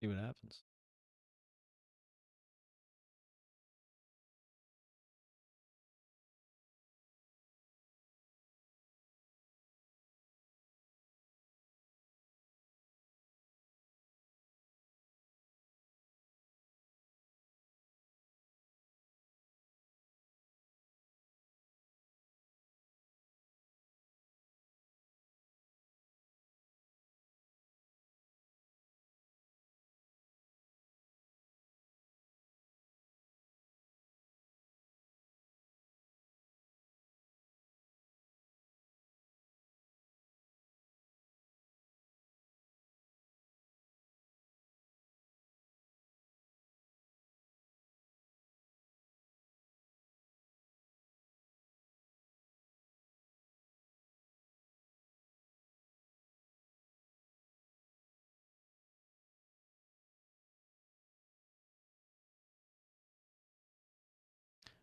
See what happens.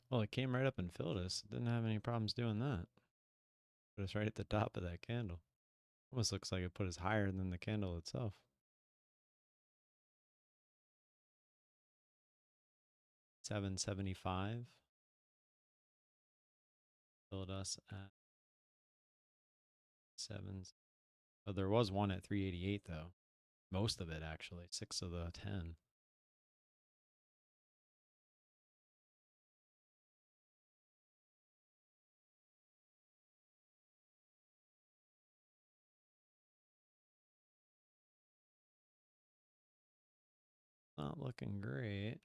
Well, it came right up and filled us. Didn't have any problems doing that. Put us right at the top of that candle. Almost looks like it put us higher than the candle itself. 775. Filled us at 7. Oh, there was one at 388 though. Most of it actually. 6 of the 10. Not looking great.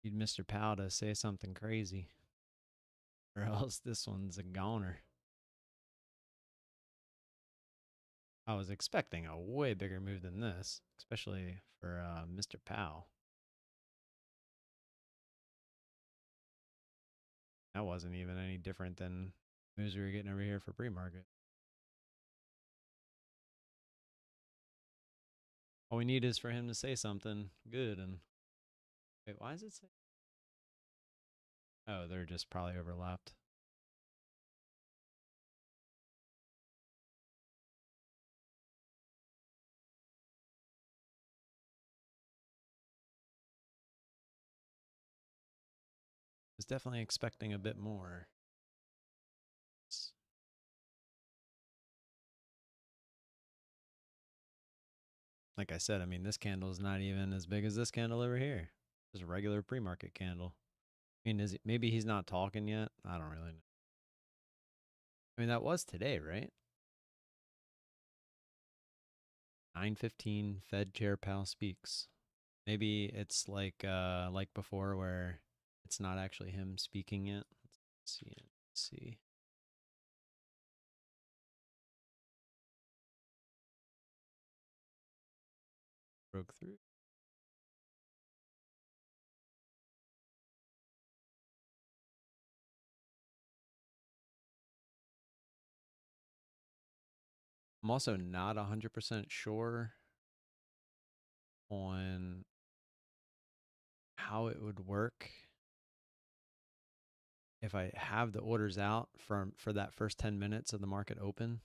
Need Mr. Powell to say something crazy, or else this one's a goner. I was expecting a way bigger move than this, especially for Mr. Powell. That wasn't even any different than moves we were getting over here for pre-market. All we need is for him to say something good. And wait, why does it say? Oh, they're just probably overlapped. Was definitely expecting a bit more. Like I said, I mean, this candle is not even as big as this candle over here. Just a regular pre-market candle. I mean, maybe he's not talking yet? I don't really know. I mean, that was today, right? 9:15 Fed Chair Powell speaks. Maybe it's like before where it's not actually him speaking yet. Let's see. Let's see. Broke through. I'm also not 100% sure on how it would work if I have the orders out for that first 10 minutes of the market open.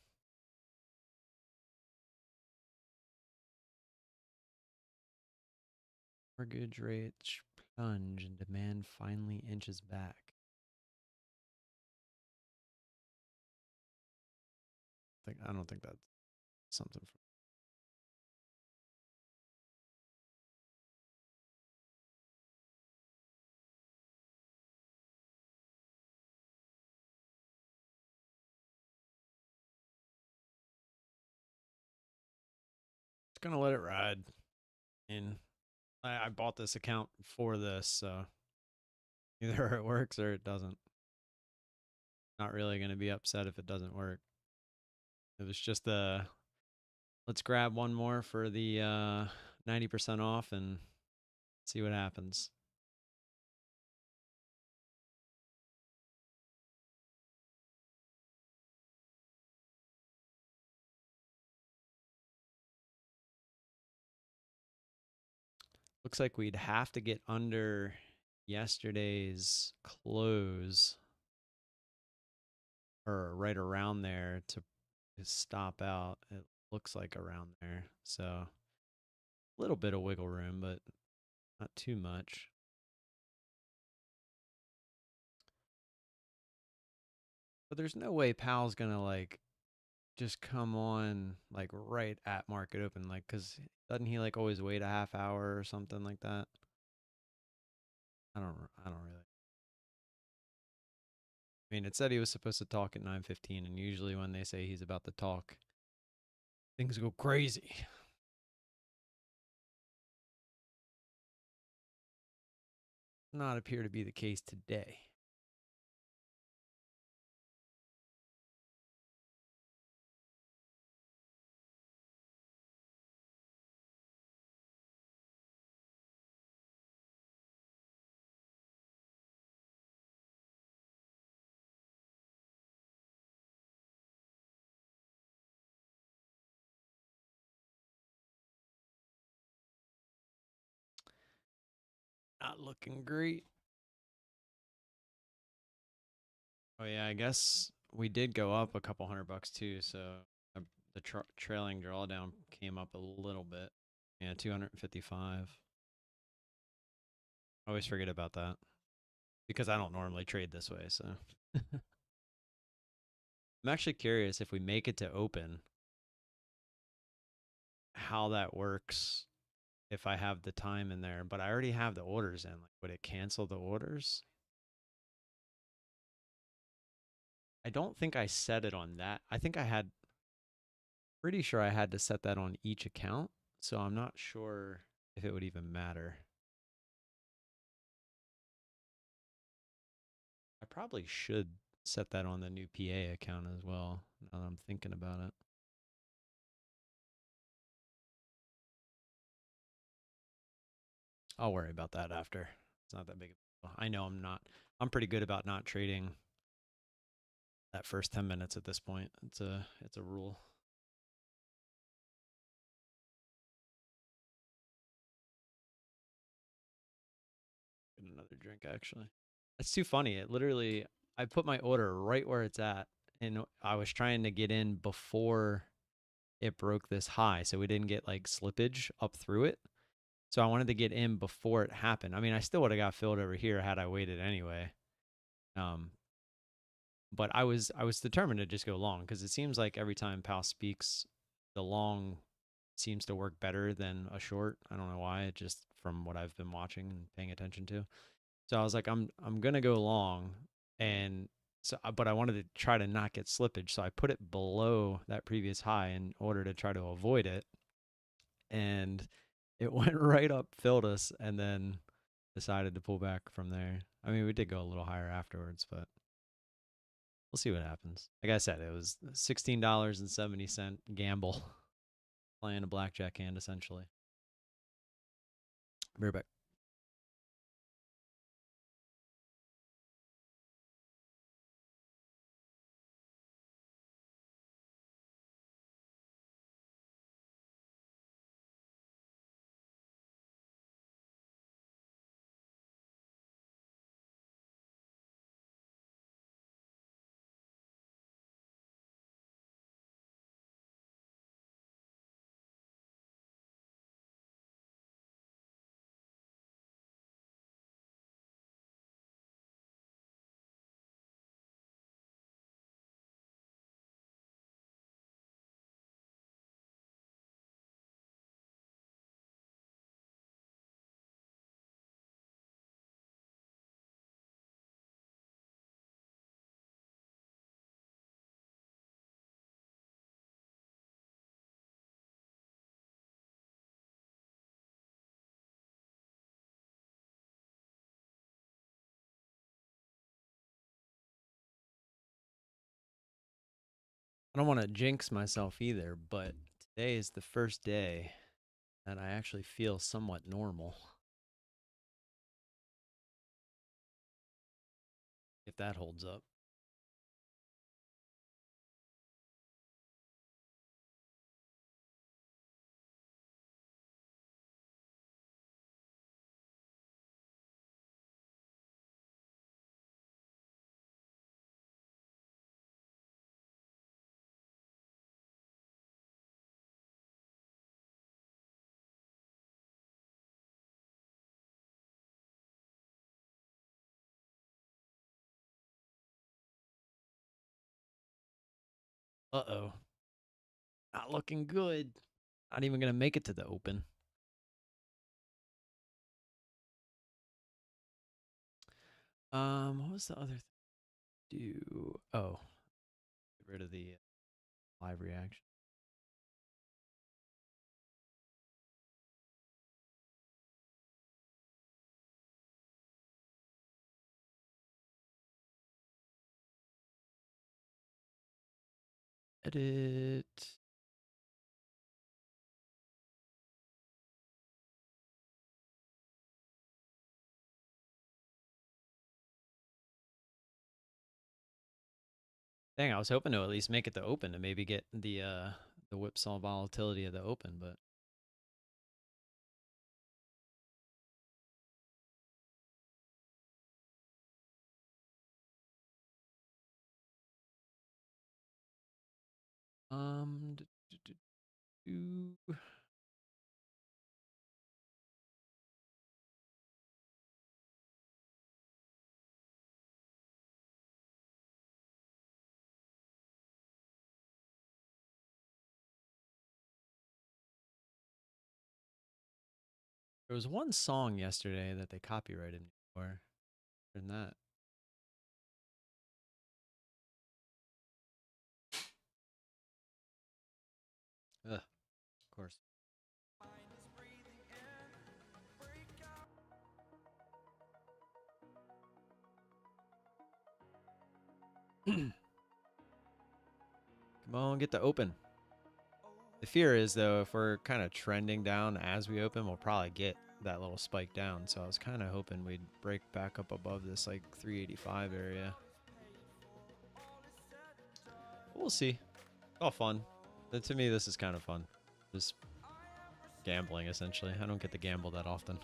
Mortgage rates plunge and demand finally inches back. I don't think that's something for. Just gonna let it ride. And I bought this account for this, so either it works or it doesn't. Not really gonna be upset if it doesn't work. It was just let's grab one more for the 90% off and see what happens. Looks like we'd have to get under yesterday's close or right around there to stop out. It looks like around there. So a little bit of wiggle room, but not too much. But there's no way Powell's going to like just come on like right at market open, like, cause doesn't he like always wait a half hour or something like that? I don't really. I mean, it said he was supposed to talk at 9:15, and usually when they say he's about to talk, things go crazy. Not appear to be the case today. Not looking great. Oh yeah, I guess we did go up a couple $100 too. So the trailing drawdown came up a little bit. Yeah, 255. I always forget about that because I don't normally trade this way. So I'm actually curious if we make it to open, how that works if I have the time in there. But I already have the orders in. Like, would it cancel the orders? I don't think I set it on that. I think I had, pretty sure I had to set that on each account. So I'm not sure if it would even matter. I probably should set that on the new PA account as well, now that I'm thinking about it. I'll worry about that after. It's not that big of a deal. I know I'm pretty good about not trading that first 10 minutes at this point. It's a rule. Get another drink actually. It's too funny. It literally, I put my order right where it's at, and I was trying to get in before it broke this high, so we didn't get like slippage up through it. So I wanted to get in before it happened. I mean, I still would have got filled over here had I waited anyway. Um, but I was determined to just go long because it seems like every time Powell speaks, the long seems to work better than a short. I don't know why. It just from what I've been watching and paying attention to. So I was like, I'm gonna go long, and so but I wanted to try to not get slippage, so I put it below that previous high in order to try to avoid it, and it went right up, filled us, and then decided to pull back from there. I mean, we did go a little higher afterwards, but we'll see what happens. Like I said, it was $16.70 gamble playing a blackjack hand essentially. Be right back. I don't want to jinx myself either, but today is the first day that I actually feel somewhat normal, if that holds up. Uh-oh. Not looking good. Not even going to make it to the open. What was the other thing? Oh, get rid of the live reaction. Edit. Dang, I was hoping to at least make it to open to maybe get the whipsaw volatility of the open, but do, do, do, do. There was one song yesterday that they copyrighted me for. Than that. Ugh, of course. Come on, get the open. The fear is, though, if we're kind of trending down as we open, we'll probably get that little spike down. So I was kind of hoping we'd break back up above this, like, 385 area. We'll see. All fun. But to me, this is kind of fun. Just gambling, essentially. I don't get to gamble that often.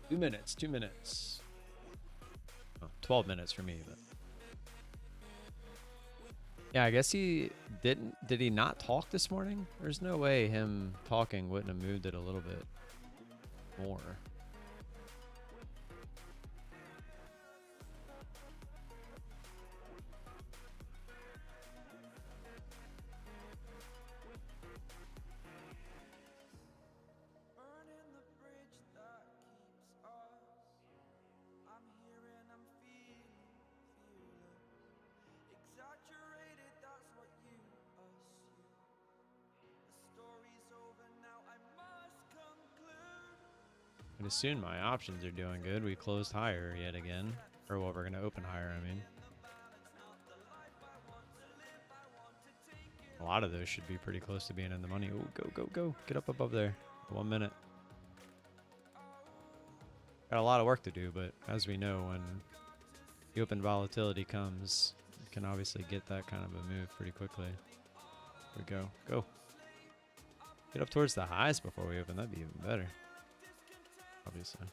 Two minutes. 2 minutes. Oh, 12 minutes for me, but yeah, I guess he didn't. Did he not talk this morning? There's no way him talking wouldn't have moved it a little bit more. I'd assume my options are doing good. We closed higher yet again. Or well, we're going to open higher, I mean. A lot of those should be pretty close to being in the money. Oh, go, go, go. Get up above there. 1 minute. Got a lot of work to do, but as we know, when the open volatility comes, you can obviously get that kind of a move pretty quickly. Here we go. Go. Get up towards the highs before we open. That'd be even better. Obviously.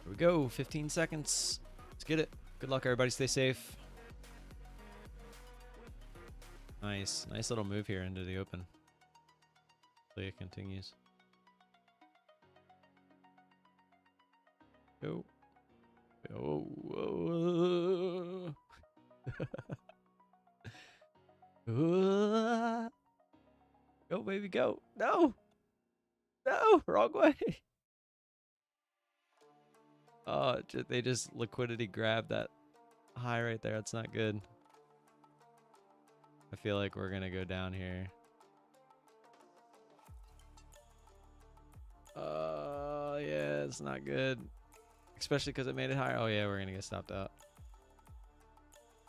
Here we go. 15 seconds. Let's get it. Good luck, everybody. Stay safe. Nice. Nice little move here into the open. Hopefully it continues. Go. Go. Go, baby, go. No. No. Wrong way. Oh, they just liquidity grabbed that high right there. That's not good. I feel like we're gonna go down here. Yeah, it's not good. Especially because it made it higher. Oh yeah, we're gonna get stopped out.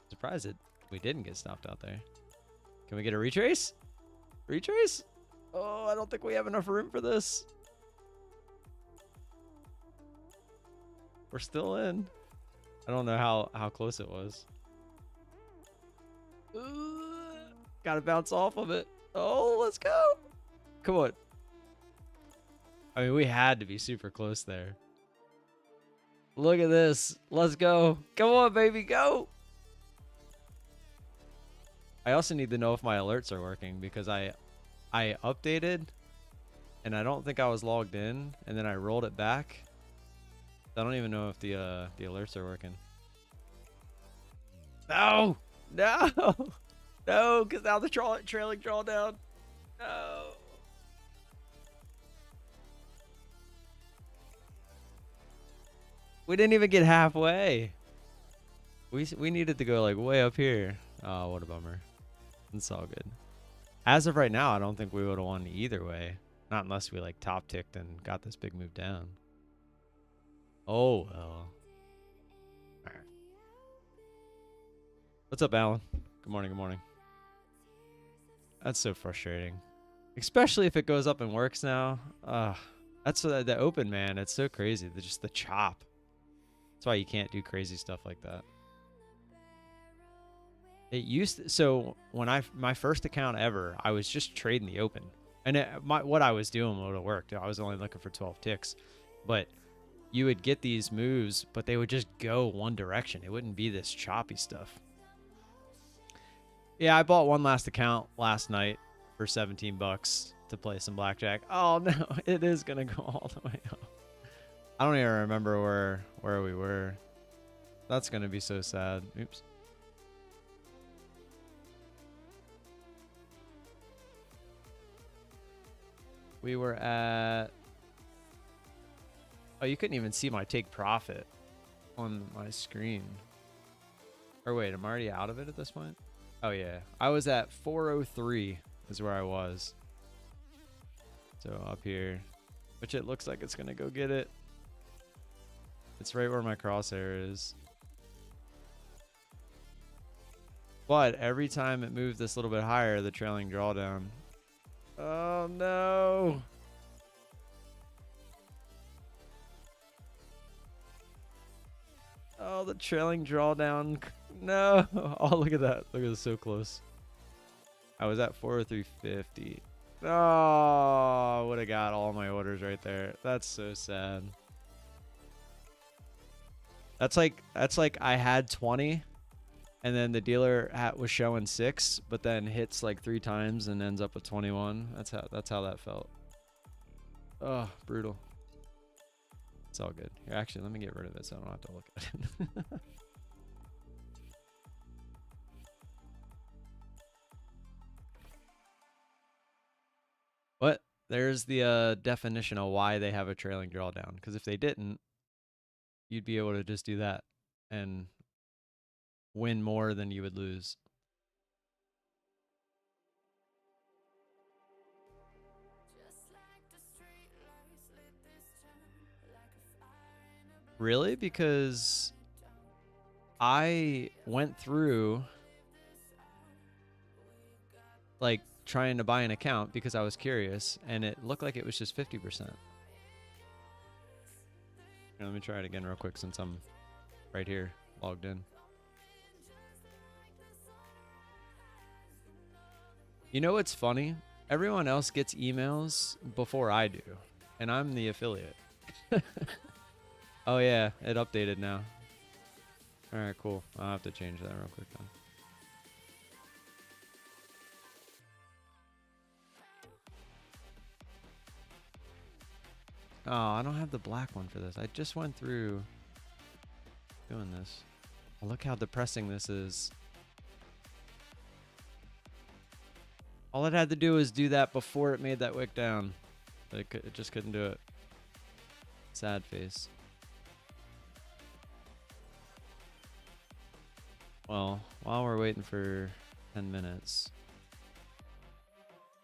Surprised it we didn't get stopped out there. Can we get a retrace? Retrace? Oh, I don't think we have enough room for this. We're still in. I don't know how close it was. Gotta bounce off of it. Oh, let's go. Come on. I mean, we had to be super close there. Look at this. Let's go. Come on, baby. Go. I also need to know if my alerts are working because I updated and I don't think I was logged in, and then I rolled it back. I don't even know if the alerts are working. No. No. No, because now the trailing drawdown. No. We didn't even get halfway. We needed to go like way up here. Oh, what a bummer. It's all good. As of right now, I don't think we would have won either way. Not unless we like top ticked and got this big move down. Oh, well. All right. What's up, Alan? Good morning, good morning. That's so frustrating. Especially if it goes up and works now. That's the open, man. It's so crazy. Just the chop. That's why you can't do crazy stuff like that. It used to, so when my first account ever, I was just trading the open, and what I was doing would have worked. I was only looking for 12 ticks, but you would get these moves, but they would just go one direction. It wouldn't be this choppy stuff. Yeah, I bought one last account last night for 17 bucks to play some blackjack. Oh no, it is gonna go all the way up. I don't even remember where we were. That's gonna be so sad. Oops. We were at... Oh, you couldn't even see my take profit on my screen. Or wait, I'm already out of it at this point? Oh yeah, I was at 403 is where I was. So up here, which it looks like it's gonna go get it. It's right where my crosshair is. But every time it moved this little bit higher, the trailing drawdown. Oh no. Oh, the trailing drawdown. No. Oh, look at that. Look at this, so close. I was at 403.50. Oh, I would have got all my orders right there. That's so sad. That's like I had 20 and then the dealer was showing 6, but then hits like 3 times and ends up with 21. That's how that felt. Oh, brutal. It's all good. Here, actually, let me get rid of it so I don't have to look at it. What? There's the definition of why they have a trailing drawdown. Because if they didn't, you'd be able to just do that and win more than you would lose. Really? Because I went through like trying to buy an account because I was curious, and it looked like it was just 50%. Here, let me try it again real quick since I'm right here logged in. You know what's funny? Everyone else gets emails before I do, and I'm the affiliate. Oh yeah, it updated now. All right, cool. I'll have to change that real quick then. Oh, I don't have the black one for this. I just went through doing this. Oh, look how depressing this is. All it had to do was do that before it made that wick down. But it just couldn't do it. Sad face. Well, while we're waiting for 10 minutes,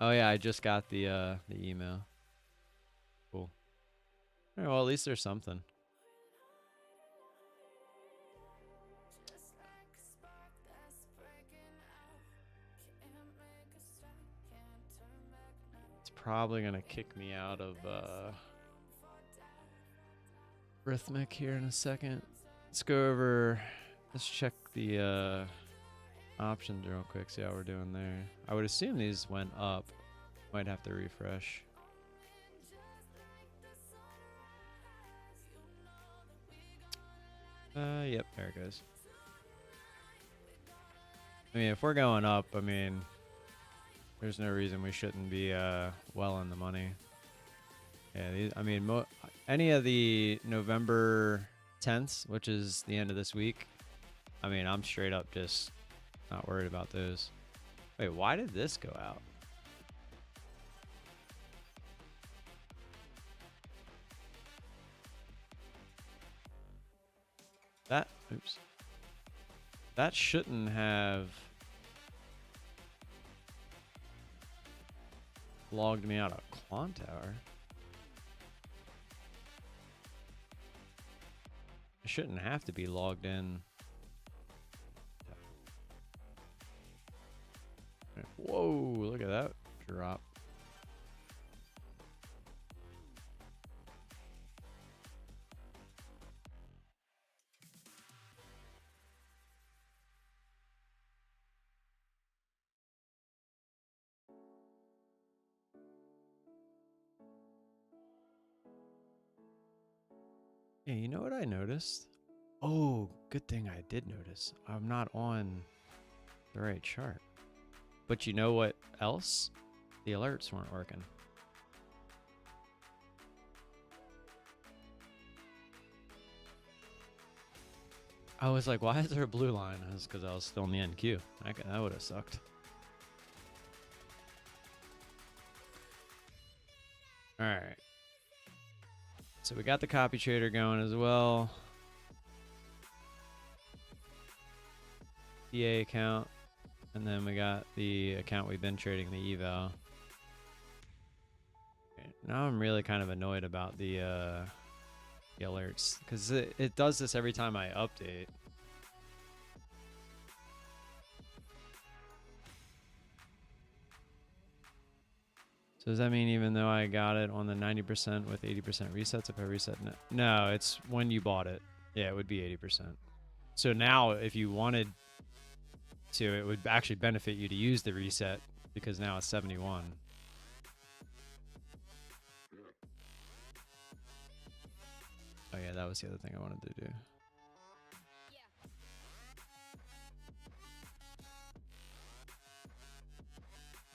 Oh yeah, I just got the email. Cool. All right, well, at least there's something. It's probably gonna kick me out of Rhythmic here in a second. Let's go over. Let's check the options real quick. See how we're doing there. I would assume these went up. Might have to refresh. Yep, there it goes. I mean, if we're going up, I mean, there's no reason we shouldn't be well in the money. Yeah, these, I mean, any of the November 10th, which is the end of this week, I mean, I'm straight up just not worried about those. Wait, why did this go out? That, oops. That shouldn't have logged me out of Quantower. I shouldn't have to be logged in. Whoa, look at that drop. Yeah, you know what I noticed? Oh, good thing I did notice. I'm not on the right chart. But you know what else? The alerts weren't working. I was like, why is there a blue line? That's because I was still in the NQ. That would have sucked. All right. So we got the copy trader going as well. EA account. And then we got the account we've been trading, the eval. Okay, now I'm really kind of annoyed about the alerts because it does this every time I update. So does that mean even though I got it on the 90% with 80% resets, if I reset? No, it's when you bought it. Yeah, it would be 80%. So now if you wanted to, it would actually benefit you to use the reset because now it's 71. Oh yeah, that was the other thing I wanted to do.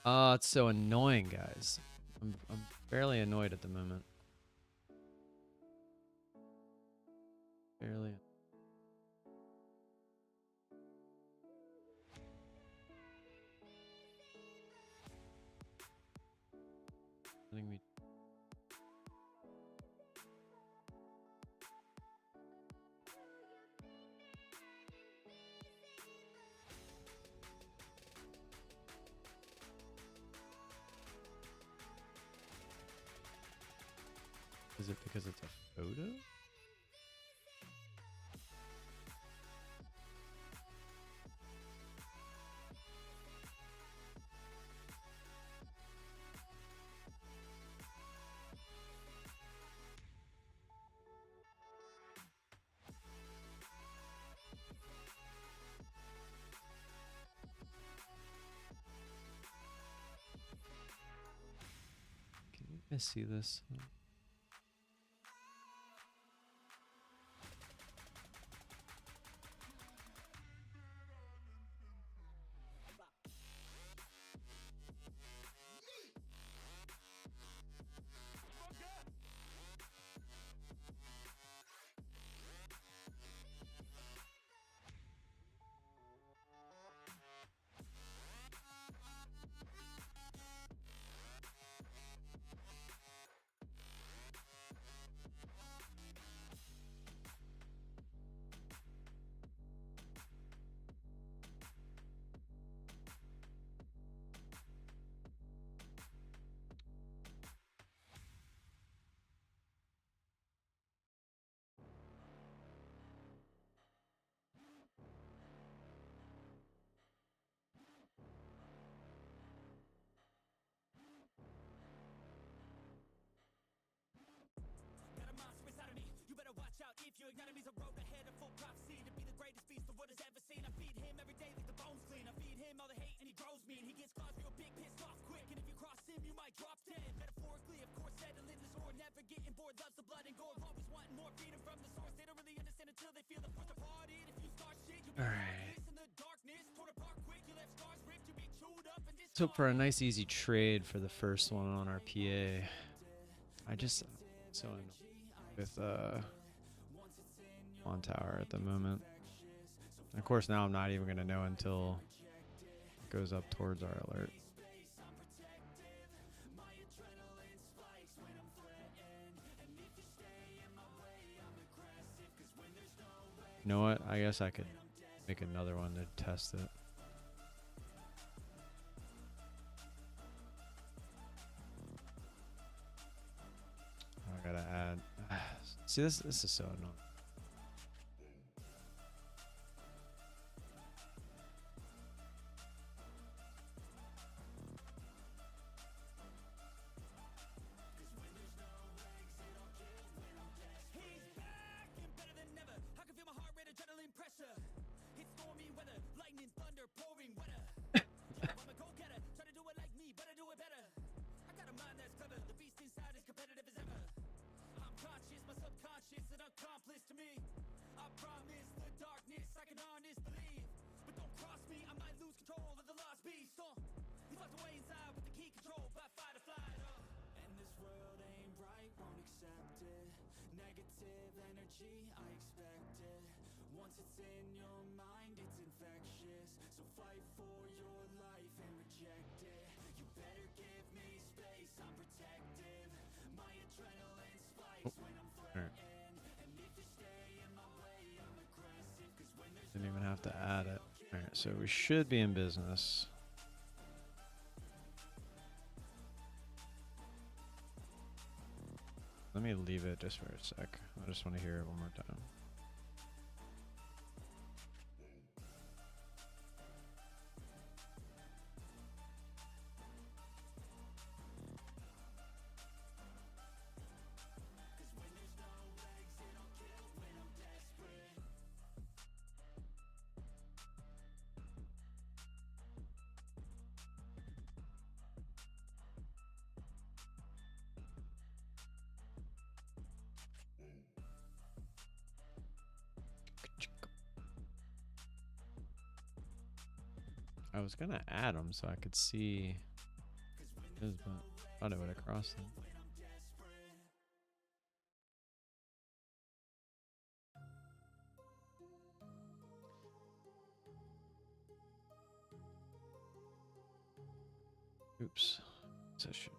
Oh, it's so annoying, guys. I'm fairly annoyed at the moment. Fairly. Letting me. Is it because it's a photo? Can you guys see this? All right. Let's hope for a nice easy trade for the first one on our PA. I just so annoyed with Quantower at the moment. And of course now I'm not even gonna know until it goes up towards our alert. You know what? I guess I could make another one to test it. I gotta add. See, this is so annoying. Didn't even have to add it. All right, so we should be in business. Let me leave it just for a sec. I just want to hear it one more time. I was gonna add them so I could see his, but I thought it would have crossed them. Oops. Session.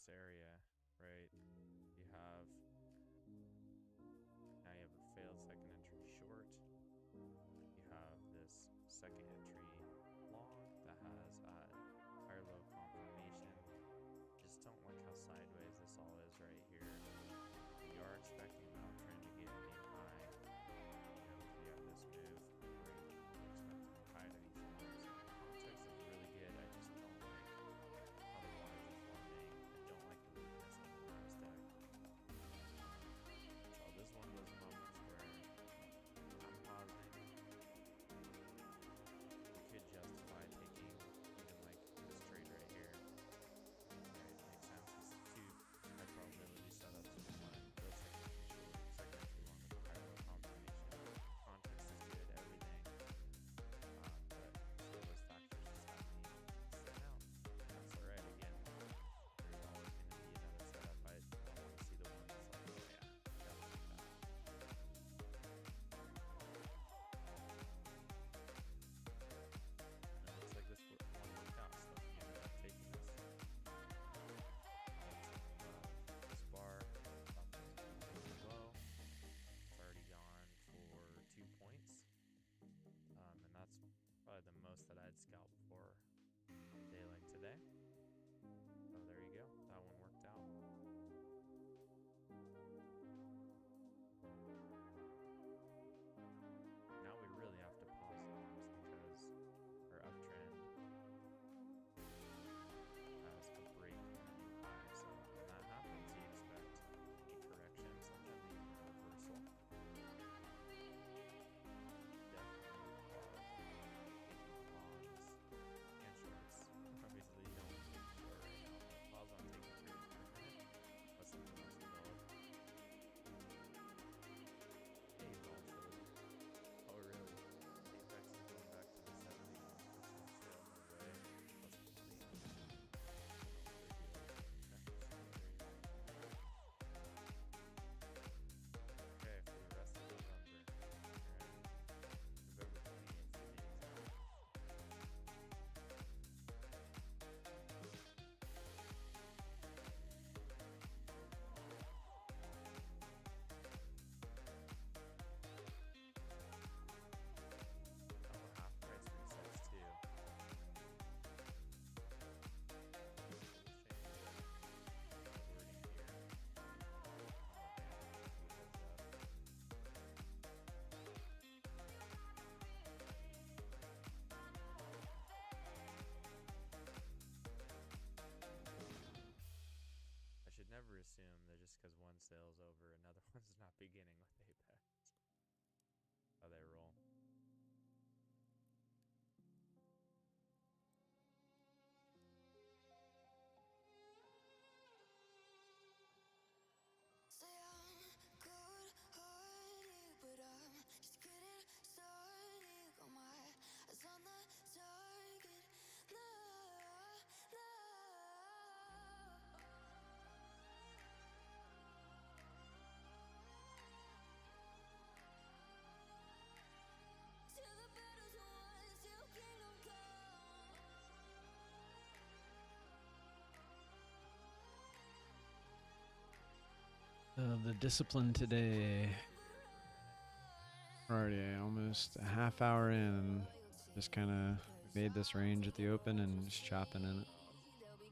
this area, right? You have now you have a failed second entry short. You have this second entry long that has higher low confirmation. Just don't like how sideways this all is right here. You are expecting an uptrend to get in high. You have this move where you expect a high to be formed. So the context is really good. I just don't like how the lines are forming. I don't like the weakness in the last deck. So this one was a moment where I'm pausing. You could justify taking even like this trade right here. Right, makes sense. It's two high probability setups in one. Build second entry short, second entry long with a high low confirmation. Context is good, everything. But some of those factors just have me stand out. And that's alright. Again, there's always going to be another setup. I want to see the one that's like, oh yeah, definitely that. And it looks like this one worked out, so we ended up taking this. This bar up low. It's already gone for 2 points. And that's probably the most that I'd scalp for a day like today. So there you go. That one worked out. Now we really have to pause longs because our uptrend has a break in a new high. So when that happens, you expect a correction, sometimes even a reversal. Definitely pause taking longs and shorts. Obviously, you don't want to take a short right now, but pause on taking trades for a minute. Let something else develop. Hey, volatility. Oh, really? Apex is going back to the 71% sale. No way. That's funny. I don't know what they're doing. Okay, for the rest of November. Alright. November 28th to be exact. Oh, half price resets too. I should never assume that just because one sale's over, another one's not beginning with Apex. How they roll. Say I'm good-hearted, but I'm just getting started. Got my eyes on the target. No, no. Till the battle's won, till kingdom come. The discipline today. We're already almost a half hour in and just kind of made this range at the open and just chopping in it. Very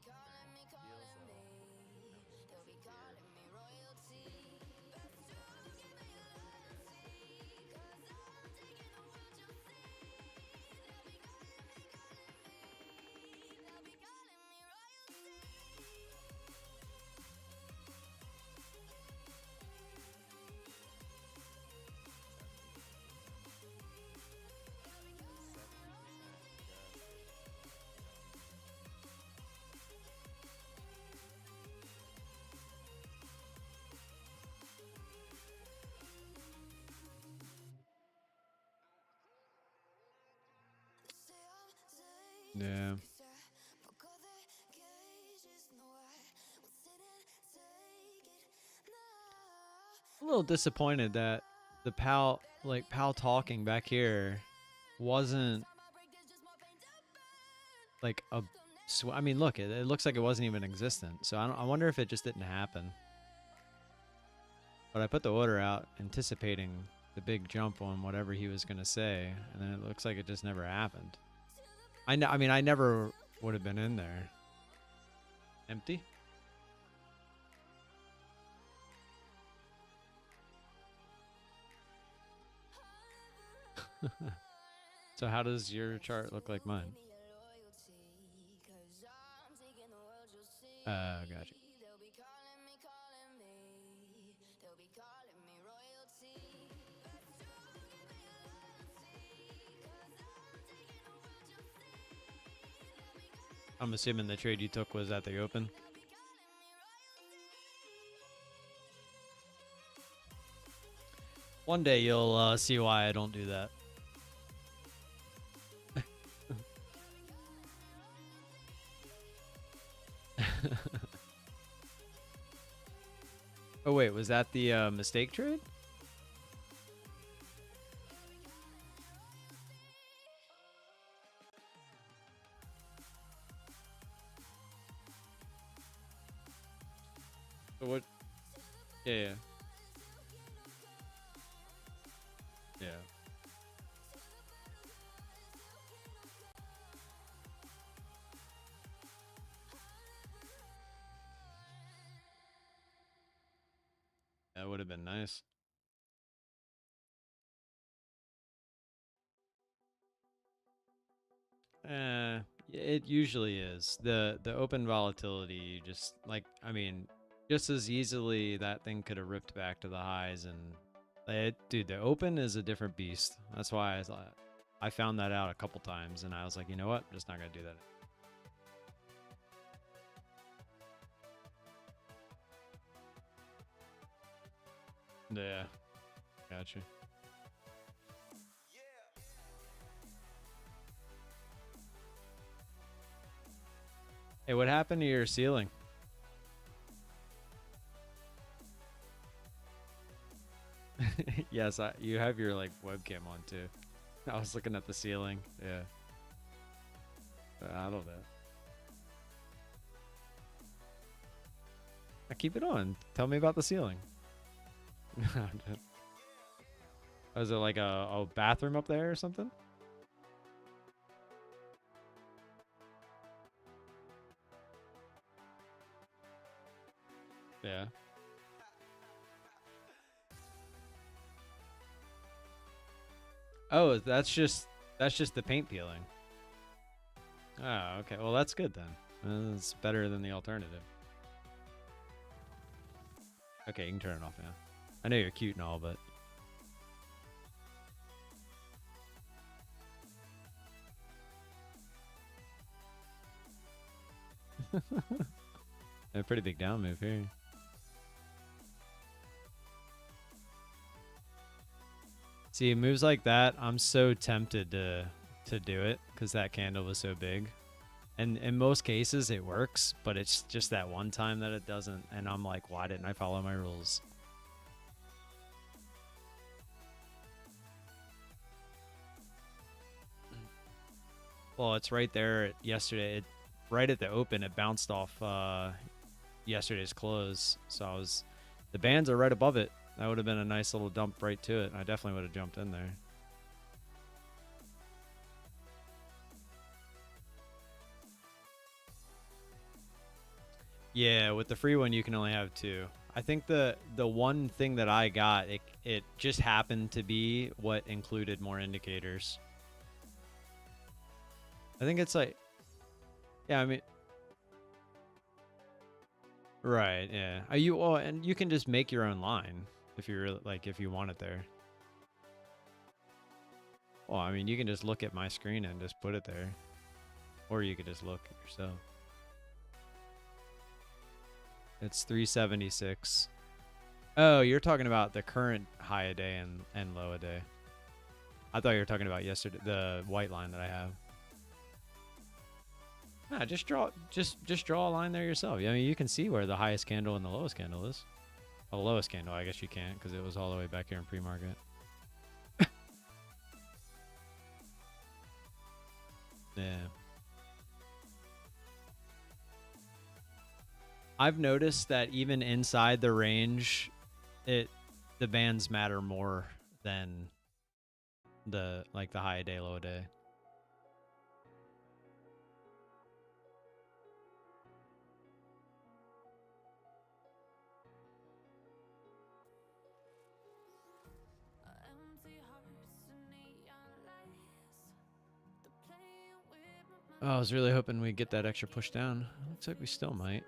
nice deal, so now we can sit here. Yeah. A little disappointed that the pal talking back here wasn't like a I mean, look, it looks like it wasn't even existent. So I wonder if it just didn't happen. But I put the order out anticipating the big jump on whatever he was going to say, and then it looks like it just never happened. I mean, I never would have been in there. Empty? So how does your chart look like mine? Gotcha. I'm assuming the trade you took was at the open. One day you'll see why I don't do that. Oh wait, was that the mistake trade? So what? Yeah. Yeah. That would have been nice. It usually is. The open volatility, you just like, I mean, just as easily that thing could have ripped back to the highs, and dude, the open is a different beast. That's why I found that out a couple times, and I was like, you know what, I'm just not gonna do that. Yeah, gotcha. Hey, what happened to your ceiling? Yes, you have your like webcam on too. I was looking at the ceiling. Yeah. I don't know. Keep it on. Tell me about the ceiling. Was it like a bathroom up there or something? Yeah. Oh, that's just the paint peeling. Oh, okay. Well, that's good then. It's better than the alternative. Okay, you can turn it off now. I know you're cute and all, but a pretty big down move here. See, moves like that, I'm so tempted to do it because that candle was so big. And in most cases it works, but it's just that one time that it doesn't, and I'm like, why didn't I follow my rules? Well, it's right there yesterday. Right at the open, it bounced off yesterday's close. So the bands are right above it. That would have been a nice little dump right to it. I definitely would have jumped in there. Yeah, with the free one, you can only have two. I think the one thing that I got, it just happened to be what included more indicators. I think it's like, yeah, I mean, right, yeah. Are you? Oh, and you can just make your own line if you're like if you want it there. Well, I mean, you can just look at my screen and just put it there, or you could just look yourself. It's 376. Oh, you're talking about the current high a day and low a day. I thought you were talking about yesterday, the white line that I have. Nah, just draw a line there yourself. I mean, you can see where the highest candle and the lowest candle is. Well, the lowest candle, I guess you can't because it was all the way back here in pre-market. Yeah. I've noticed that even inside the range, the bands matter more than the high day, low day. Oh, I was really hoping we'd get that extra push down. Looks like we still might.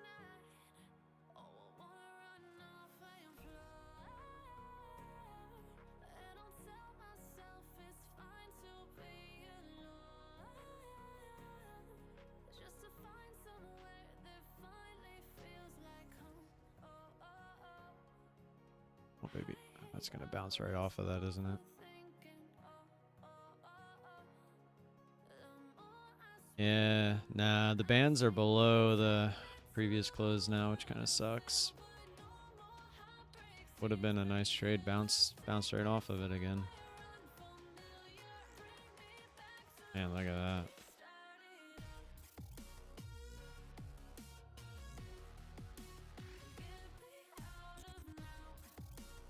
Oh, baby. That's going to bounce right off of that, isn't it? Yeah, nah, the bands are below the previous close now, which kind of sucks. Would have been a nice trade, bounce right off of it again. Man, look at that.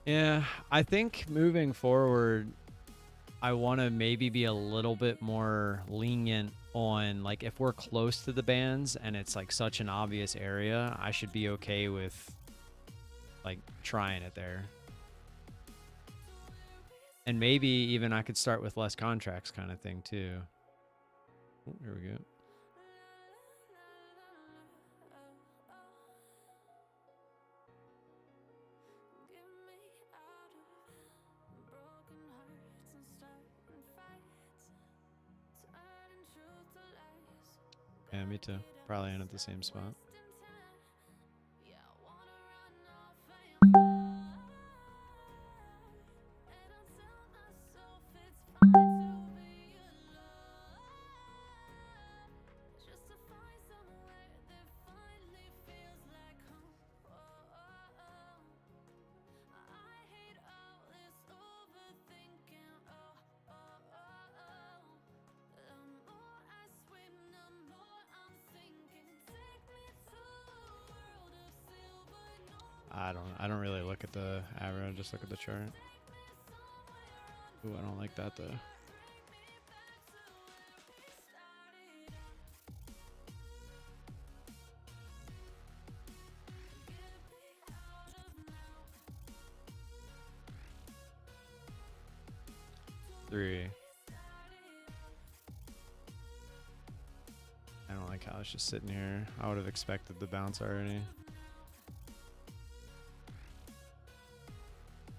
Yeah, I think moving forward, I want to maybe be a little bit more lenient on, like, if we're close to the bands and it's like such an obvious area, I should be okay with like trying it there. And maybe even I could start with less contracts kind of thing too. Oh, here we go. Yeah, me too. Probably end at the same spot. I don't really look at the average, I just look at the chart. Ooh, I don't like that though. Three. I don't like how it's just sitting here. I would have expected the bounce already.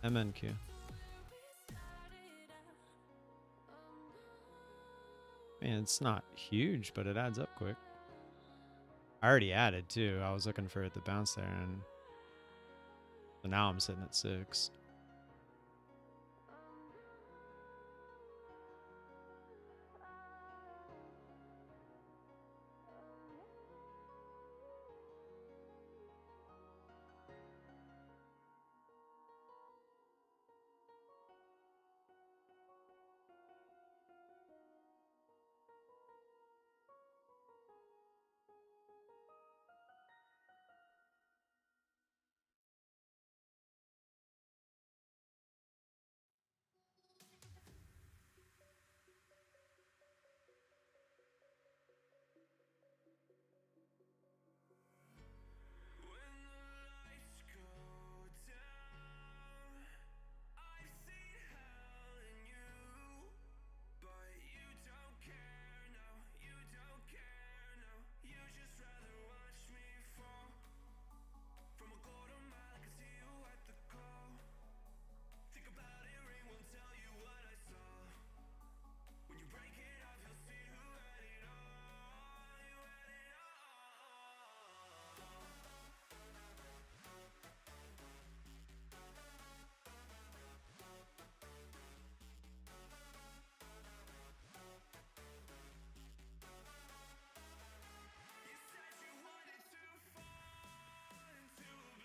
MNQ. Man, it's not huge, but it adds up quick. I already added too. I was looking for it to bounce there, and so now I'm sitting at 6.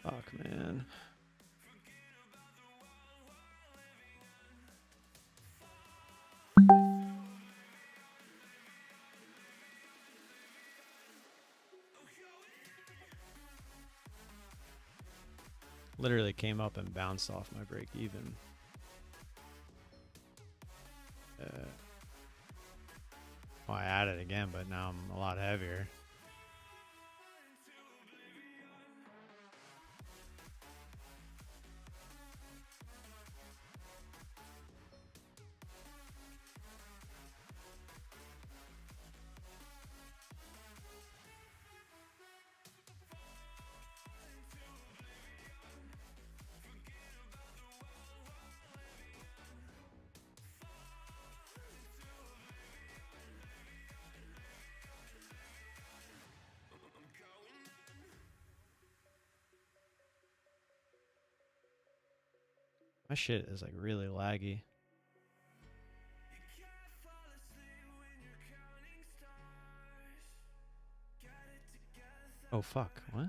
Fuck, man. Literally came up and bounced off my break even. Well, I added again, but now I'm a lot heavier. My shit is like really laggy. Oh fuck, what?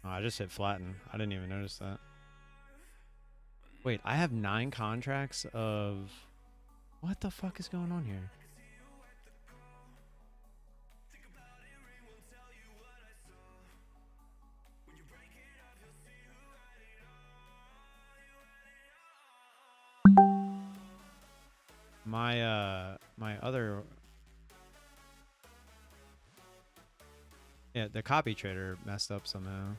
Oh, I just hit flatten. I didn't even notice that. Wait, I have 9 contracts of... What the fuck is going on here? My other... Yeah, the copy trader messed up somehow.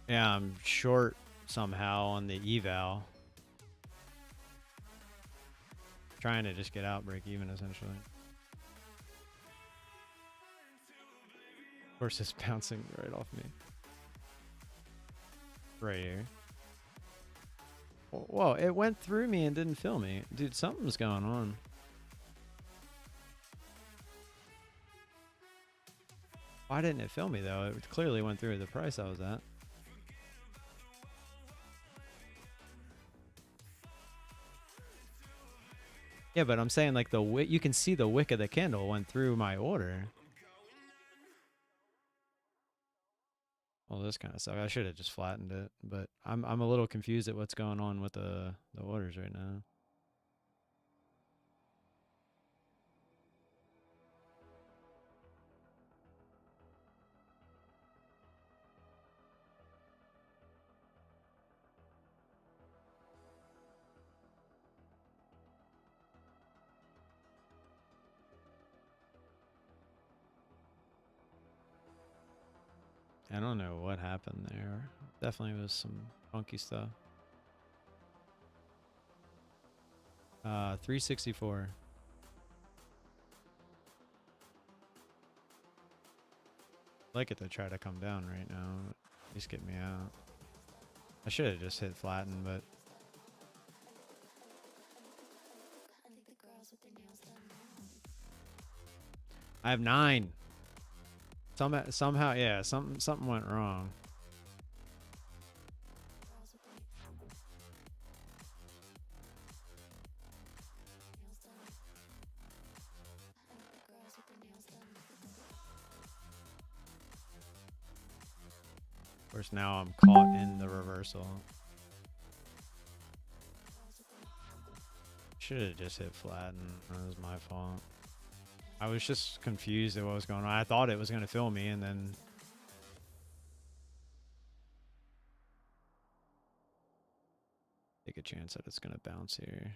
Yeah, I'm short somehow on the eval. Trying to just get out, break even essentially. Of course, it's bouncing right off me. Right here. Whoa, it went through me and didn't fill me. Dude, something's going on. Why didn't it fill me though? It clearly went through the price I was at. Yeah, but I'm saying like the wick, you can see the wick of the candle went through my order. Well, this kind of sucks. I should have just flattened it, but I'm a little confused at what's going on with the orders right now. I don't know what happened there. Definitely was some funky stuff. 364. I'd like it to try to come down right now. At least get me out. I should have just hit flatten, but I have 9. Somehow, yeah, something went wrong. Of course, now I'm caught in the reversal. Should have just hit flatten. That was my fault. I was just confused at what was going on. I thought it was going to fill me, and then take a chance that it's going to bounce here.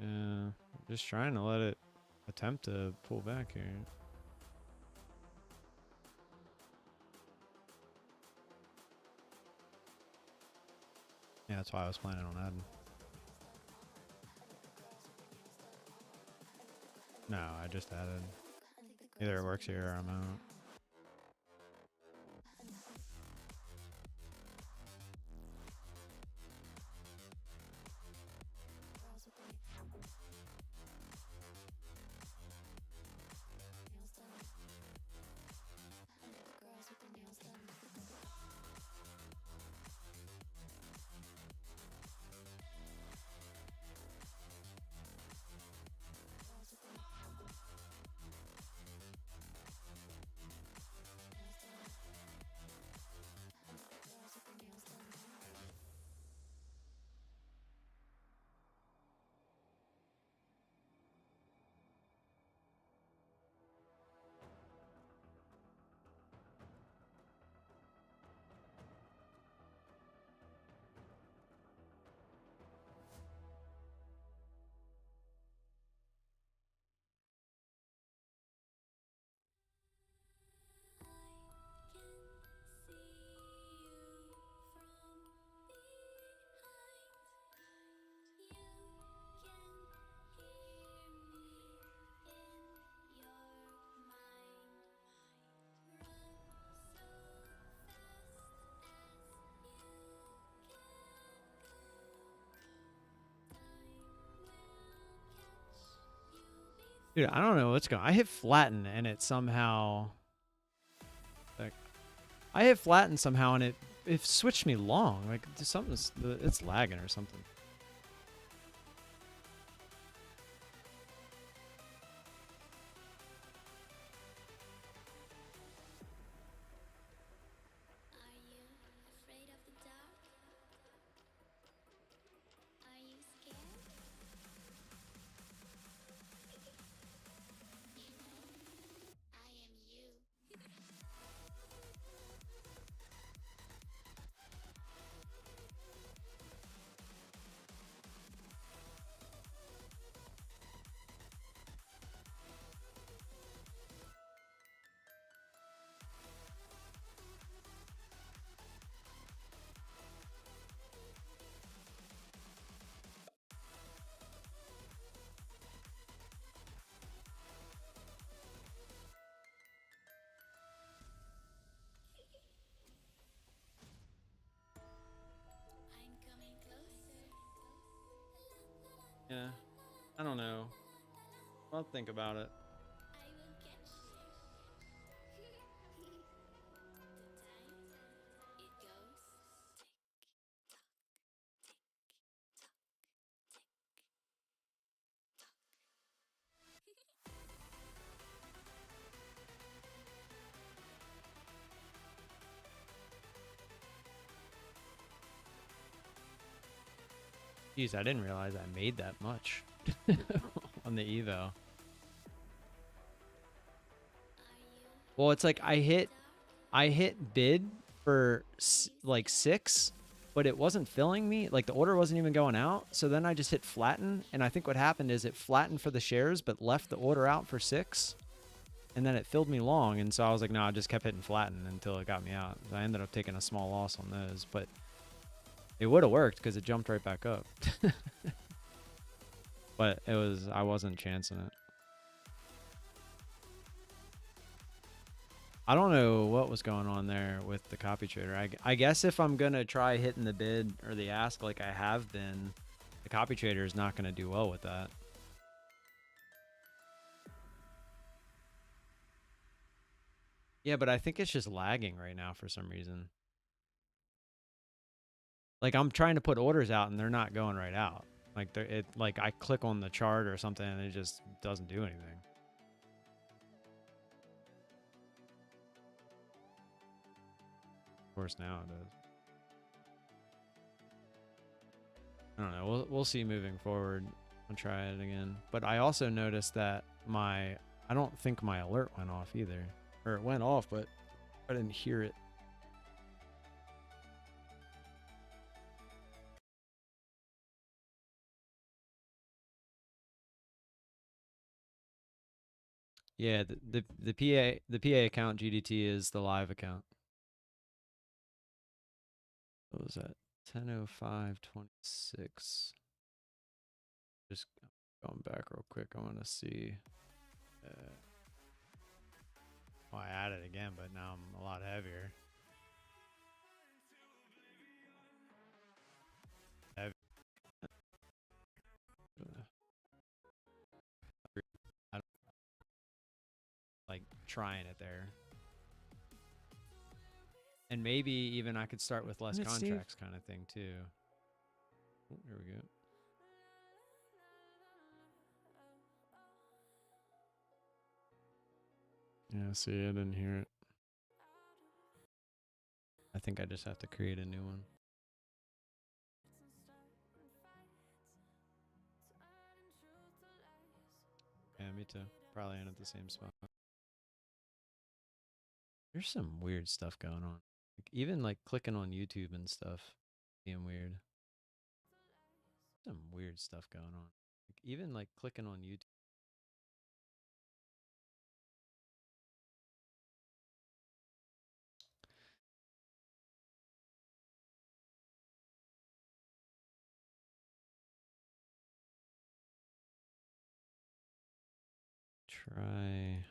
Yeah, just trying to let it attempt to pull back here. Yeah, that's why I was planning on adding. No, I just added. Either it works here or I'm out. Dude, I don't know what's going on. I hit flatten and it somehow... Like, I hit flatten somehow and it switched me long. Like, something's... It's lagging or something. Yeah, I don't know. I'll think about it. Jeez, I didn't realize I made that much on the Evo. Well, it's like I hit bid for like 6, but it wasn't filling me. Like the order wasn't even going out. So then I just hit flatten. And I think what happened is it flattened for the shares, but left the order out for 6. And then it filled me long. And so I was like, no, I just kept hitting flatten until it got me out. So I ended up taking a small loss on those, but it would have worked because it jumped right back up. But I wasn't chancing it. I don't know what was going on there with the copy trader. I guess if I'm going to try hitting the bid or the ask like I have been, the copy trader is not going to do well with that. Yeah, but I think it's just lagging right now for some reason. Like I'm trying to put orders out and they're not going right out. Like I click on the chart or something and it just doesn't do anything. Of course now it does. I don't know. We'll see moving forward. I'll try it again. But I also noticed that I don't think my alert went off either. Or it went off, but I didn't hear it. Yeah, the PA account GDT is the live account. What was that? 10:05:26. Just going back real quick. I want to see. Well, I added again, but now I'm a lot heavier. I don't like trying it there. And maybe even I could start with less contracts kind of thing too. Oh, here we go. Yeah, see, I didn't hear it. I think I just have to create a new one. Yeah, me too. Probably end at the same spot. There's some weird stuff going on. Like, even like clicking on YouTube and stuff being weird. Some weird stuff going on. Like, even like clicking on YouTube. Try.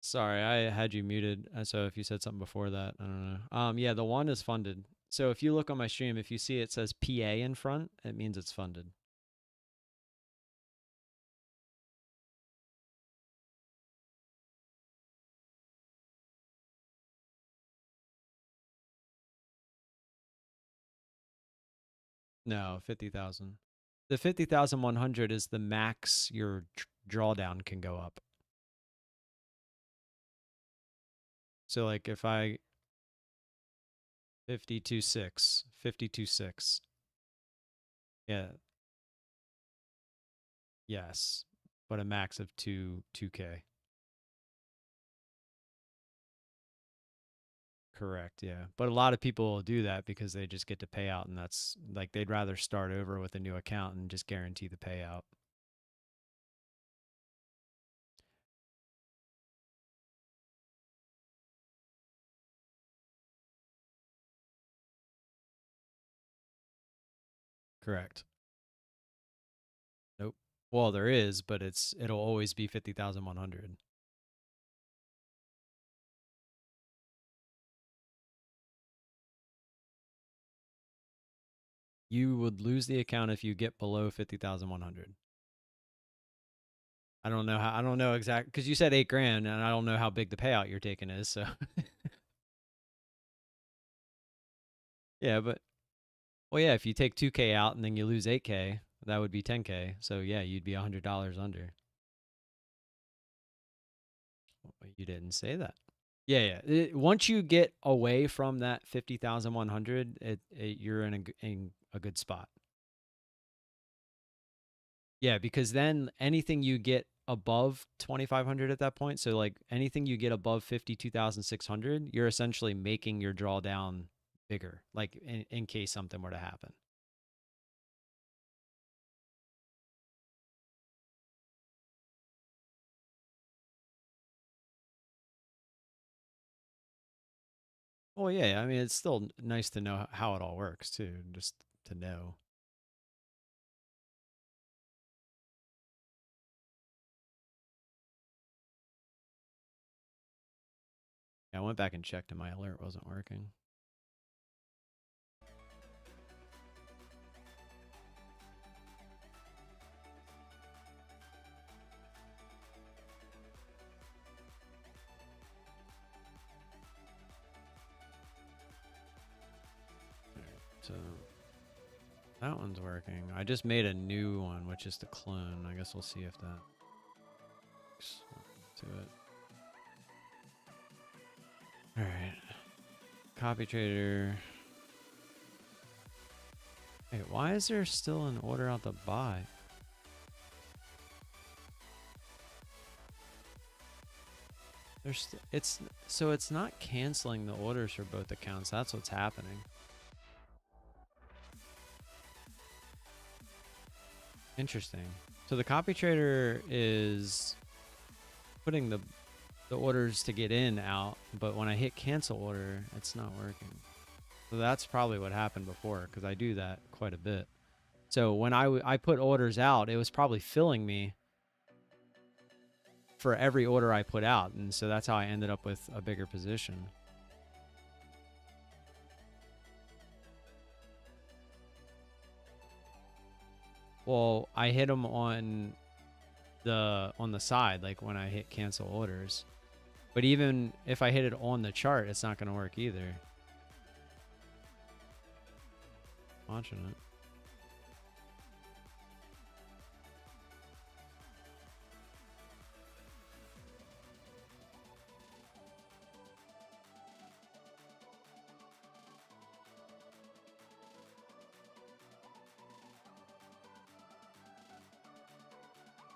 Sorry, I had you muted. So if you said something before that, I don't know. Yeah, the one is funded. So if you look on my stream, if you see it says PA in front, it means it's funded. No, 50,000. The 50,100 is the max your drawdown can go up. So like if I 52.6, 52.6. Yeah. Yes. But a max of 2K. Correct, yeah. But a lot of people will do that because they just get to pay out, and that's like they'd rather start over with a new account and just guarantee the payout. Correct. Nope. Well, there is, but it'll always be 50,100. You would lose the account if you get below 50,100. I don't know exactly because you said 8 grand, and I don't know how big the payout you're taking is. So yeah, but well, yeah, if you take 2K out and then you lose 8K, that would be 10K. So yeah, you'd be $100 under. Well, you didn't say that. Yeah, yeah. Once you get away from that 50,100, you're in a good spot. Yeah, because then anything you get above 2,500 at that point, so like anything you get above 52,600, you're essentially making your drawdown bigger, like in case something were to happen. Well, yeah, I mean, it's still nice to know how it all works too, just to know. Yeah, I went back and checked and my alert wasn't working. So that one's working. I just made a new one, which is the clone. I guess we'll see if that works. To it. All right. Copy trader. Wait, why is there still an order out to buy? It's not canceling the orders for both accounts. That's what's happening. Interesting. So the copy trader is putting the the orders to get in out, but when I hit cancel order, it's not working. So that's probably what happened before, because I do that quite a bit. So when I put orders out, it was probably filling me for every order I put out, and so that's how I ended up with a bigger position. Well, I hit them on the side, like when I hit cancel orders. But even if I hit it on the chart, it's not going to work either. Watching it.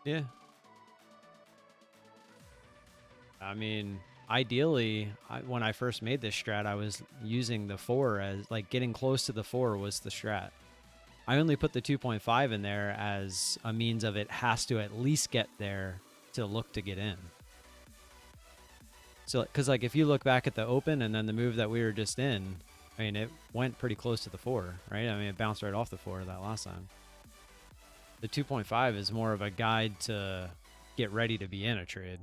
Yeah. I mean, ideally, when I first made this strat, I was using the 4 as, like, getting close to the 4 was the strat. I only put the 2.5 in there as a means of it has to at least get there to look to get in. So, because, like, if you look back at the open and then the move that we were just in, I mean, it went pretty close to the 4, right? I mean, it bounced right off the 4 that last time. The 2.5 is more of a guide to get ready to be in a trade.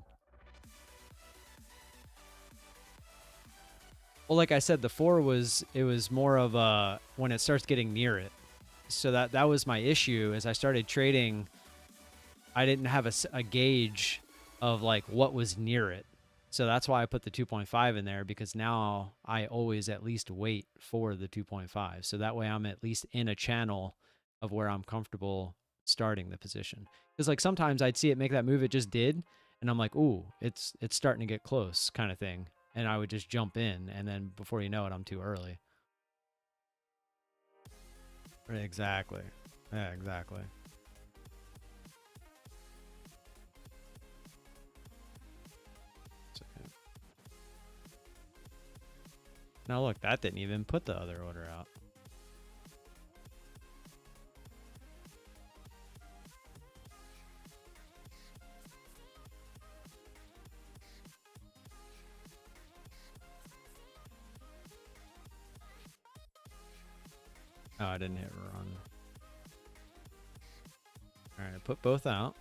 Well, like I said, the 4 was more of a when it starts getting near it. So that was my issue. As I started trading, I didn't have a gauge of like what was near it. So that's why I put the 2.5 in there, because now I always at least wait for the 2.5. So that way I'm at least in a channel of where I'm comfortable starting the position. Because like sometimes I'd see it make that move it just did, and I'm like, ooh, it's starting to get close, kind of thing. And I would just jump in, and then before you know it, I'm too early. Exactly. Yeah, exactly. Now look, that didn't even put the other order out. Oh, I didn't hit run. Alright, I put both out.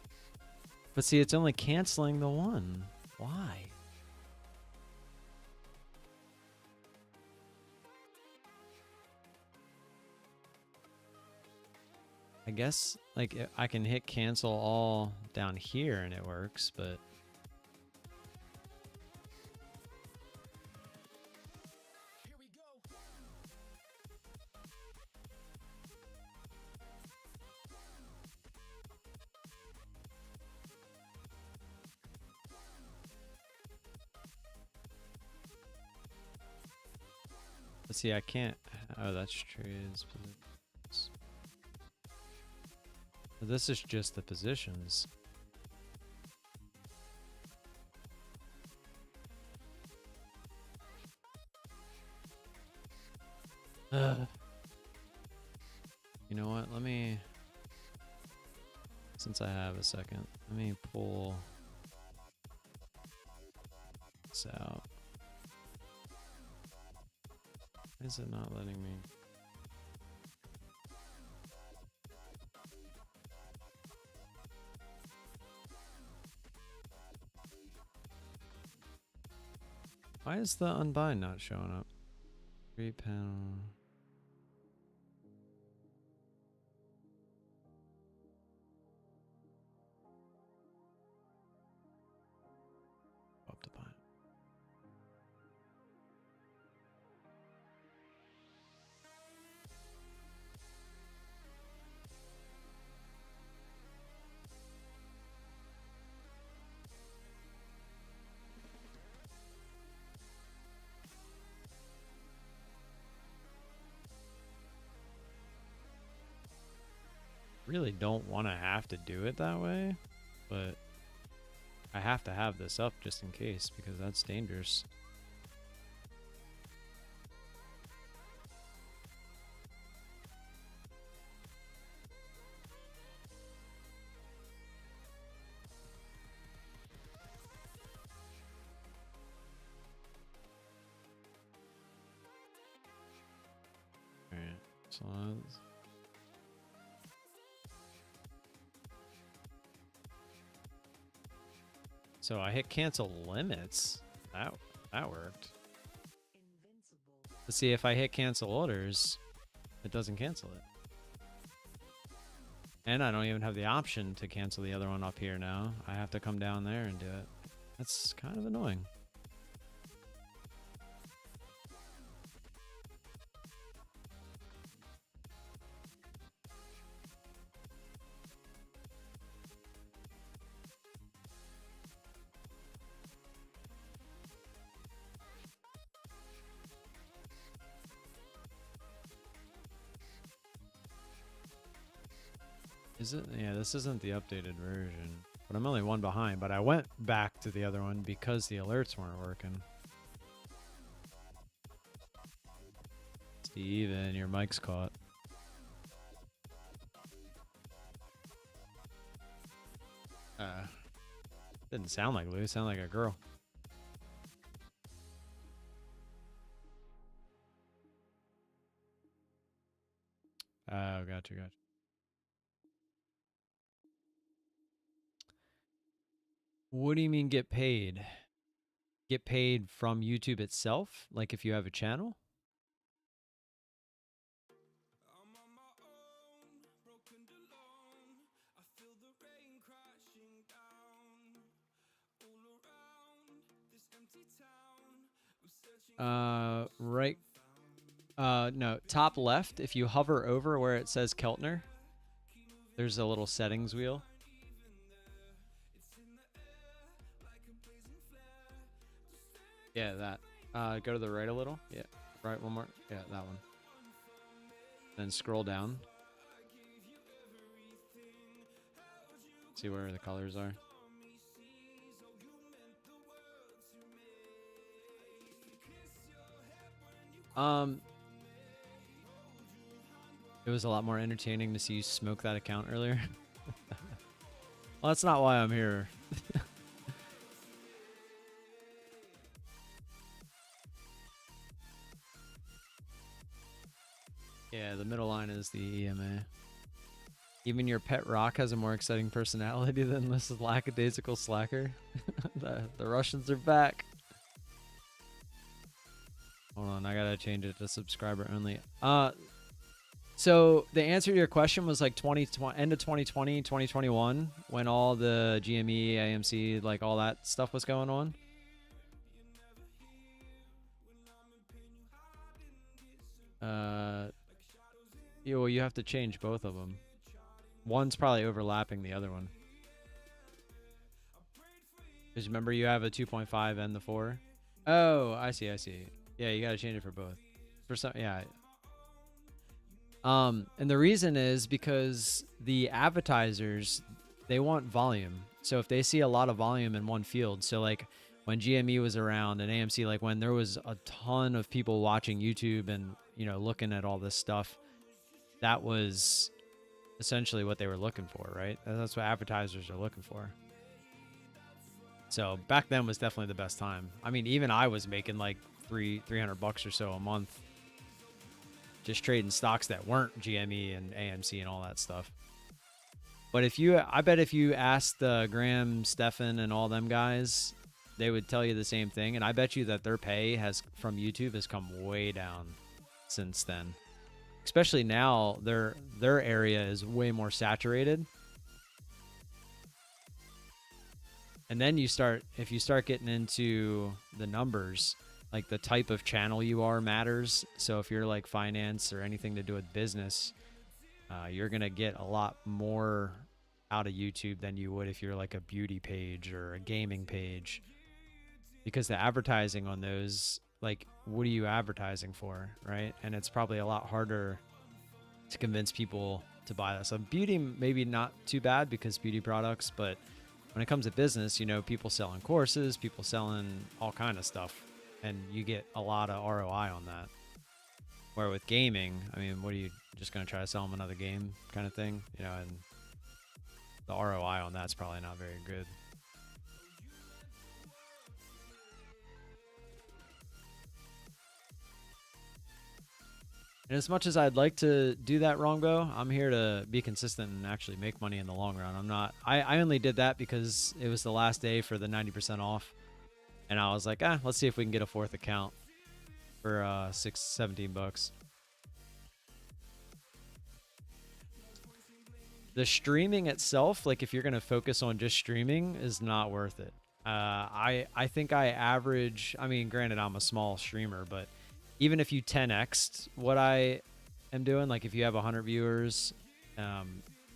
But see, it's only canceling the one. Why? I guess, like, I can hit cancel all down here and it works, but... Let's see, I can't... Oh, that's trades. This is just the positions. You know what? Let me... Since I have a second, let me pull this out. Why is it not letting me? Why is the unbind not showing up? 3 panel. Up to bind. Really don't want to have to do it that way, but I have to have this up just in case, because that's dangerous. So, so I hit cancel limits. That worked. Let's see if I hit cancel orders, it doesn't cancel it. And I don't even have the option to cancel the other one up here now. I have to come down there and do it. That's kind of annoying. Is it? Yeah, this isn't the updated version. But I'm only one behind. But I went back to the other one because the alerts weren't working. Steven, your mic's caught. Didn't sound like Lou. It sounded like a girl. Oh, gotcha. What do you mean get paid? Get paid from YouTube itself? Like if you have a channel? Right. No, top left, if you hover over where it says Keltner, there's a little settings wheel. Yeah, that. Go to the right a little. Yeah, right, one more. Yeah, that one. Then scroll down. See where the colors are. It was a lot more entertaining to see you smoke that account earlier. Well, that's not why I'm here. Yeah, the middle line is the EMA. Even your pet rock has a more exciting personality than this lackadaisical slacker. The Russians are back. Hold on, I gotta change it to subscriber only. So the answer to your question was like end of 2020, 2021, when all the GME, AMC, like all that stuff was going on. Yeah, well, you have to change both of them. One's probably overlapping the other one. Because remember, you have a 2.5 and the 4. Oh, I see. Yeah, you gotta change it for both. For some, yeah. And the reason is because the advertisers, they want volume. So if they see a lot of volume in one field, so like when GME was around and AMC, like when there was a ton of people watching YouTube and, you know, looking at all this stuff, that was essentially what they were looking for, right? That's what advertisers are looking for. So back then was definitely the best time. I mean, even I was making like $300 or so a month, just trading stocks that weren't GME and AMC and all that stuff. But I bet if you asked Graham, Stefan, and all them guys, they would tell you the same thing. And I bet you that their pay from YouTube has come way down since then. Especially now, their area is way more saturated. And then if you start getting into the numbers, like the type of channel you are matters. So if you're like finance or anything to do with business, you're going to get a lot more out of YouTube than you would if you're like a beauty page or a gaming page. Because the advertising on those, like, what are you advertising for, right? And it's probably a lot harder to convince people to buy that. So beauty, maybe not too bad because beauty products, but when it comes to business, you know, people selling courses, people selling all kind of stuff, and you get a lot of ROI on that. Where with gaming, I mean, what are you just going to try to sell them another game kind of thing? You know, and the ROI on that's probably not very good. And as much as I'd like to do that, Wrongbow, I'm here to be consistent and actually make money in the long run. I'm not. I only did that because it was the last day for the 90% off, and I was like, let's see if we can get a fourth account for $17. The streaming itself, like if you're gonna focus on just streaming, is not worth it. I think I average. I mean, granted, I'm a small streamer, but even if you 10x'd what I am doing, like if you have 100 viewers,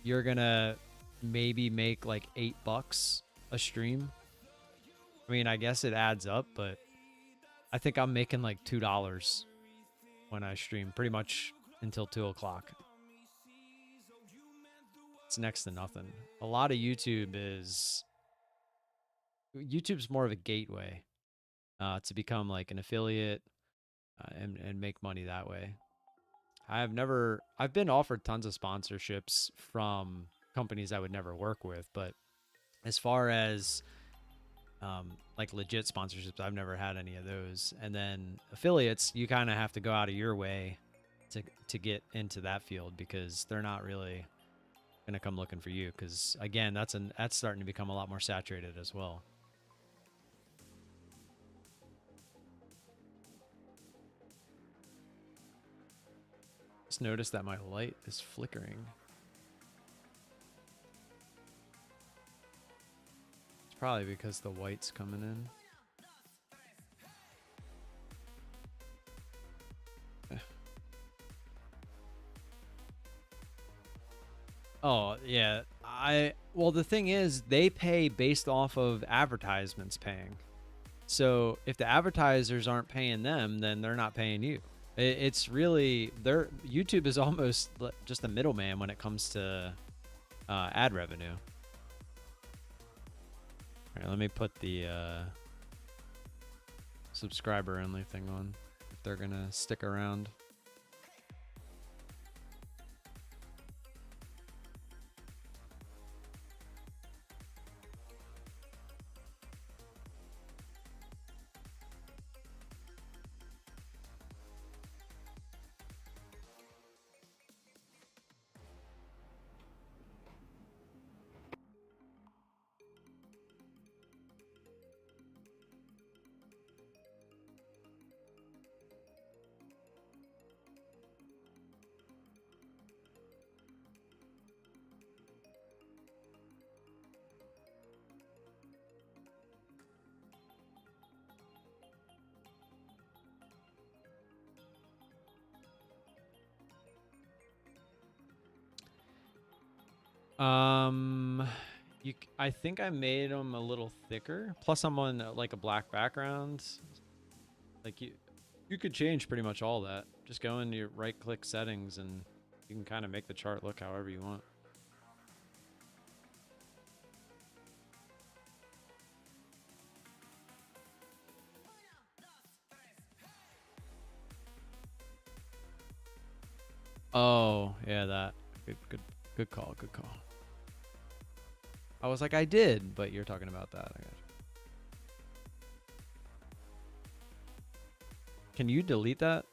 you're gonna maybe make like $8 a stream. I mean, I guess it adds up, but I think I'm making like $2 when I stream, pretty much until 2 o'clock. It's next to nothing. A lot of YouTube's more of a gateway to become like an affiliate and make money that way. I've been offered tons of sponsorships from companies I would never work with, but as far as like legit sponsorships, I've never had any of those. And then affiliates, you kind of have to go out of your way to get into that field because they're not really gonna come looking for you. Because again, that's starting to become a lot more saturated as well. Just noticed that my light is flickering. It's probably because the white's coming in. Oh, yeah. Well, the thing is, they pay based off of advertisements paying. So if the advertisers aren't paying them, then they're not paying you. It's really, YouTube is almost just a middleman when it comes to ad revenue. All right, let me put the subscriber only thing on if they're gonna stick around. I think I made them a little thicker. Plus, I'm on like a black background. Like you could change pretty much all that. Just go into your right-click settings, and you can kind of make the chart look however you want. Oh, yeah, that. Good call. Good call. I was like, I did, but you're talking about that. I got you. Can you delete that?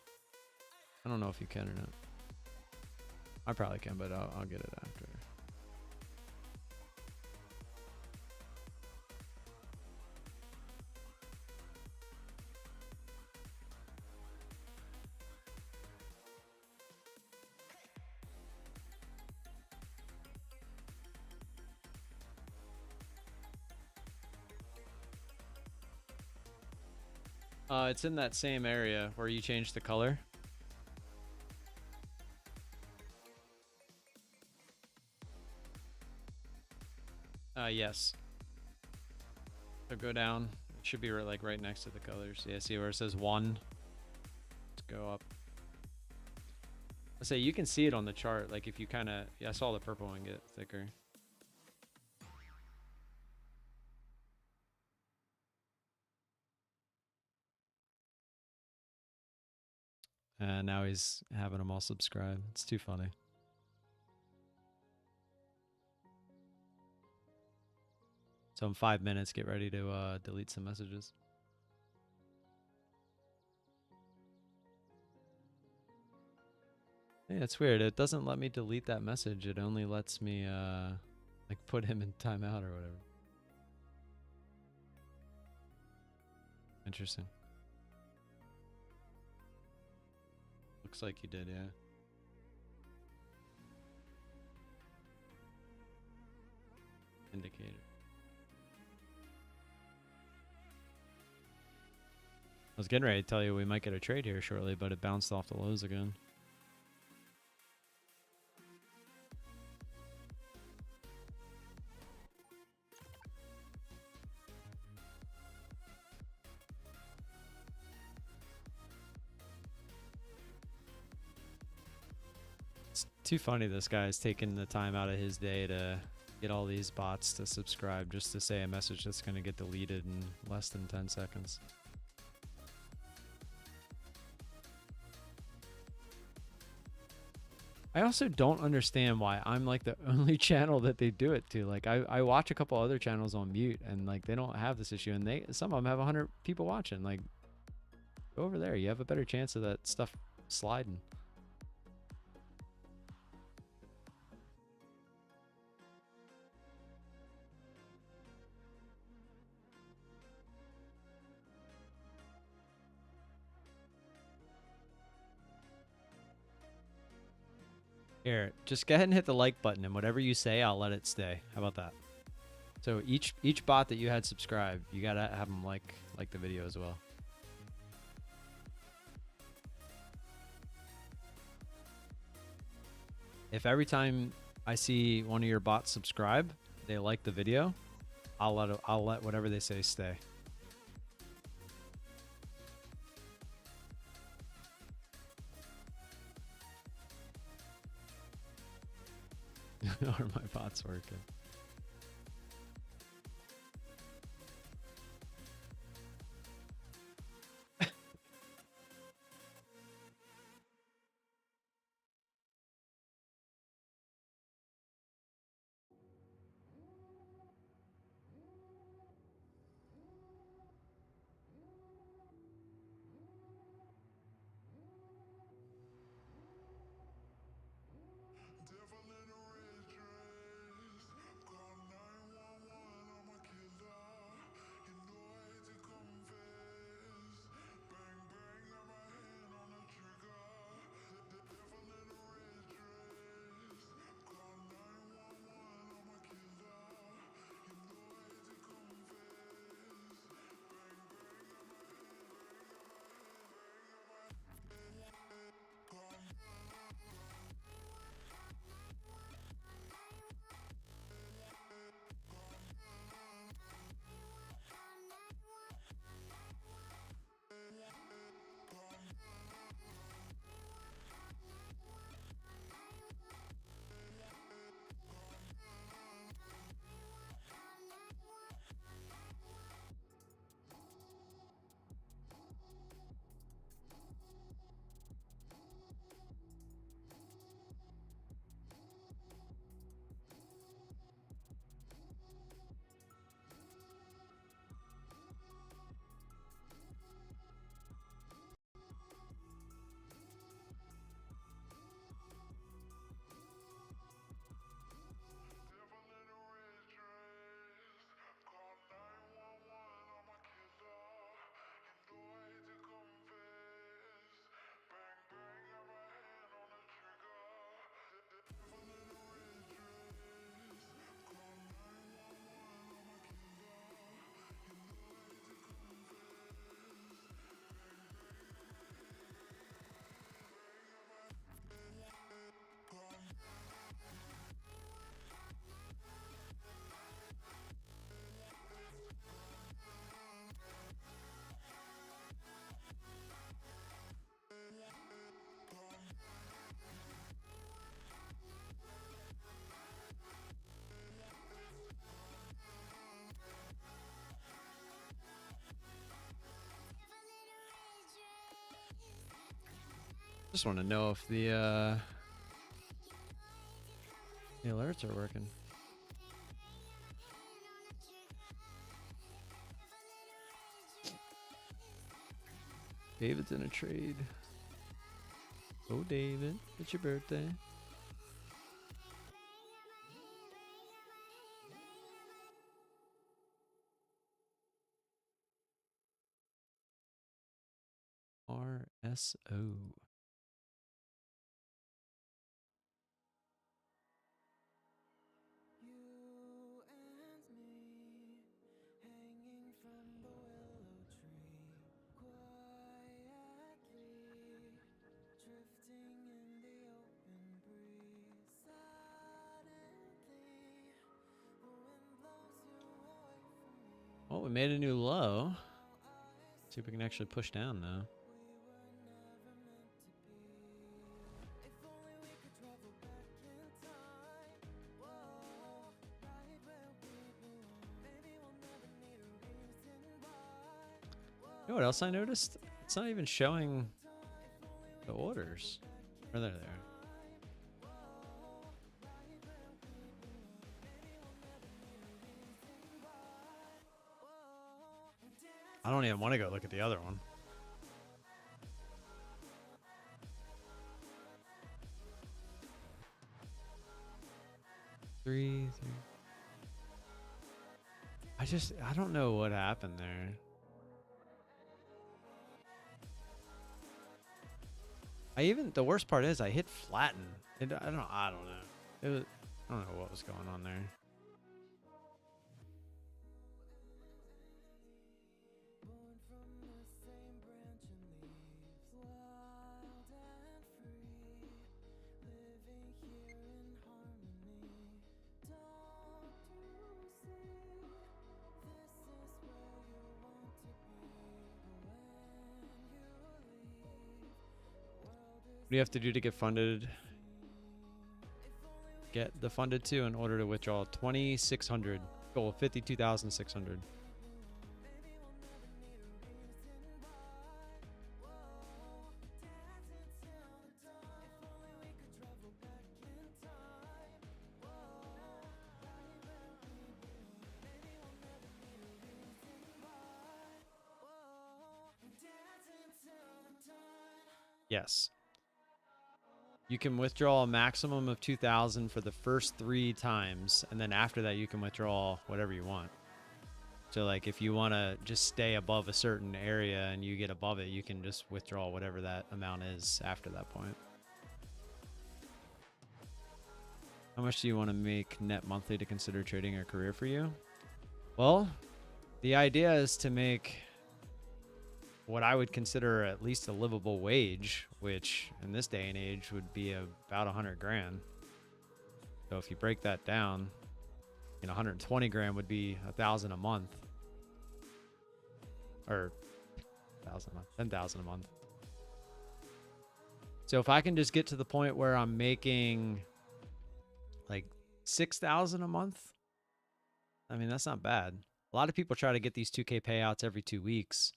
I don't know if you can or not. I probably can, but I'll get it after. It's in that same area where you changed the color. Yes. So go down. It should be right next to the colors. Yeah, see where it says 1? Let's go up. I say you can see it on the chart. Like if you kind of, yeah, I saw the purple one get thicker. And now he's having them all subscribe. It's too funny. So in 5 minutes, get ready to delete some messages. Yeah, it's weird. It doesn't let me delete that message. It only lets me like put him in timeout or whatever. Interesting. Looks like you did, yeah. Indicator. I was getting ready to tell you we might get a trade here shortly, but it bounced off the lows again. It's too funny this guy is taking the time out of his day to get all these bots to subscribe just to say a message that's going to get deleted in less than 10 seconds. I also don't understand why I'm like the only channel that they do it to. Like I watch a couple other channels on mute and like they don't have this issue, and some of them have 100 people watching. Like go over there, you have a better chance of that stuff sliding. Here, just go ahead and hit the like button, and whatever you say, I'll let it stay. How about that? So each bot that you had subscribed, you gotta have them like the video as well. If every time I see one of your bots subscribe, they like the video, I'll let whatever they say stay. Are my bots working? Just want to know if the alerts are working. David's in a trade. Oh, David, it's your birthday. RSO. Oh, we made a new low. See if we can actually push down now. You know what else I noticed? It's not even showing the orders. Or they're there. I don't even want to go look at the other one. Three. I don't know what happened there. The worst part is I hit flatten. I don't know. I don't know what was going on there. What do you have to do to get funded? Get the funded to in order to withdraw 2,600. Goal 52,600. Yes. You can withdraw a maximum of 2,000 for the first 3 times, and then after that you can withdraw whatever you want. So like if you want to just stay above a certain area and you get above it, you can just withdraw whatever that amount is after that point. How much do you want to make net monthly to consider trading a career for you? Well, the idea is to make what I would consider at least a livable wage, which in this day and age would be about 100 grand. So if you break that down, 120 grand would be 1,000 a month, or 1,000 a month, 10,000 a month. So if I can just get to the point where I'm making like 6,000 a month, I mean, that's not bad. A lot of people try to get these 2K payouts every 2 weeks.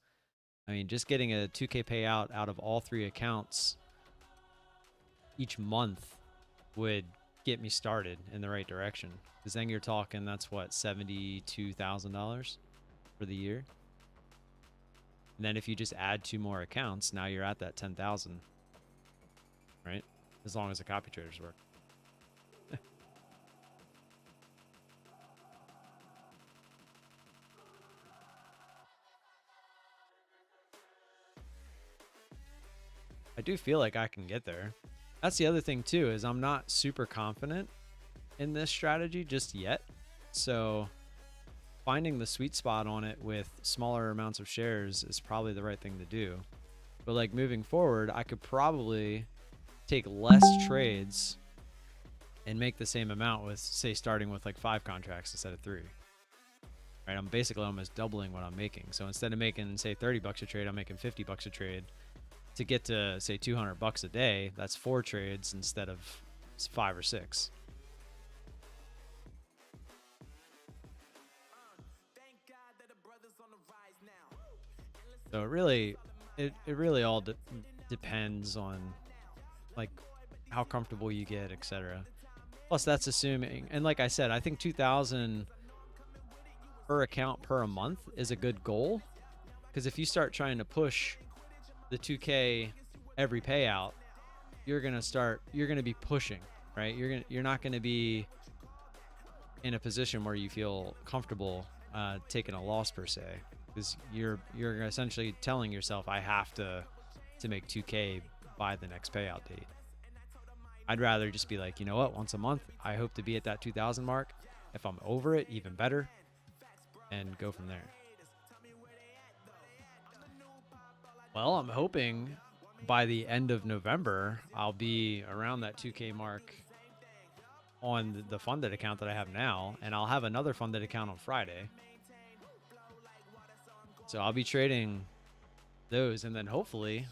I mean, just getting a 2K payout out of all 3 accounts each month would get me started in the right direction. Because then you're talking, that's what, $72,000 for the year? And then if you just add 2 more accounts, now you're at that 10,000, right? As long as the copy traders work. I do feel like I can get there. That's the other thing too, is I'm not super confident in this strategy just yet. So finding the sweet spot on it with smaller amounts of shares is probably the right thing to do. But like moving forward, I could probably take less trades and make the same amount with, say, starting with like 5 contracts instead of 3. Right? I'm basically almost doubling what I'm making. So instead of making, say, 30 bucks a trade, I'm making 50 bucks a trade. To get to, say, 200 bucks a day, that's 4 trades instead of 5 or 6. So it really all depends on like how comfortable you get, etc. Plus that's assuming, and like I said, I think 2,000 per account per a month is a good goal, because if you start trying to push the 2K every payout, you're gonna be pushing, right? You're not gonna be in a position where you feel comfortable taking a loss per se, because you're essentially telling yourself, I have to make 2K by the next payout date. I'd rather just be like, you know what, once a month, I hope to be at that 2,000 mark. If I'm over it, even better, and go from there. Well, I'm hoping by the end of November, I'll be around that 2K mark on the funded account that I have now, and I'll have another funded account on Friday. So I'll be trading those, and then hopefully,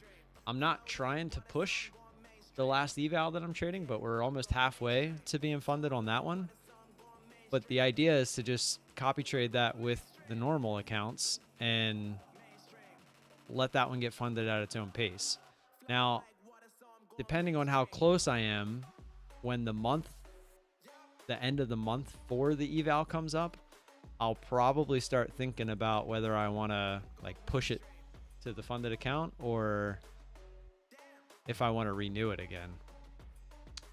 I'm not trying to push the last eval that I'm trading, but we're almost halfway to being funded on that one. But the idea is to just copy trade that with the normal accounts and let that one get funded at its own pace. Now, depending on how close I am when the end of the month for the eval comes up, I'll probably start thinking about whether I want to like push it to the funded account or if I want to renew it again.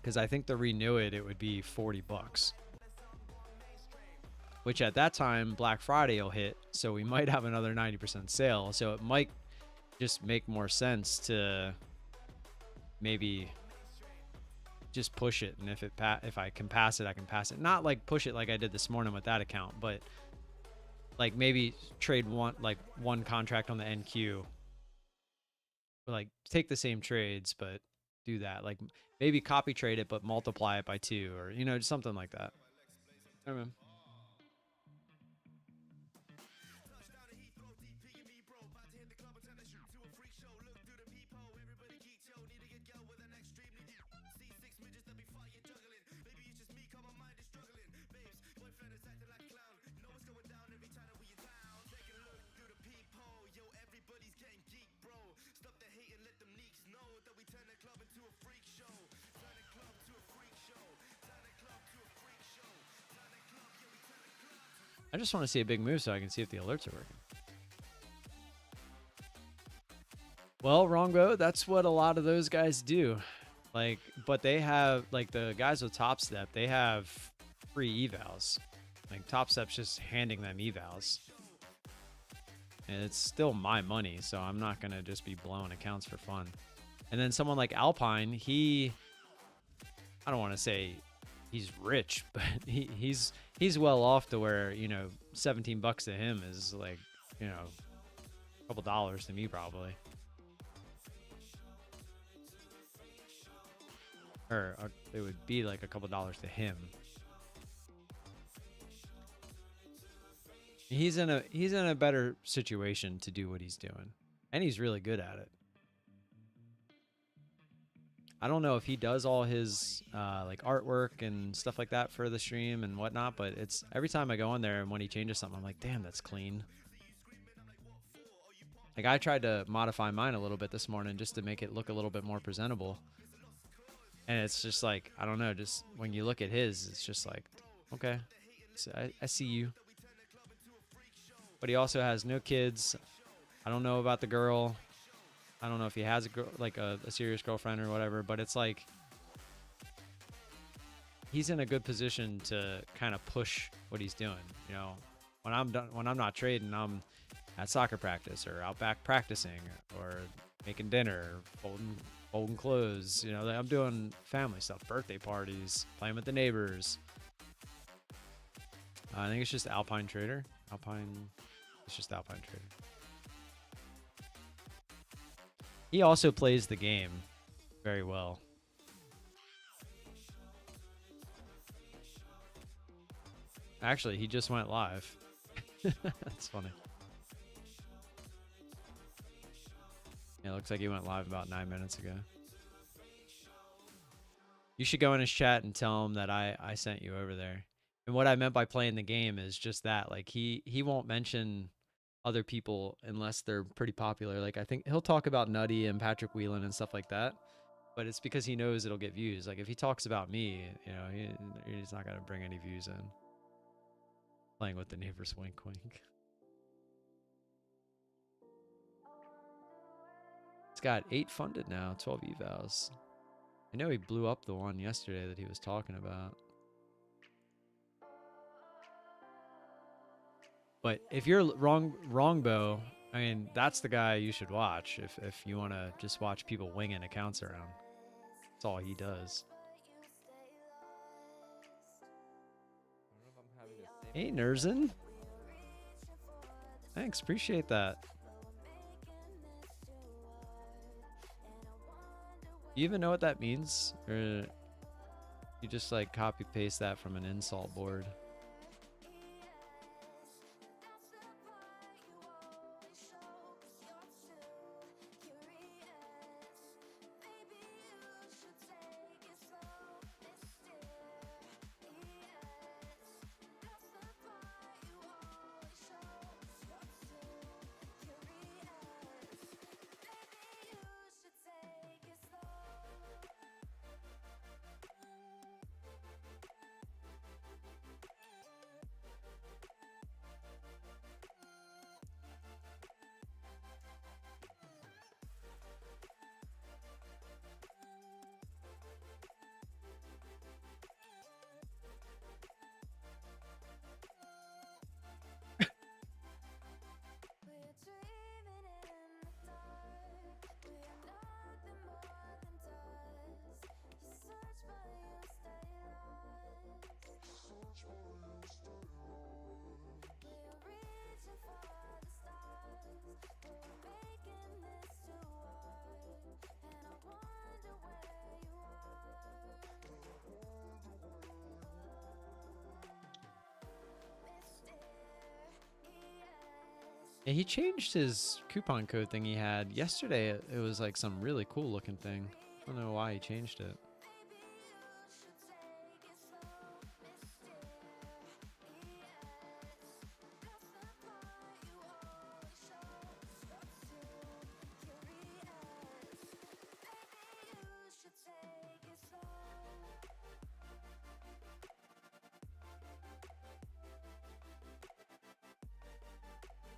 Because I think to renew it, it would be $40. Which at that time, Black Friday will hit, so we might have another 90% sale. So it might just make more sense to maybe just push it, and if I can pass it, I can pass it. Not like push it like I did this morning with that account, but like maybe trade one contract on the NQ. Like take the same trades, but do that. Like maybe copy trade it, but multiply it by 2, or just something like that. I don't know. I just want to see a big move so I can see if the alerts are working. Well, Rongo, that's what a lot of those guys do. Like, but they have, like, the guys with Top Step, they have free evals. Like, Top Step's just handing them evals. And it's still my money, so I'm not going to just be blowing accounts for fun. And then someone like Alpine, I don't want to say he's rich, but he's well off to where, $17 to him is like, a couple dollars to me probably. Or it would be like a couple dollars to him. He's in a better situation to do what he's doing, and he's really good at it. I don't know if he does all his like artwork and stuff like that for the stream and whatnot, but it's every time I go in there and when he changes something, I'm like, damn, that's clean. Like I tried to modify mine a little bit this morning just to make it look a little bit more presentable. And it's just like, I don't know, just when you look at his, it's just like, okay, so I see you. But he also has no kids. I don't know about the girl. I don't know if he has a girl, like a serious girlfriend or whatever, but it's like he's in a good position to kind of push what he's doing. When I'm done, when I'm not trading, I'm at soccer practice or out back practicing or making dinner, folding clothes. I'm doing family stuff, birthday parties, playing with the neighbors. I think it's just Alpine Trader. It's just Alpine Trader. He also plays the game very well. Actually, he just went live. That's funny. Yeah, it looks like he went live about 9 minutes ago. You should go in his chat and tell him that I sent you over there. And what I meant by playing the game is just that. Like, he won't mention other people unless they're pretty popular. Like, I think he'll talk about Nutty and Patrick Whelan and stuff like that. But it's because he knows it'll get views. Like, if he talks about me, he's not going to bring any views in. Playing with the neighbors, wink, wink. It's got 8 funded now, 12 evals. I know he blew up the one yesterday that he was talking about. But if you're wrongbow, I mean, that's the guy you should watch if you want to just watch people winging accounts around. That's all he does. I don't know if I'm having the same. Hey, Nerzin. Thanks, appreciate that. You even know what that means? Or you just like copy paste that from an insult board? Yeah, he changed his coupon code thing he had yesterday. It was like some really cool looking thing. I don't know why he changed it.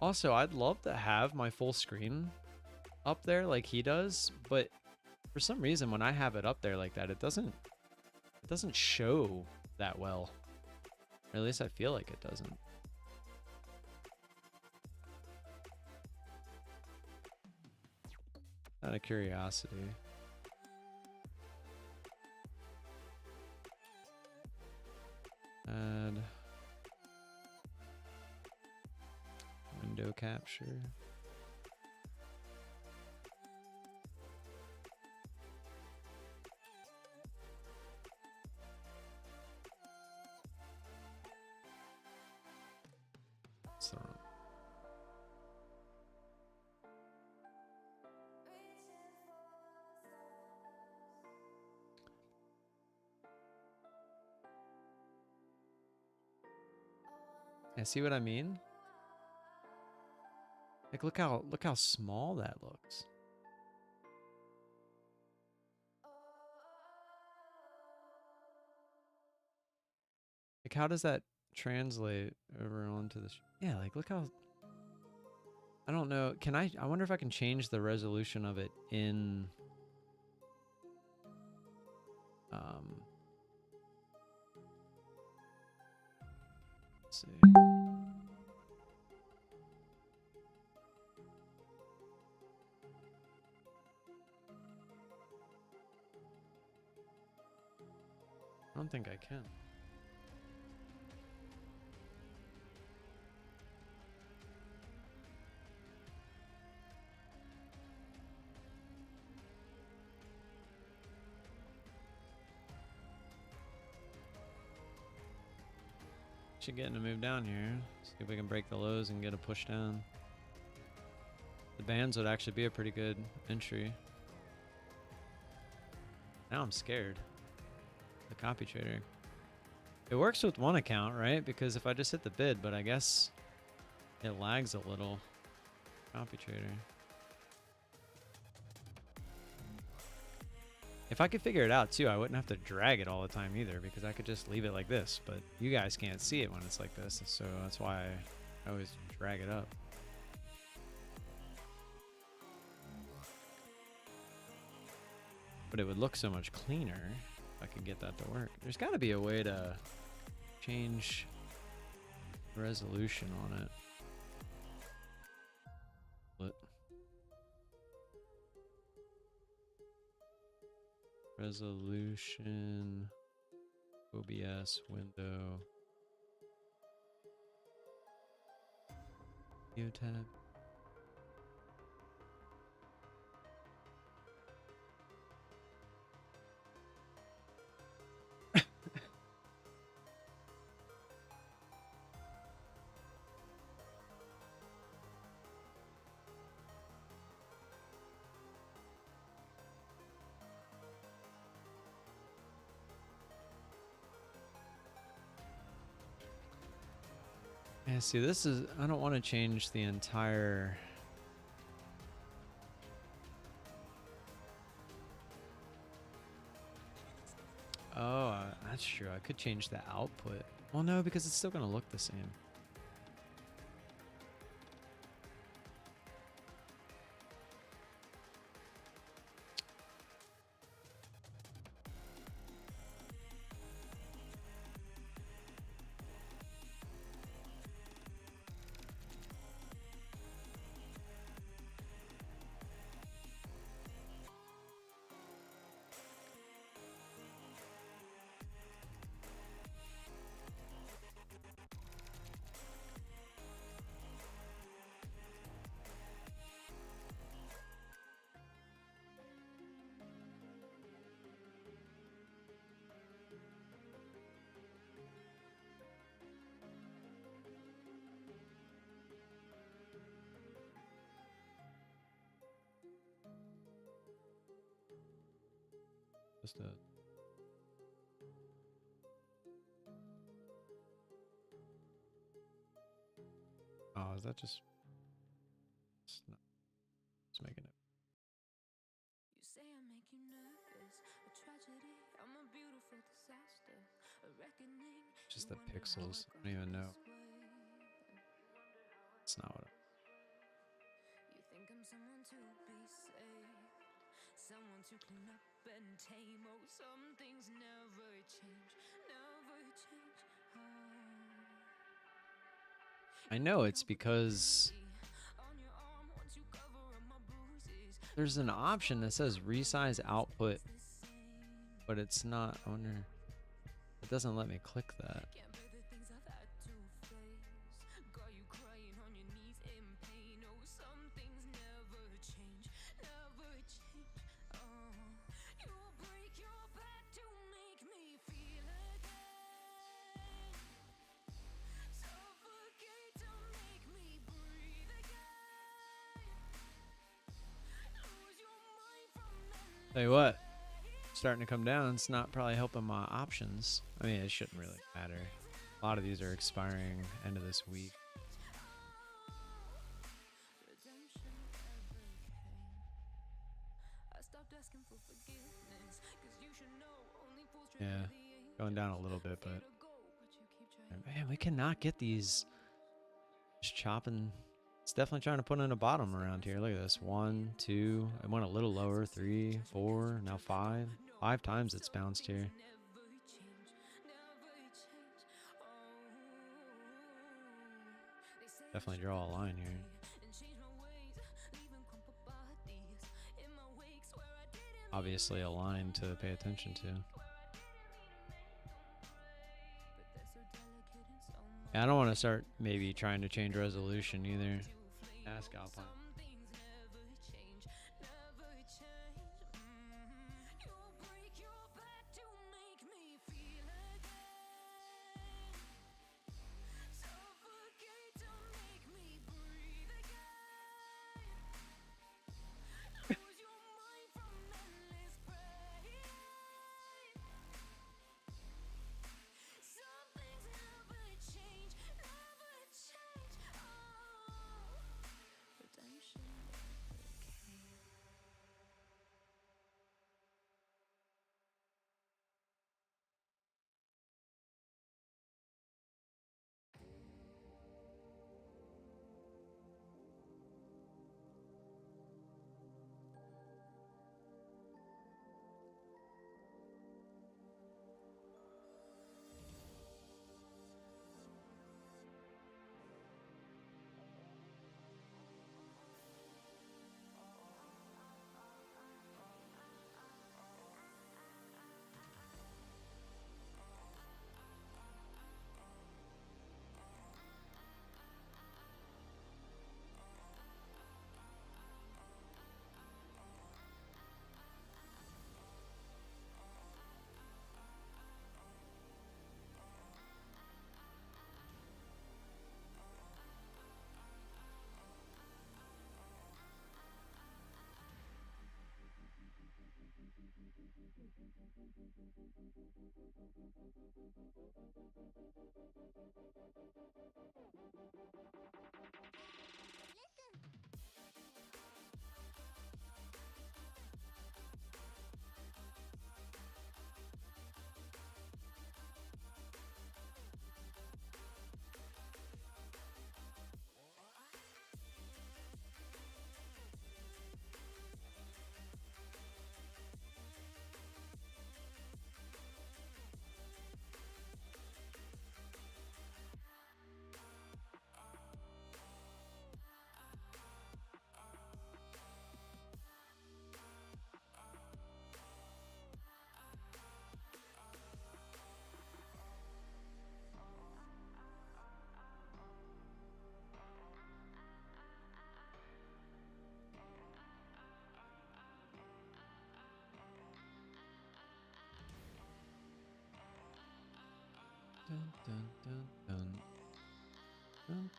Also, I'd love to have my full screen up there like he does, but for some reason when I have it up there like that, it doesn't show that well. Or at least I feel like it doesn't. Out of curiosity. Add window capture. That's the wrong. Yeah, see what I mean? Like look how small that looks. Like how does that translate over onto this? Yeah, like look how, I don't know. I wonder if I can change the resolution of it in let's see. I don't think I can. Should get in a move down here. See if we can break the lows and get a push down. The bands would actually be a pretty good entry. Now I'm scared. The copy trader. It works with one account, right? Because if I just hit the bid, but I guess it lags a little. Copy trader. If I could figure it out too, I wouldn't have to drag it all the time either, because I could just leave it like this. But you guys can't see it when it's like this, so that's why I always drag it up. But it would look so much cleaner if I could get that to work. There's got to be a way to change resolution on it. What? Resolution, OBS window, view tab. Yeah, see, this is, I don't want to change the entire. Oh, that's true. I could change the output. Well, no, because it's still going to look the same. Just a. Oh, is that just? It's not. It's making it. You say I make you nervous, a tragedy, I'm a beautiful disaster, a reckoning. Just the pixels. I don't even know. It's not what. You think I'm someone to be saved, someone to clean up and tame. Oh, some things never change, never change. I know it's because there's an option that says resize output, but it's not. I wonder. It doesn't let me click that. Tell you what, starting to come down. It's not probably helping my options. I mean, it shouldn't really matter. A lot of these are expiring end of this week. Yeah, going down a little bit, but man, we cannot get these. Just chopping. It's definitely trying to put in a bottom around here. Look at this. 1, 2. It went a little lower. 3, 4. Now 5. 5 times it's bounced here. Definitely draw a line here. Obviously a line to pay attention to. Yeah, I don't want to start maybe trying to change resolution either. Ask Scalping. Dun, dun, dun, dun, dun.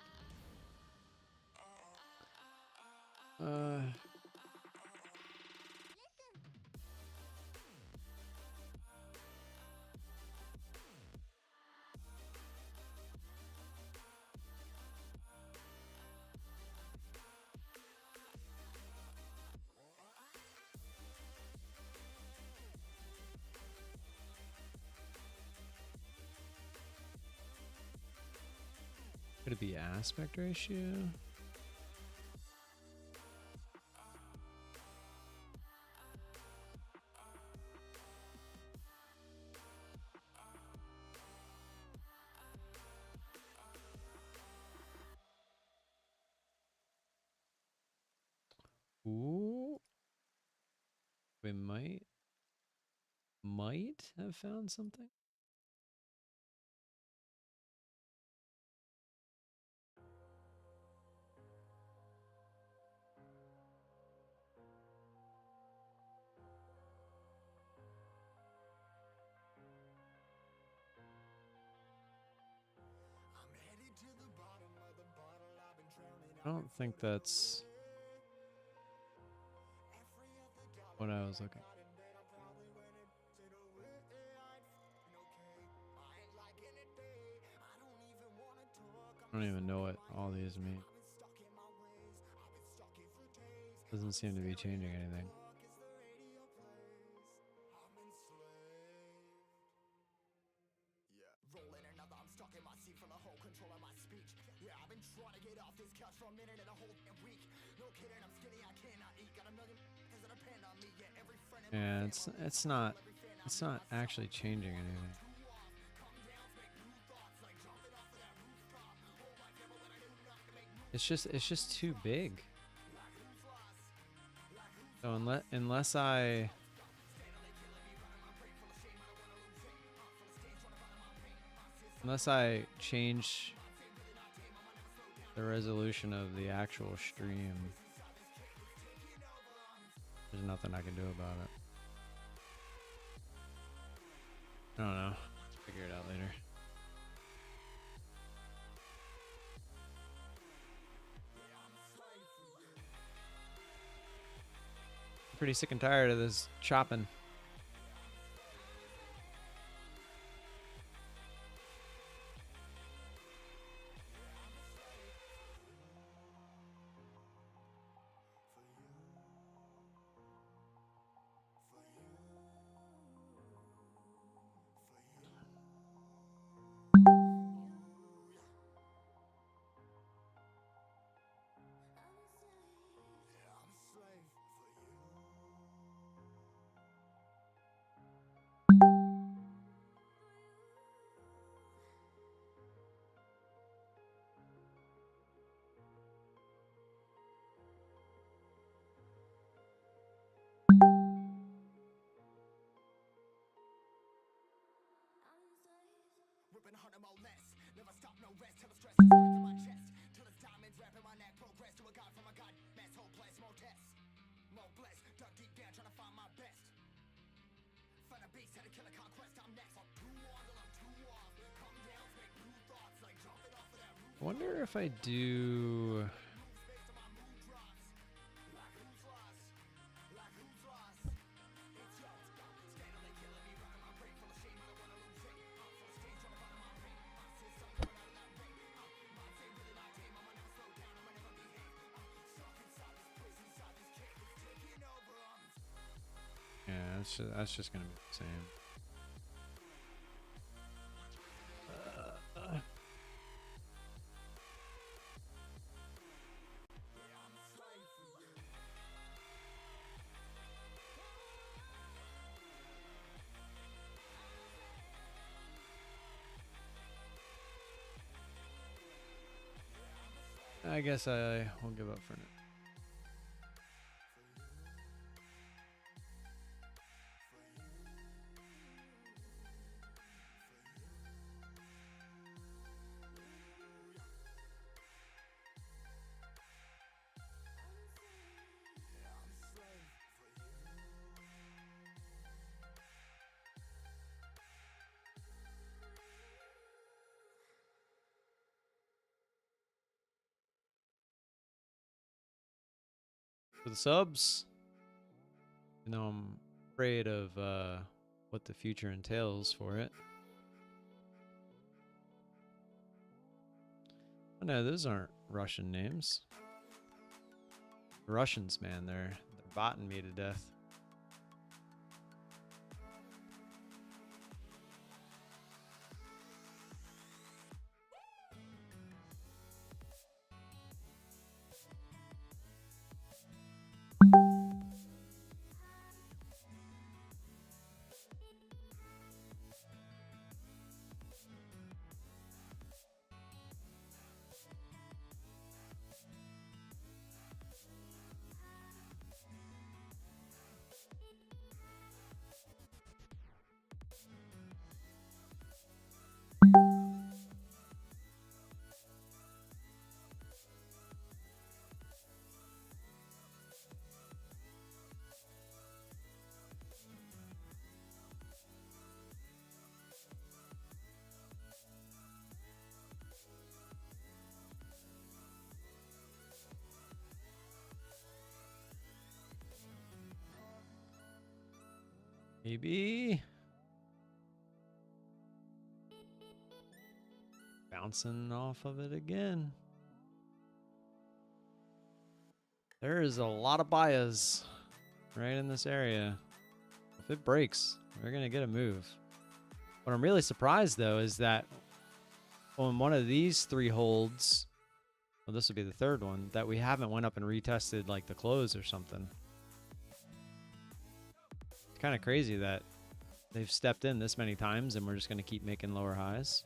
Could it be aspect ratio? Ooh, we might have found something. I don't think that's what I was looking. I don't even know what all these mean. Doesn't seem to be changing anything. Yeah, it's not actually changing anything. It's just too big. So unless I change the resolution of the actual stream, there's nothing I can do about it. I don't know. Figure it out later. I'm pretty sick and tired of this chopping. I wonder if I do. Yeah, that's just gonna be the same. I guess I will give up for now. for the subs. You know, I'm afraid of what the future entails for it. Oh no, those aren't Russian names. Russians, man, they're botting me to death. Maybe. Bouncing off of it again. There is a lot of buyers right in this area. If it breaks, we're going to get a move. What I'm really surprised, though, is that on one of these 3 holds, well, this will be the 3rd one, that we haven't went up and retested like the close or something. It's kind of crazy that they've stepped in this many times and we're just going to keep making lower highs.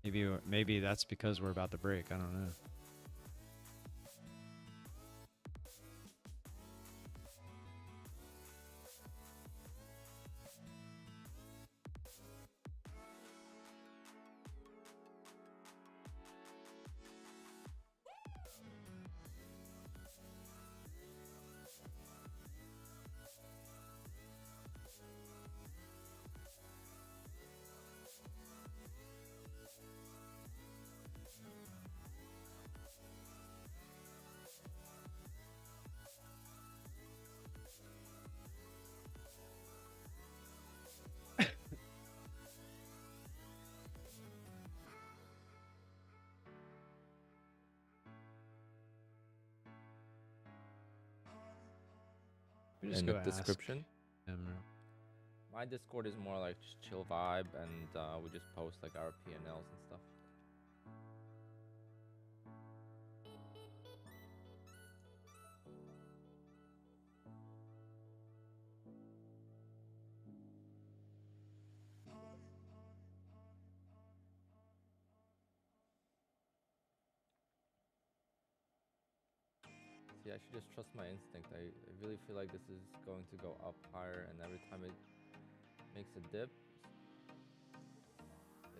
Maybe that's because we're about to break. I don't know. In the description. Him. My Discord is more like just chill vibe, and we just post like our P&Ls and stuff. See, I should just trust my instinct. I really feel like this is going to go up higher, and every time it makes a dip,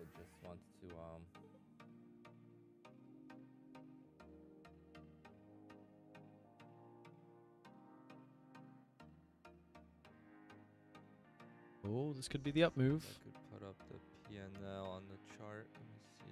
it just wants to Oh, this could be the up move. I could put up the P&L on the chart. Let me see.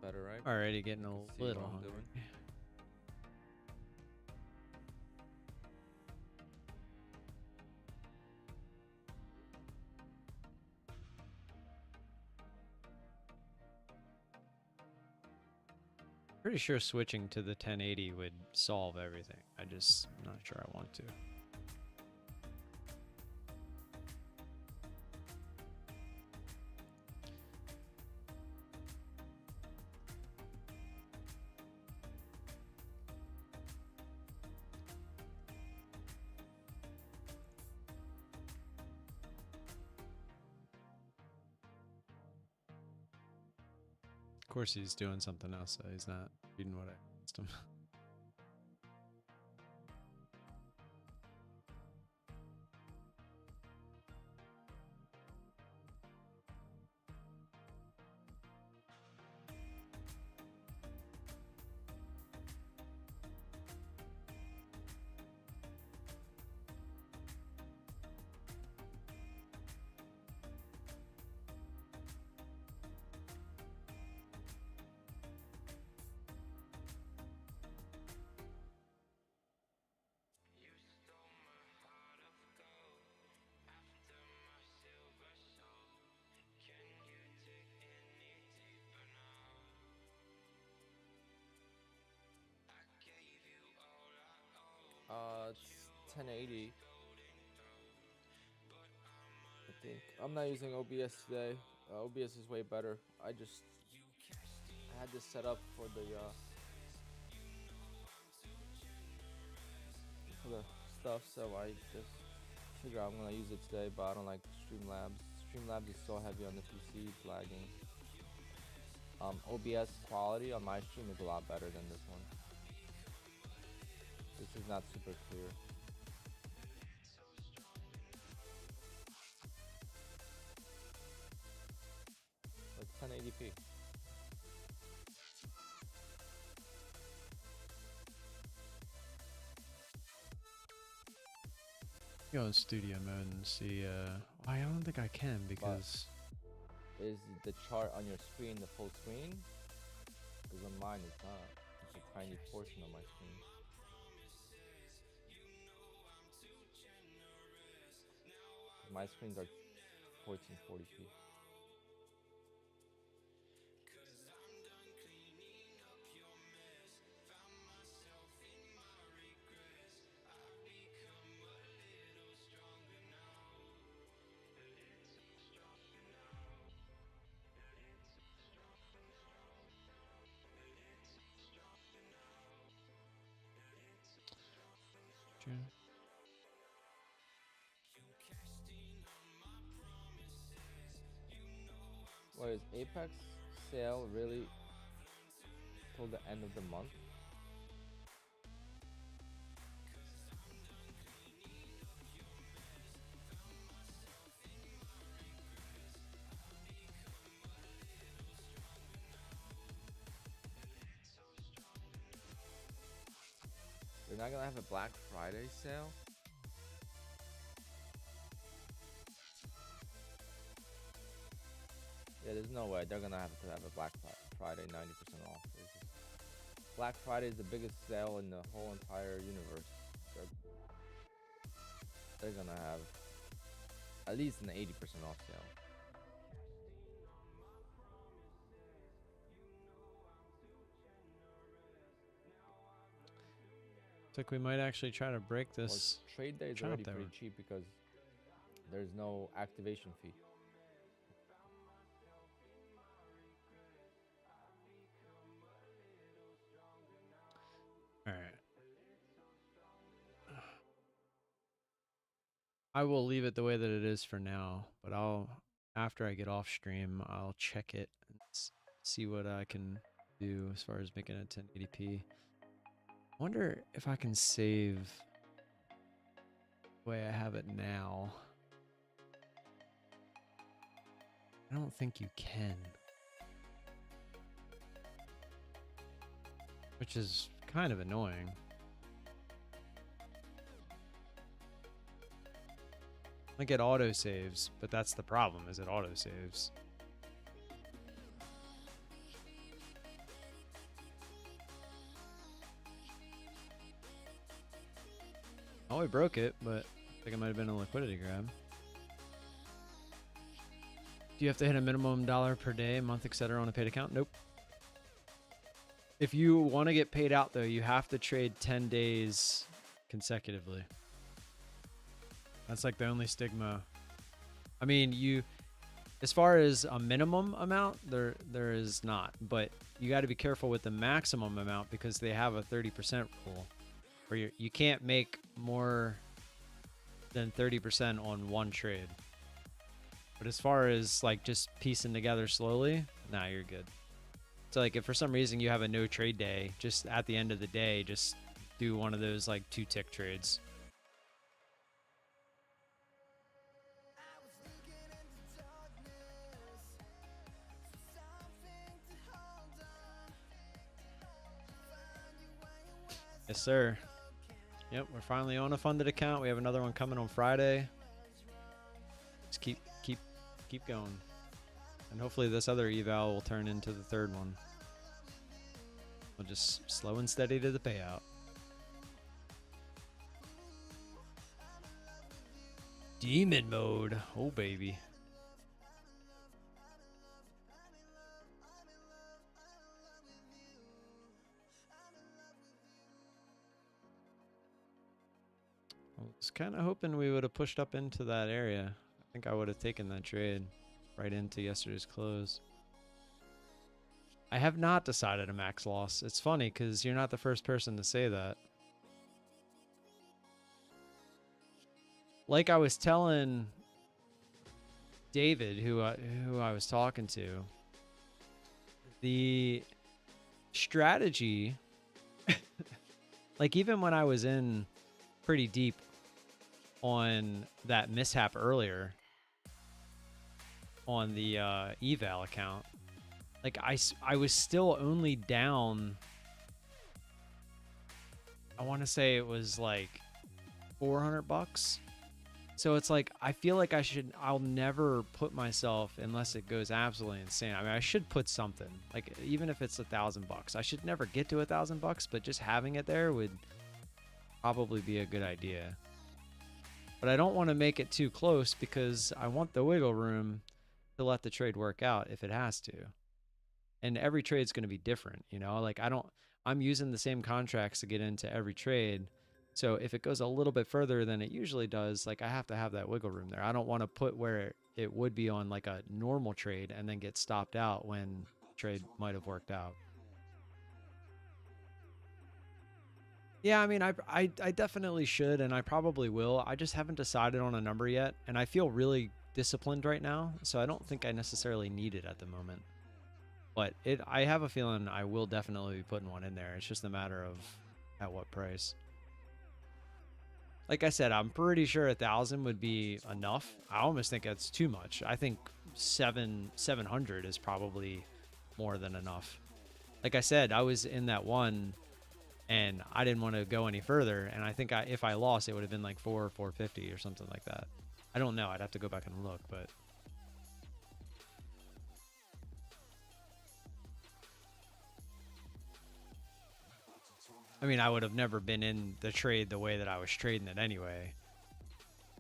Better, right? Already getting a See what little I'm hungry. doing. Pretty sure switching to the 1080 would solve everything. I'm not sure I want to. course he's doing something else, so he's not reading what I asked him. It's 1080. I think I'm not using OBS today. OBS is way better. I had this set up for the stuff, so I just figure I'm gonna use it today. But I don't like Streamlabs. Streamlabs is so heavy on the PC, it's lagging. OBS quality on my stream is a lot better than this one. This is not super clear. It's 1080p. Go in studio mode and see. I don't think I can because Is the chart on your screen the full screen? Because on mine it's not. It's a tiny portion of my screen. My screens are 1440p. What is Apex sale really till the end of the month? They're not gonna have a Black Friday sale? Yeah, there's no way they're gonna have to have a Black Friday 90% off. Black Friday is the biggest sale in the whole entire universe. They're gonna have at least an 80% off sale. Looks like we might actually try to break Well, this. trade day is chart already there. pretty cheap because there's no activation fee. All right. I will leave it the way that it is for now, but after I get off stream, I'll check it and see what I can do as far as making it 1080p. I wonder if I can save the way I have it now. I don't think you can. Which is kind of annoying. I get autosaves, but that's the problem, is it autosaves. Oh, we broke it, but I think it might have been a liquidity grab. Do you have to hit a minimum dollar per day, month, etc. on a paid account? Nope. If you want to get paid out, though, you have to trade 10 days consecutively. That's like the only stigma. I mean, as far as a minimum amount, there is not. But you got to be careful with the maximum amount because they have a 30% rule. Where you can't make more than 30% on one trade. But as far as like just piecing together slowly, nah, you're good. So like if for some reason you have a no trade day, just at the end of the day, just do one of those like 2 tick trades. Yes, sir. Yep, we're finally on a funded account. We have another one coming on Friday. Just keep going. And hopefully this other eval will turn into the third one. We'll just slow and steady to the payout. Demon mode. Oh, baby. I was kind of hoping we would have pushed up into that area. I think I would have taken that trade right into yesterday's close. I have not decided a max loss. It's funny because you're not the first person to say that. Like I was telling David, who I was talking to, the strategy, like even when I was in pretty deep on that mishap earlier on the eval account, like I was still only down, I want to say it was like $400. So it's like, I feel like I'll never put myself, unless it goes absolutely insane. I mean, I should put something, like even if it's $1,000, I should never get to $1,000, but just having it there would probably be a good idea. But I don't want to make it too close because I want the wiggle room to let the trade work out if it has to. And every trade's going to be different, you know, like I'm using the same contracts to get into every trade. So if it goes a little bit further than it usually does, like I have to have that wiggle room there. I don't want to put where it would be on like a normal trade and then get stopped out when trade might have worked out. Yeah, I mean, I definitely should, and I probably will. I just haven't decided on a number yet, and I feel really disciplined right now, so I don't think I necessarily need it at the moment. But I have a feeling I will definitely be putting one in there. It's just a matter of at what price. Like I said, I'm pretty sure 1,000 would be enough. I almost think that's too much. I think 700 is probably more than enough. Like I said, I was in that one and I didn't want to go any further. And I think if I lost, it would have been like 450 or something like that. I don't know. I'd have to go back and look, but I mean, I would have never been in the trade the way that I was trading it anyway.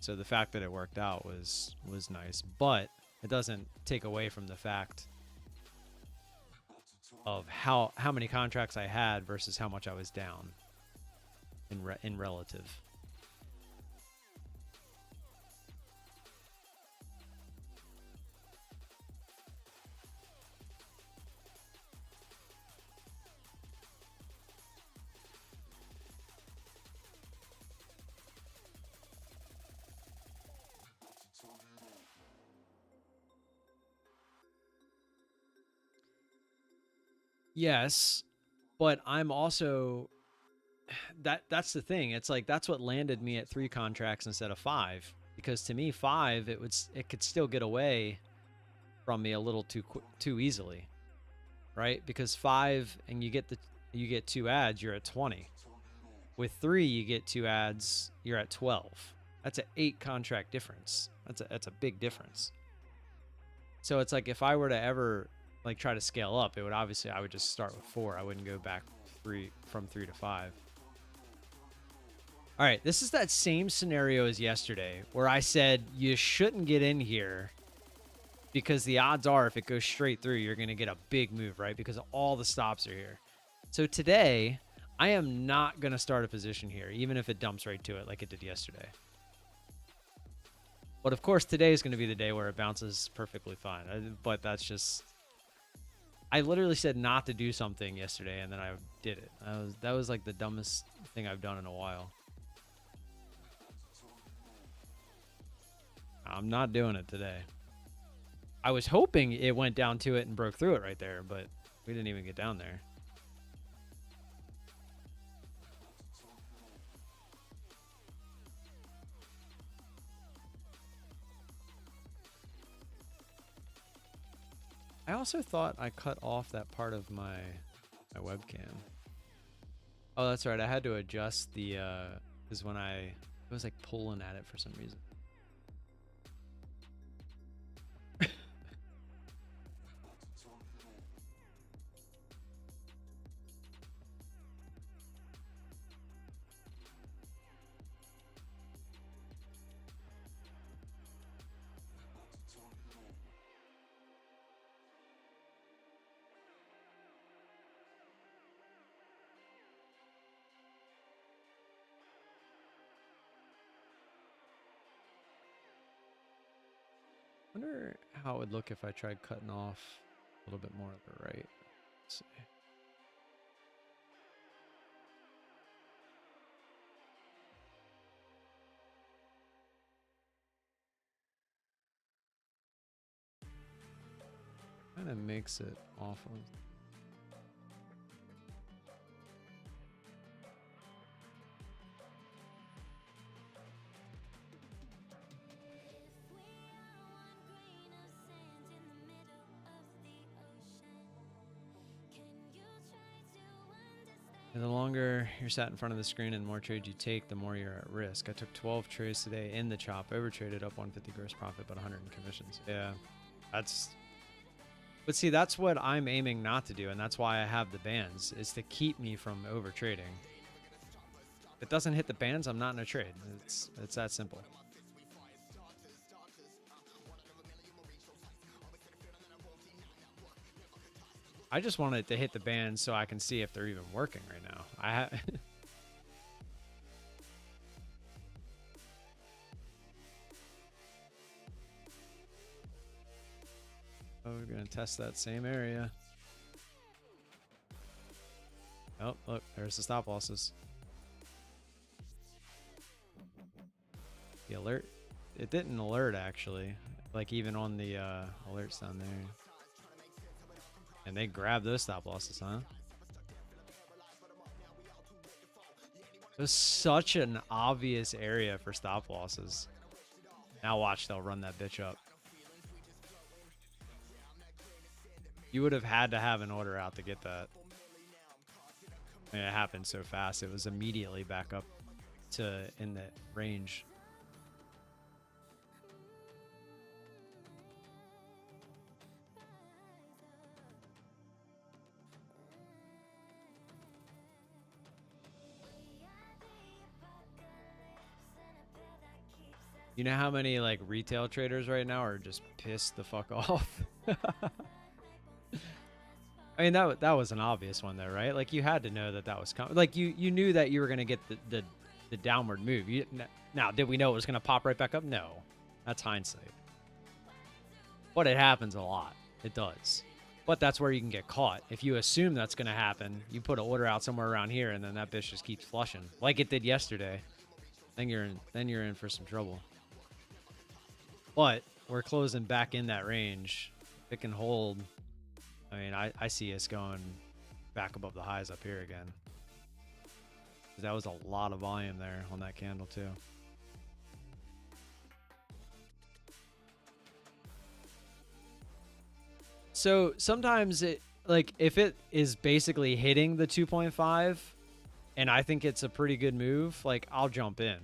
So the fact that it worked out was nice, but it doesn't take away from the fact of how many contracts I had versus how much I was down in relative. Yes, but I'm also that's the thing. It's like that's what landed me at 3 contracts instead of 5, because to me 5 it could still get away from me a little too easily, right? Because 5 and you get 2 ads, you're at 20. With 3 you get 2 ads, you're at 12. That's an 8 contract difference. That's a big difference. So it's like if I were to ever like try to scale up, I would just start with 4. I wouldn't go back from 3 to 5. All right, this is that same scenario as yesterday where I said you shouldn't get in here because the odds are if it goes straight through, you're going to get a big move, right? Because all the stops are here. So today, I am not going to start a position here, even if it dumps right to it like it did yesterday. But of course, today is going to be the day where it bounces perfectly fine. But that's just... I literally said not to do something yesterday, and then I did it. That was like the dumbest thing I've done in a while. I'm not doing it today. I was hoping it went down to it and broke through it right there, but We didn't even get down there. I also thought I cut off that part of my webcam. Oh, that's right. I had to adjust the because when it was like pulling at it for some reason. Wonder how it would look if I tried cutting off a little bit more of the right. Let's see. Kind of makes it off of. And the longer you're sat in front of the screen and the more trades you take, the more you're at risk. I took 12 trades today in the chop, overtraded up 150 gross profit, but 100 in commissions. Yeah, that's. But see, that's what I'm aiming not to do, and that's why I have the bans, is to keep me from over trading. If it doesn't hit the bans, I'm not in a trade. It's that simple. I just want it to hit the bans so I can see if they're even working right now. I have. Oh, we're gonna test that same area. Oh, look, there's the stop losses. The alert, it didn't alert actually, like even on the alerts down there. And they grabbed those stop losses, huh? It was such an obvious area for stop losses. Now watch, they'll run that bitch up. You would have had to have an order out to get that. And it happened so fast. It was immediately back up to in the range. You know how many like retail traders right now are just pissed the fuck off? I mean, that was an obvious one though, right? Like you had to know that was coming. Like you knew that you were going to get the downward move. Now, did we know it was going to pop right back up? No. That's hindsight. But it happens a lot. It does. But that's where you can get caught. If you assume that's going to happen, you put an order out somewhere around here and then that bitch just keeps flushing like it did yesterday. Then you're in for some trouble. But we're closing back in that range. If it can hold, I mean, I see us going back above the highs up here again. That was a lot of volume there on that candle too. So sometimes it, like if it is basically hitting the 2.5 and I think it's a pretty good move, like I'll jump in.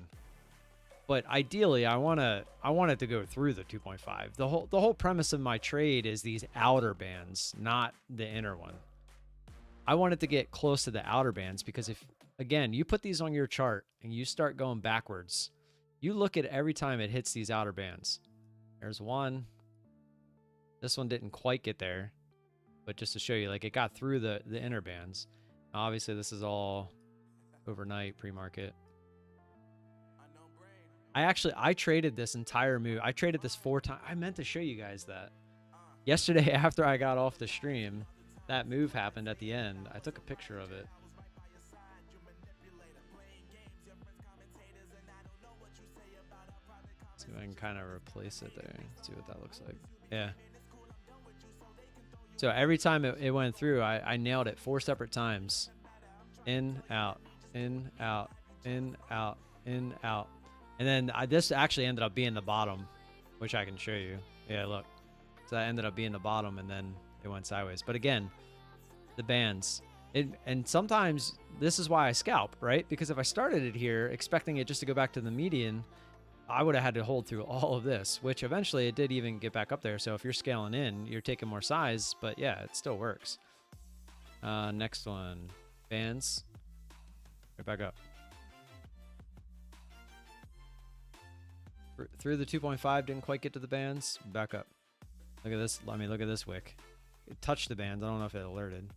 But ideally, I want it to go through the 2.5. The whole premise of my trade is these outer bands, not the inner one. I want it to get close to the outer bands because if, again, you put these on your chart and you start going backwards, you look at every time it hits these outer bands. There's one. This one didn't quite get there, but just to show you, like it got through the inner bands. Now, obviously, this is all overnight pre-market. I traded this entire move. I traded this 4 times. I meant to show you guys that. Yesterday, after I got off the stream, that move happened at the end. I took a picture of it. See if I can kind of replace it there. See what that looks like. Yeah. So every time it went through, I nailed it 4 separate times. In, out, in, out, in, out, in, out. And then this actually ended up being the bottom, which I can show you. Yeah, look. So that ended up being the bottom, and then it went sideways. But again, the bands. And sometimes this is why I scalp, right? Because if I started it here expecting it just to go back to the median, I would have had to hold through all of this, which eventually it did even get back up there. So if you're scaling in, you're taking more size, but yeah, it still works. Next one, bands. Right back up. Through the 2.5, didn't quite get to the bands. Back up. Look at this. I mean, look at this wick. It touched the bands. I don't know if it alerted.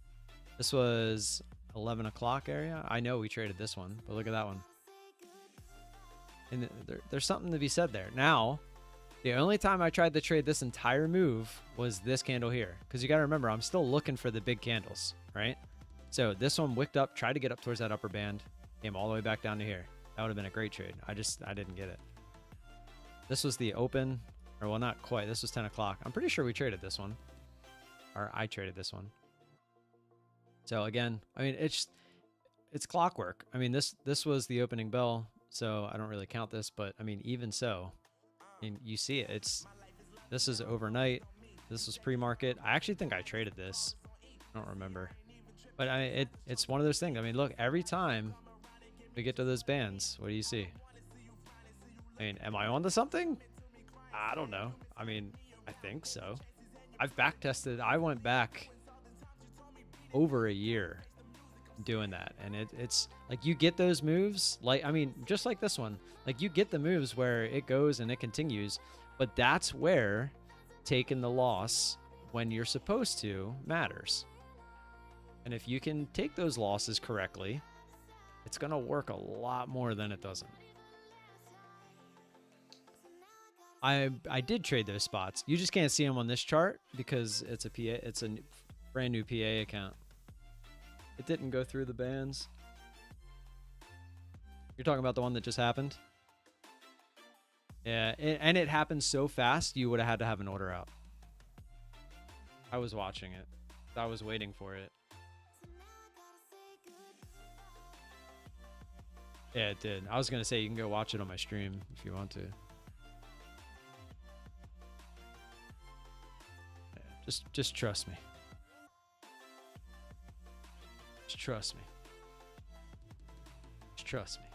This was 11 o'clock area. I know we traded this one, but look at that one. And there's something to be said there. Now, the only time I tried to trade this entire move was this candle here. Because you got to remember, I'm still looking for the big candles, right? So this one wicked up, tried to get up towards that upper band, came all the way back down to here. That would have been a great trade. I didn't get it. This was the open, or well, not quite. This was 10 o'clock. I'm pretty sure we traded this one. Or I traded this one. So again, I mean, it's clockwork. I mean, this was the opening bell, so I don't really count this, but I mean, even so, and you see it. This is overnight. This was pre-market. I actually think I traded this. I don't remember, but it's one of those things. I mean, look, every time we get to those bands, what do you see? I mean, am I onto something? I don't know. I mean, I think so. I've back tested. I went back over a year doing that, and it's like you get those moves, like I mean, just like this one, like you get the moves where it goes and it continues, but that's where taking the loss when you're supposed to matters. And if you can take those losses correctly, it's gonna work a lot more than it doesn't. I did trade those spots. You just can't see them on this chart because it's a PA. It's a brand new PA account. It didn't go through the bands. You're talking about the one that just happened? Yeah, and it happened so fast, you would have had to have an order out. I was watching it. I was waiting for it. Yeah, it did. I was going to say you can go watch it on my stream if you want to. Yeah, just trust me. Just trust me. Just trust me.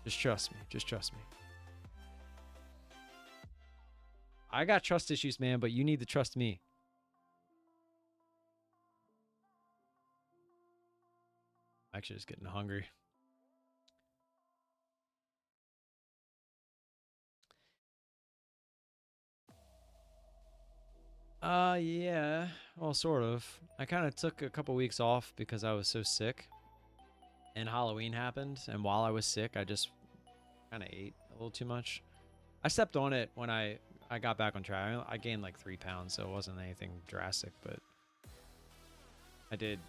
Just trust me. Just trust me. I got trust issues, man, but you need to trust me. I'm actually just getting hungry. Yeah, well, sort of. I kind of took a couple weeks off because I was so sick. And Halloween happened, and while I was sick, I just kind of ate a little too much. I stepped on it when I got back on track. I gained like 3 pounds, so it wasn't anything drastic, but I did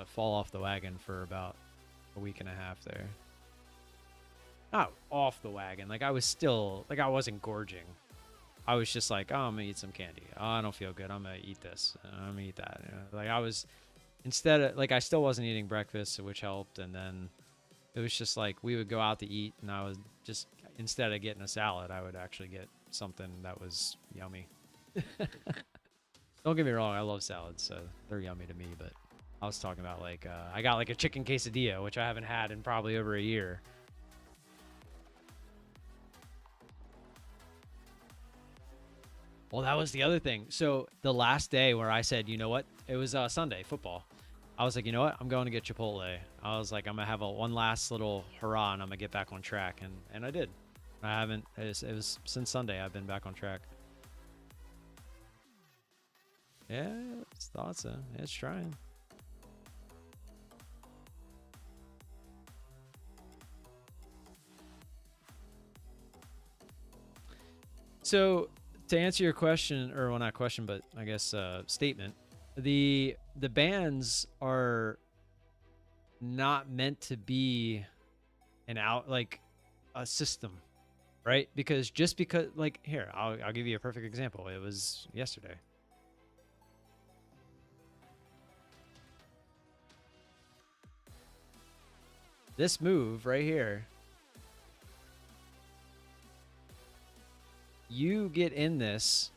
fall off the wagon for about a week and a half there. Not off the wagon, like I was still, like I wasn't gorging. I was just like, oh, I'm gonna eat some candy. Oh, I don't feel good. I'm gonna eat this. I'm gonna eat that. You know? Like I was, instead of, like I still wasn't eating breakfast, which helped. And then it was just like we would go out to eat, and I was just, instead of getting a salad, I would actually get something that was yummy. Don't get me wrong, I love salads, so they're yummy to me. But I was talking about like I got like a chicken quesadilla, which I haven't had in probably over a year. Well, that was the other thing. So the last day where I said, you know what? It was Sunday, football. I was like, you know what? I'm going to get Chipotle. I was like, I'm going to have one last little hurrah, and I'm going to get back on track. And I did. I haven't, it was since Sunday I've been back on track. Yeah, it's thought so. It's trying. So to answer your question, or well, not question, but I guess statement, the bands are not meant to be like a system, right? Because just because, like, here, I'll give you a perfect example. It was yesterday. this move right here, you get in this,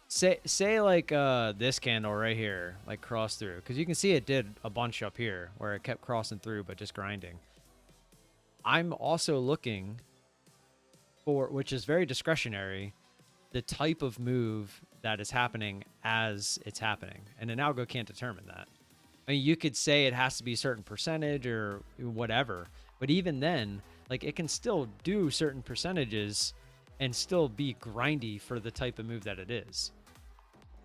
say like this candle right here, like cross through, because you can see it did a bunch up here where it kept crossing through but just grinding. I'm also looking for, which is very discretionary, the type of move that is happening as it's happening, and an algo can't determine that. I mean, you could say it has to be a certain percentage or whatever, but even then, like, it can still do certain percentages and still be grindy for the type of move that it is.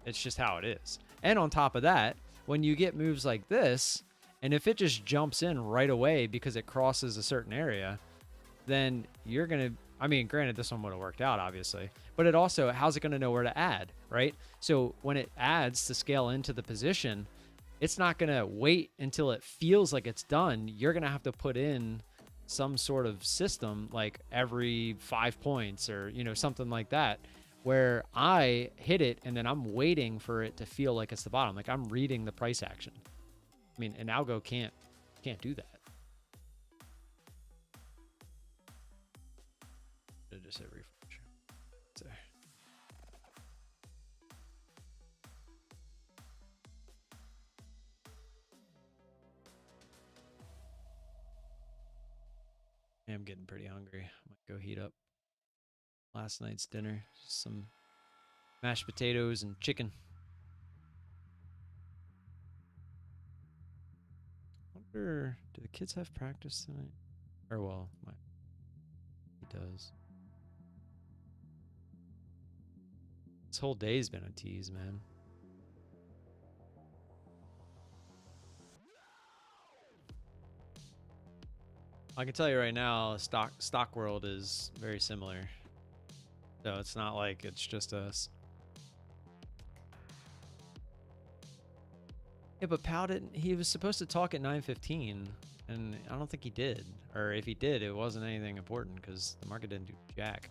It's just how it is. And on top of that, when you get moves like this, and if it just jumps in right away because it crosses a certain area, then you're going to, I mean, granted, this one would have worked out, obviously, but it also, how's it going to know where to add, right? So when it adds to scale into the position, it's not going to wait until it feels like it's done. You're going to have to put in some sort of system, like every 5 points or, you know, something like that, where I hit it and then I'm waiting for it to feel like it's the bottom. Like, I'm reading the price action. I mean, an algo can't do that. I just hit refresh. There. I'm getting pretty hungry. I might go heat up last night's dinner. Just some mashed potatoes and chicken. Wonder, do the kids have practice tonight? Or, well, he does. This whole day's been a tease, man. I can tell you right now, stock world is very similar. So it's not like it's just us. Yeah, but Powell didn't. He was supposed to talk at 9:15, and I don't think he did. Or if he did, it wasn't anything important because the market didn't do jack.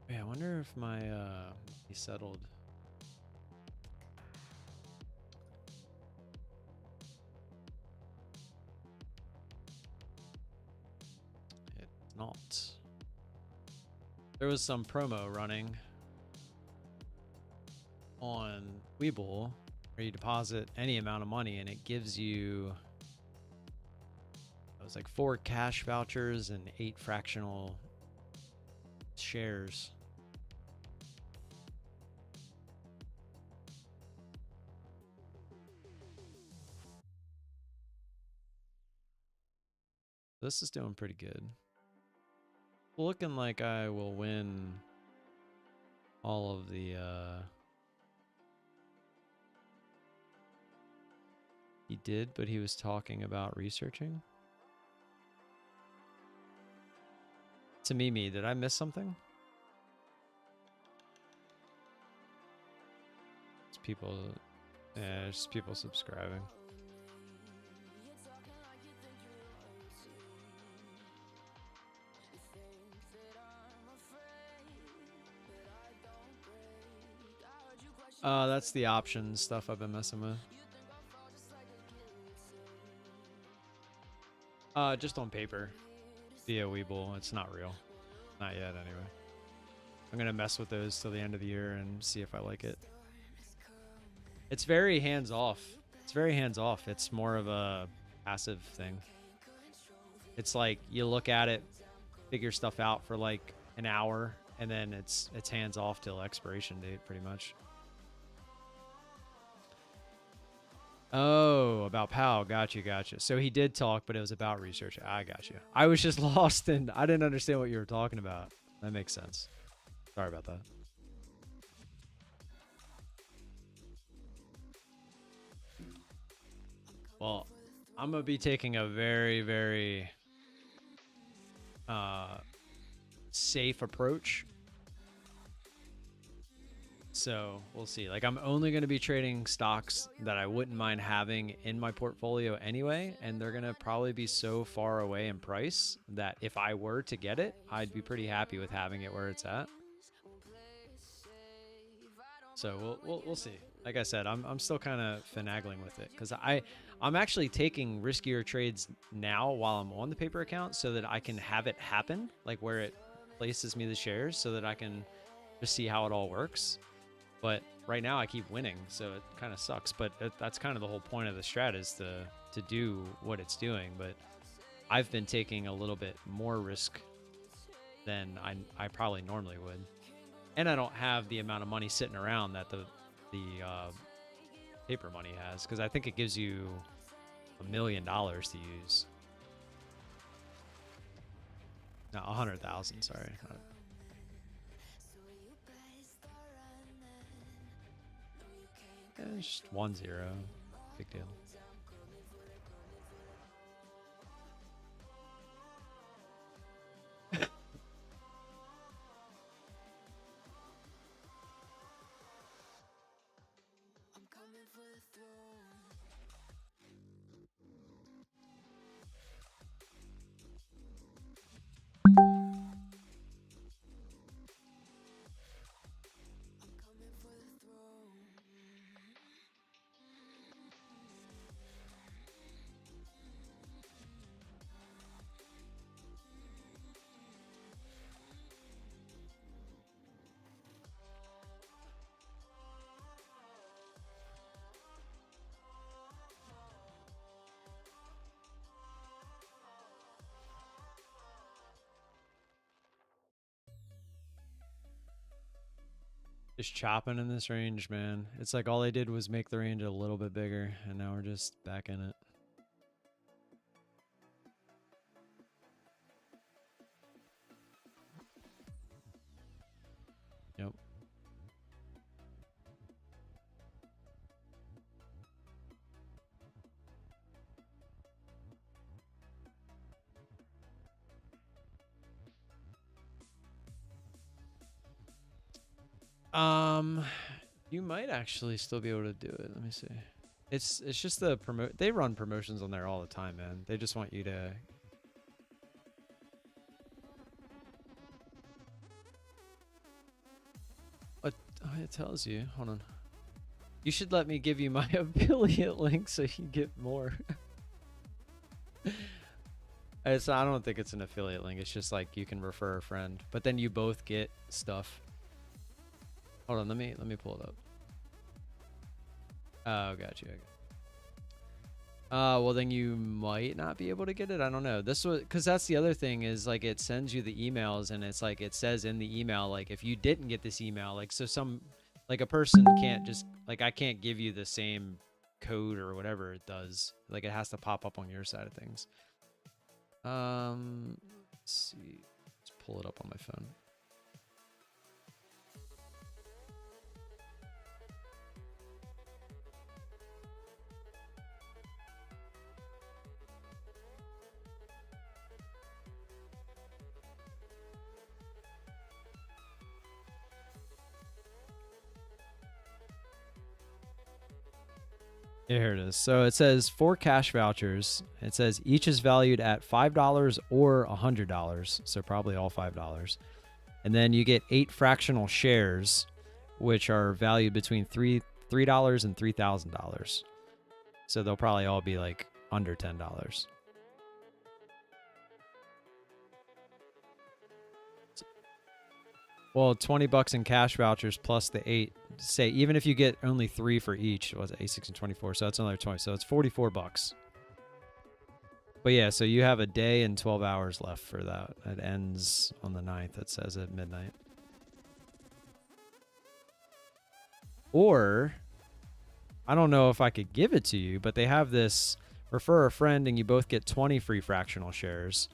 Yeah, I wonder if my he settled. It's not. There was some promo running on Webull where you deposit any amount of money and it gives you, it was like 4 cash vouchers and 8 fractional shares. This is doing pretty good. Looking like I will win all of the he did, but he was talking about researching. To Mimi, did I miss something? It's people, yeah, it's just people subscribing. That's the options stuff I've been messing with. Just on paper, via Webull. It's not real, not yet anyway. I'm gonna mess with those till the end of the year and see if I like it. It's very hands off. It's very hands off. It's more of a passive thing. It's like you look at it, figure stuff out for like an hour, and then it's hands off till expiration date, pretty much. Oh, about Powell. Gotcha, gotcha. So he did talk, but it was about research. I got you. I was just lost and I didn't understand what you were talking about. That makes sense. Sorry about that. Well, I'm gonna be taking a very, very safe approach. So we'll see. Like, I'm only going to be trading stocks that I wouldn't mind having in my portfolio anyway, and they're going to probably be so far away in price that if I were to get it, I'd be pretty happy with having it where it's at. So we'll see. Like I said, I'm still kind of finagling with it because I'm actually taking riskier trades now while I'm on the paper account so that I can have it happen, like where it places me the shares, so that I can just see how it all works. But right now I keep winning, so it kind of sucks. But that's kind of the whole point of the strat, is to do what it's doing. But I've been taking a little bit more risk than I probably normally would, and I don't have the amount of money sitting around that the paper money has, because I think it gives you $1 million to use. No, 100,000. Sorry. It's just 1-0. Big deal. Just chopping in this range, man. It's like all they did was make the range a little bit bigger, and now we're just back in it. Yep. You might actually still be able to do it. Let me see. It's just the promote. They run promotions on there all the time, man. They just want you to. What? Oh, it tells you. Hold on. You should let me give you my affiliate link so you get more. I don't think it's an affiliate link. It's just like you can refer a friend, but then you both get stuff. Hold on, let me pull it up. Oh, got you. Okay. Well then you might not be able to get it. I don't know. This was because that's the other thing, is like it sends you the emails, and it's like it says in the email, like if you didn't get this email, like so some like a person can't just like I can't give you the same code or whatever it does. Like it has to pop up on your side of things. Let's see. Let's pull it up on my phone. Here it is. So it says 4 cash vouchers. It says each is valued at $5 or $100. So probably all $5. And then you get 8 fractional shares, which are valued between $3 and $3,000. So they'll probably all be like under $10. Well, $20 in cash vouchers plus the 8. Say even if you get only 3 for each, was it 8, 6, and 24? So that's another 20. So it's $44. But yeah, so you have a day and 12 hours left for that. It ends on the 9th. It says at midnight. Or I don't know if I could give it to you, but they have this refer a friend and you both get 20 free fractional shares,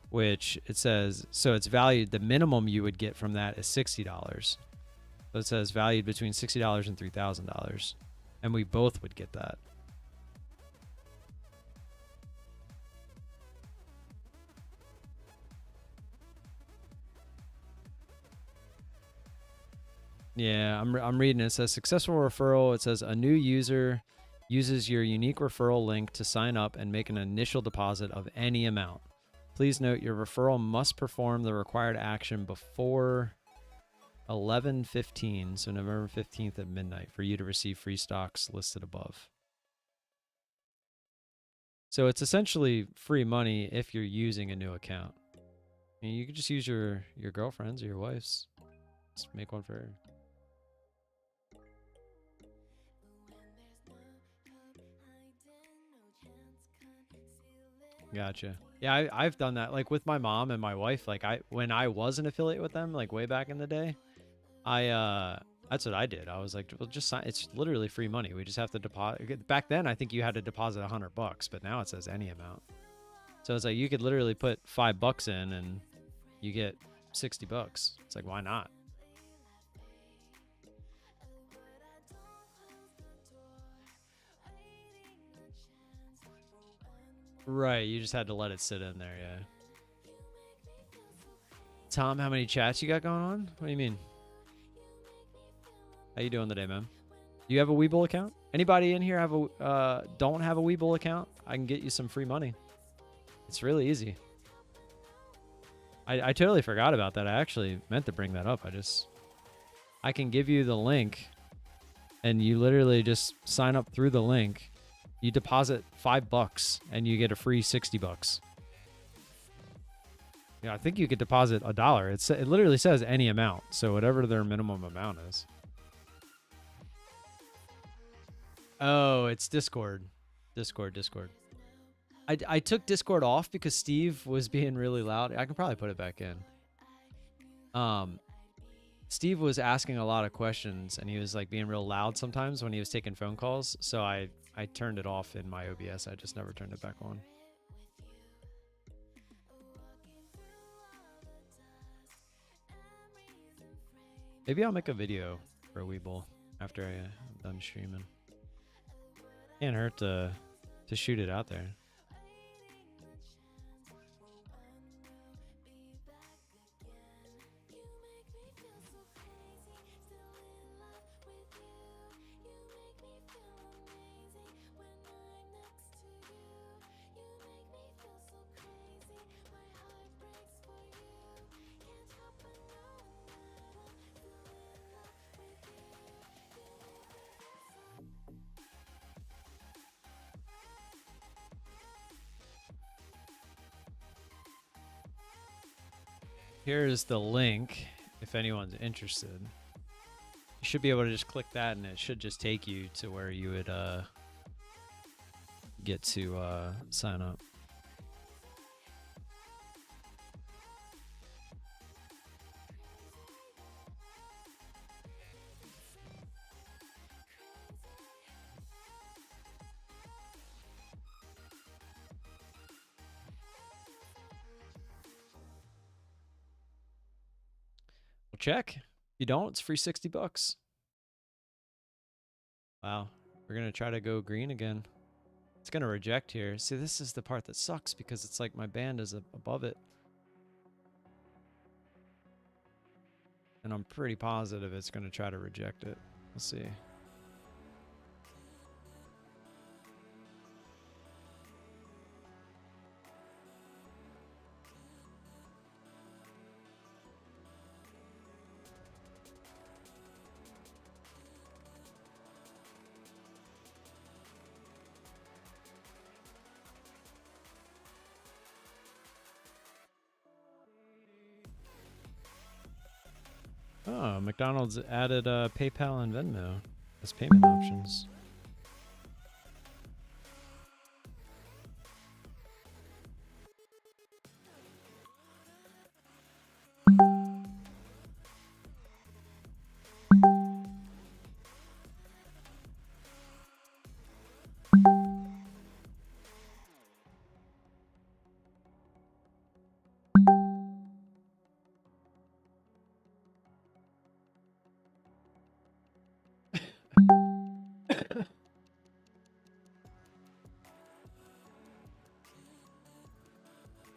which it says, so it's valued, the minimum you would get from that is $60. So it says valued between $60 and $3,000. And we both would get that. Yeah, I'm reading it. It says successful referral. It says a new user uses your unique referral link to sign up and make an initial deposit of any amount. Please note your referral must perform the required action before 11/15, so November 15th at midnight, for you to receive free stocks listed above. So it's essentially free money if you're using a new account. I mean, you could just use your girlfriend's or your wife's. Just make one for her. Gotcha. Yeah, I've done that, like with my mom and my wife. Like when I was an affiliate with them, like way back in the day, that's what I did. I was like, well, just sign. It's literally free money. We just have to deposit. Back then, I think you had to deposit $100, but now it says any amount. So it's like you could literally put $5 in and you get $60. It's like, why not? Right, you just had to let it sit in there, yeah. Tom, how many chats you got going on? What do you mean? How you doing today, man? Do you have a Webull account? Anybody in here have a don't have a Webull account? I can get you some free money. It's really easy. I totally forgot about that. I actually meant to bring that up. I can give you the link and you literally just sign up through the link. You deposit $5 and you get a free $60. Yeah, I think you could deposit $1. It literally says any amount, so whatever their minimum amount is. Oh, it's Discord. Discord. I took Discord off because Steve was being really loud. I can probably put it back in. Steve was asking a lot of questions and he was like being real loud sometimes when he was taking phone calls. So I turned it off in my OBS. I just never turned it back on. Maybe I'll make a video for Webull after I'm done streaming. Can't hurt to shoot it out there. Here's the link if anyone's interested. You should be able to just click that and it should just take you to where you would get to sign up. Check. If you don't, it's free $60. Wow. We're going to try to go green again. It's going to reject here. See, this is the part that sucks because it's like my band is above it. And I'm pretty positive it's going to try to reject it. We'll see. Oh, McDonald's added PayPal and Venmo as payment options.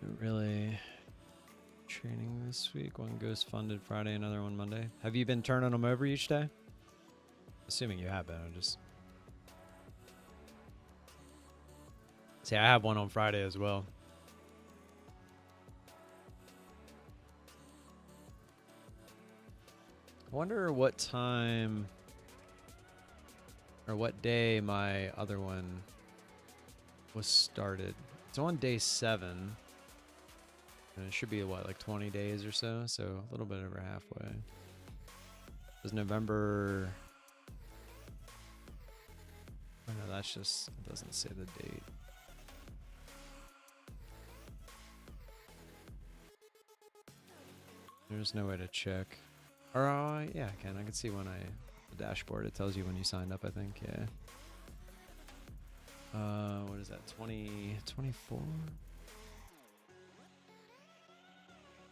Not really training this week. One goes funded Friday, another one Monday. Have you been turning them over each day? Assuming you have been. I'm just. See, I have one on Friday as well. I wonder what time or what day my other one was started. It's on day 7. And it should be what, like 20 days or so? So a little bit over halfway. It was November. Oh no, that's just, it doesn't say the date. There's no way to check. Or yeah, I can see when the dashboard, it tells you when you signed up, I think. Yeah. What is that? 2024?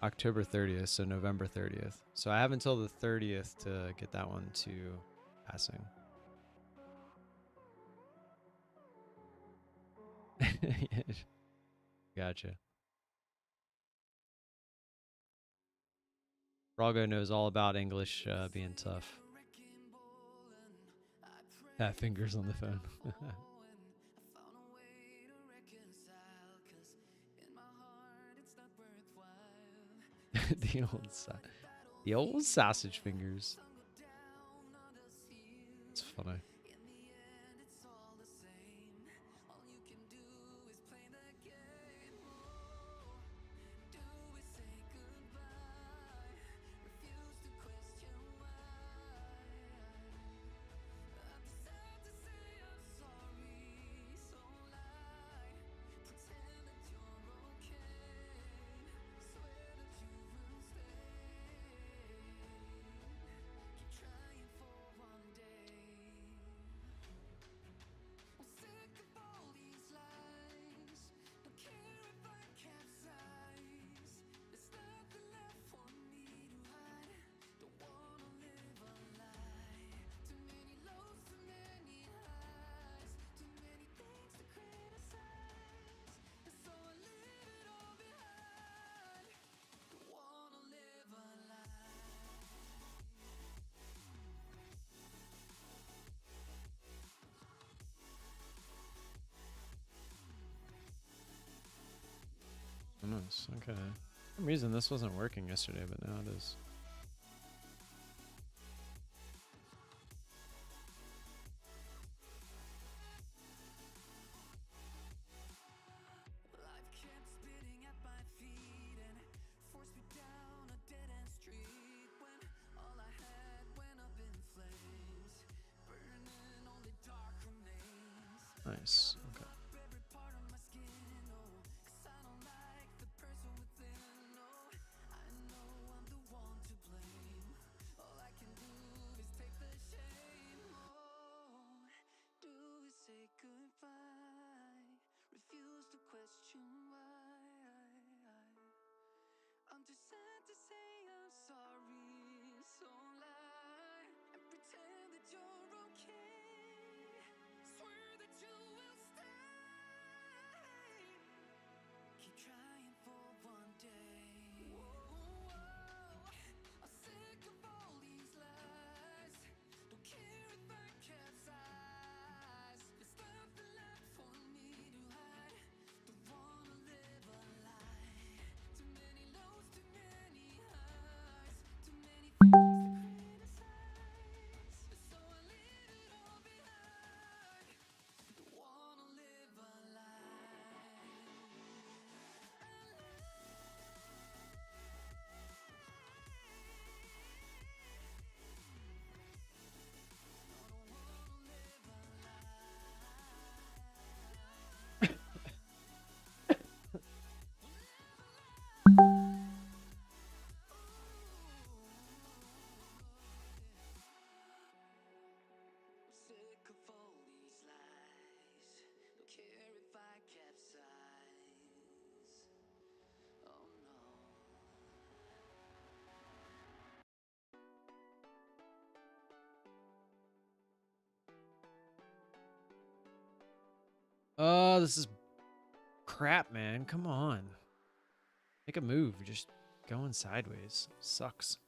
October 30th, so November 30th. So I have until the 30th to get that one to passing. Gotcha. Brago knows all about English being tough. Fat fingers on the phone. the old sausage fingers. It's funny. Nice. Okay. For some reason this wasn't working yesterday, but now it is. Nice. Okay. Oh, this is crap, man. Come on. Make a move. You're just going sideways. Sucks.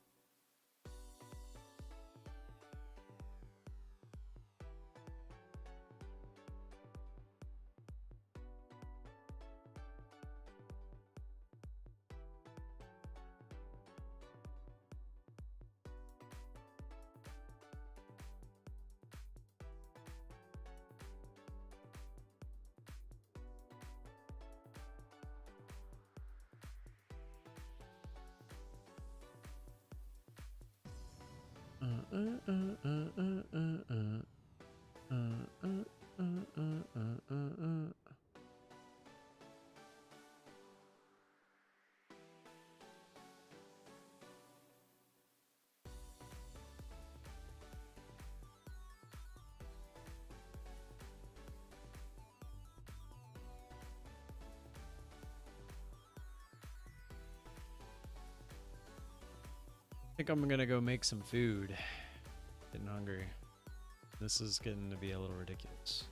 I think I'm gonna go make some food. Getting hungry. This is getting to be a little ridiculous.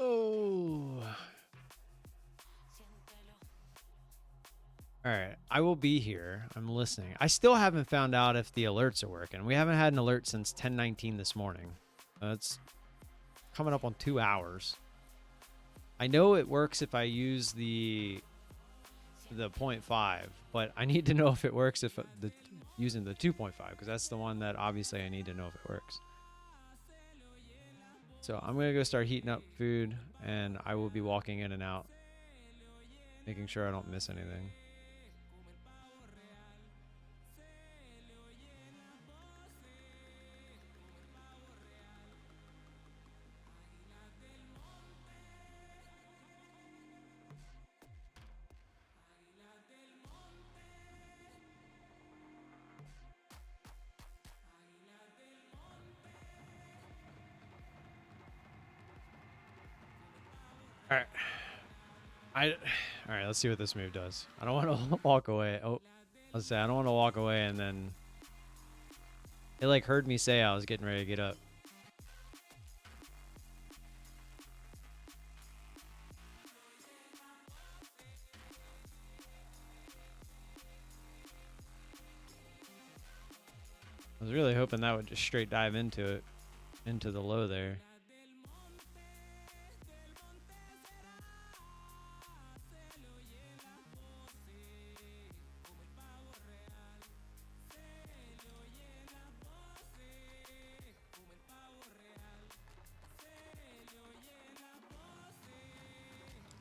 Oh. All right, I will be here. I'm listening. I still haven't found out if the alerts are working. We haven't had an alert since 10:19 this morning. That's coming up on 2 hours. I know it works if I use the 0.5, but I need to know if it works if using the 2.5, because that's the one that obviously I need to know if it works. So I'm gonna go start heating up food, and I will be walking in and out, making sure I don't miss anything. All right, let's see what this move does. I don't want to walk away. Oh, let's say I don't want to walk away and then it like heard me say I was getting ready to get up. I was really hoping that would just straight dive into it, into the low there.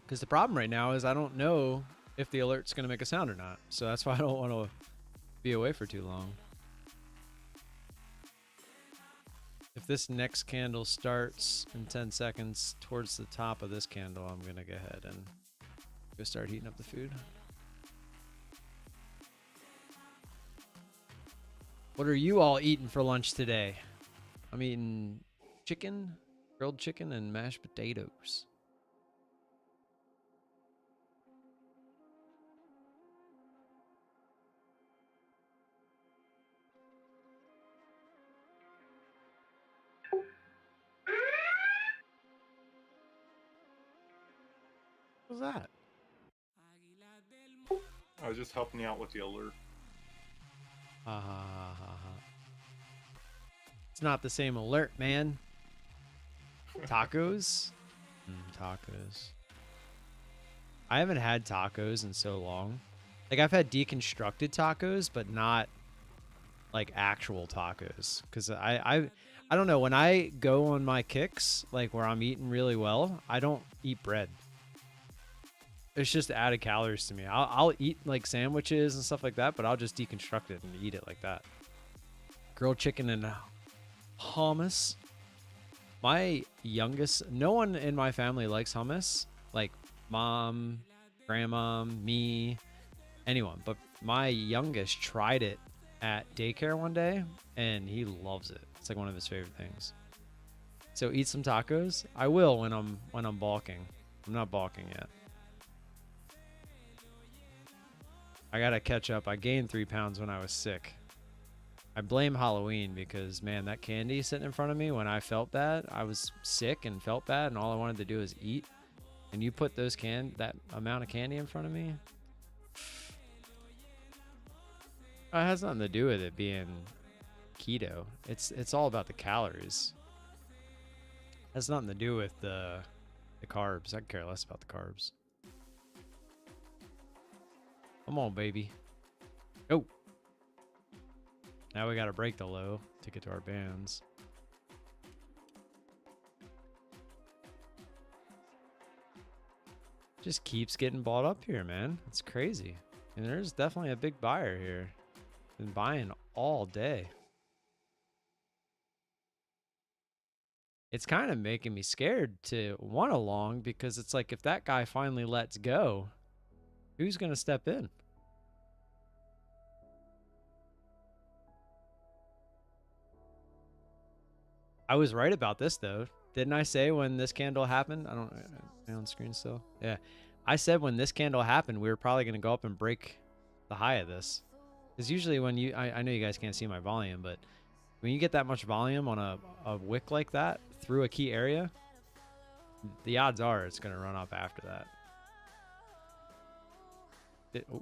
Because the problem right now is I don't know if the alert's going to make a sound or not. So that's why I don't want to be away for too long. If this next candle starts in 10 seconds towards the top of this candle, I'm going to go ahead and go start heating up the food. What are you all eating for lunch today? I'm eating chicken, grilled chicken, and mashed potatoes. What was that? I was just helping you out with the alert. Ha ha ha ha ha. It's not the same alert, man. Tacos? Tacos. I haven't had tacos in so long. Like, I've had deconstructed tacos, but not like actual tacos. Because I don't know. When I go on my kicks, like where I'm eating really well, I don't eat bread. It's just added calories to me. I'll eat like sandwiches and stuff like that, but I'll just deconstruct it and eat it like that. Grilled chicken and hummus. My youngest, no one in my family likes hummus. Like mom, grandma, me, anyone. But my youngest tried it at daycare one day and he loves it. It's like one of his favorite things. So eat some tacos. I will when I'm balking. I'm not balking yet. I gotta catch up. I gained 3 pounds when I was sick. I blame Halloween because, man, that candy sitting in front of me when I felt bad, I was sick and felt bad, and all I wanted to do was eat. And you put that amount of candy in front of me, it has nothing to do with it being keto. It's all about the calories. It has nothing to do with the carbs. I could care less about the carbs. Come on, baby. Go. Now we gotta break the low to get to our bands. Just keeps getting bought up here, man. It's crazy. And there's definitely a big buyer here. Been buying all day. It's kind of making me scared to want a long because it's like if that guy finally lets go, who's gonna step in? I was right about this though. Didn't I say when this candle happened? I don't am I on screen still. Yeah. I said when this candle happened, we were probably going to go up and break the high of this. Because usually when I know you guys can't see my volume, but when you get that much volume on a wick like that through a key area, the odds are it's going to run up after that. Oh.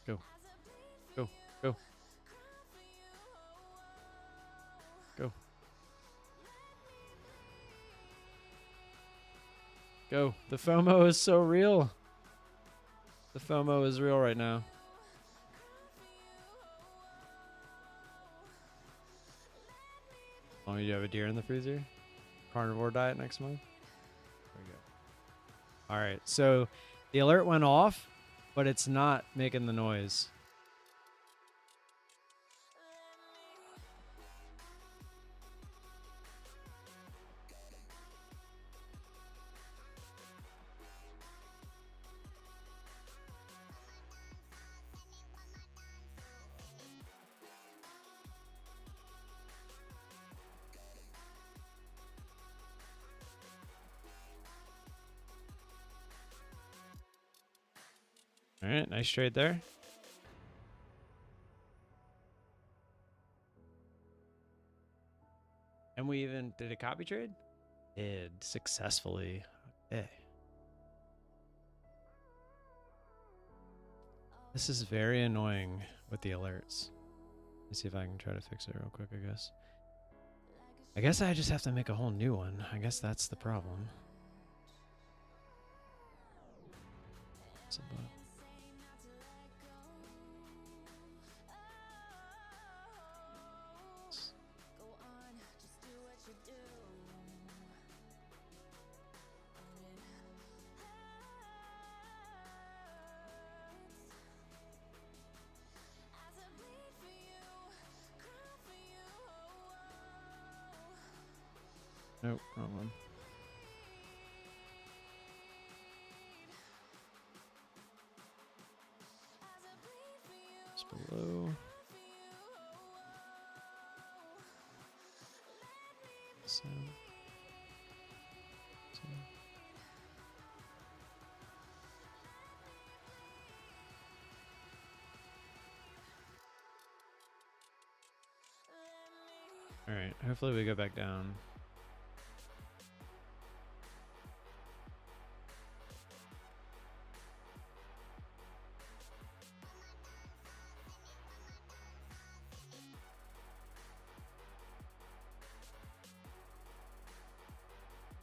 Go. Go. Go. Go. Go. The FOMO is so real. The FOMO is real right now. Oh, you have a deer in the freezer? Carnivore diet next month? There we go. All right. So the alert went off, but it's not making the noise. All right, nice trade there. And we even did a copy trade? Did successfully. Okay. This is very annoying with the alerts. Let's see if I can try to fix it real quick, I guess. I guess I just have to make a whole new one. I guess that's the problem. What's up, bud? Nope, wrong one. It's below. So. All right, hopefully we go back down.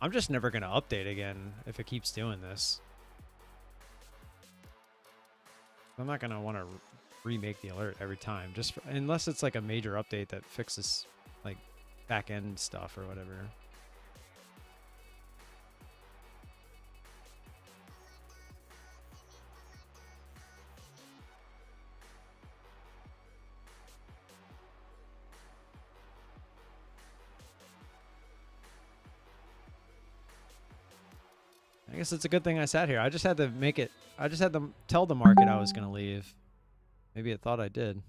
I'm just never going to update again if it keeps doing this. I'm not going to want to remake the alert every time, just for, unless it's like a major update that fixes like back end stuff or whatever. I guess it's a good thing I sat here. I just had to make it. I just had to tell the market I was going to leave. Maybe it thought I did.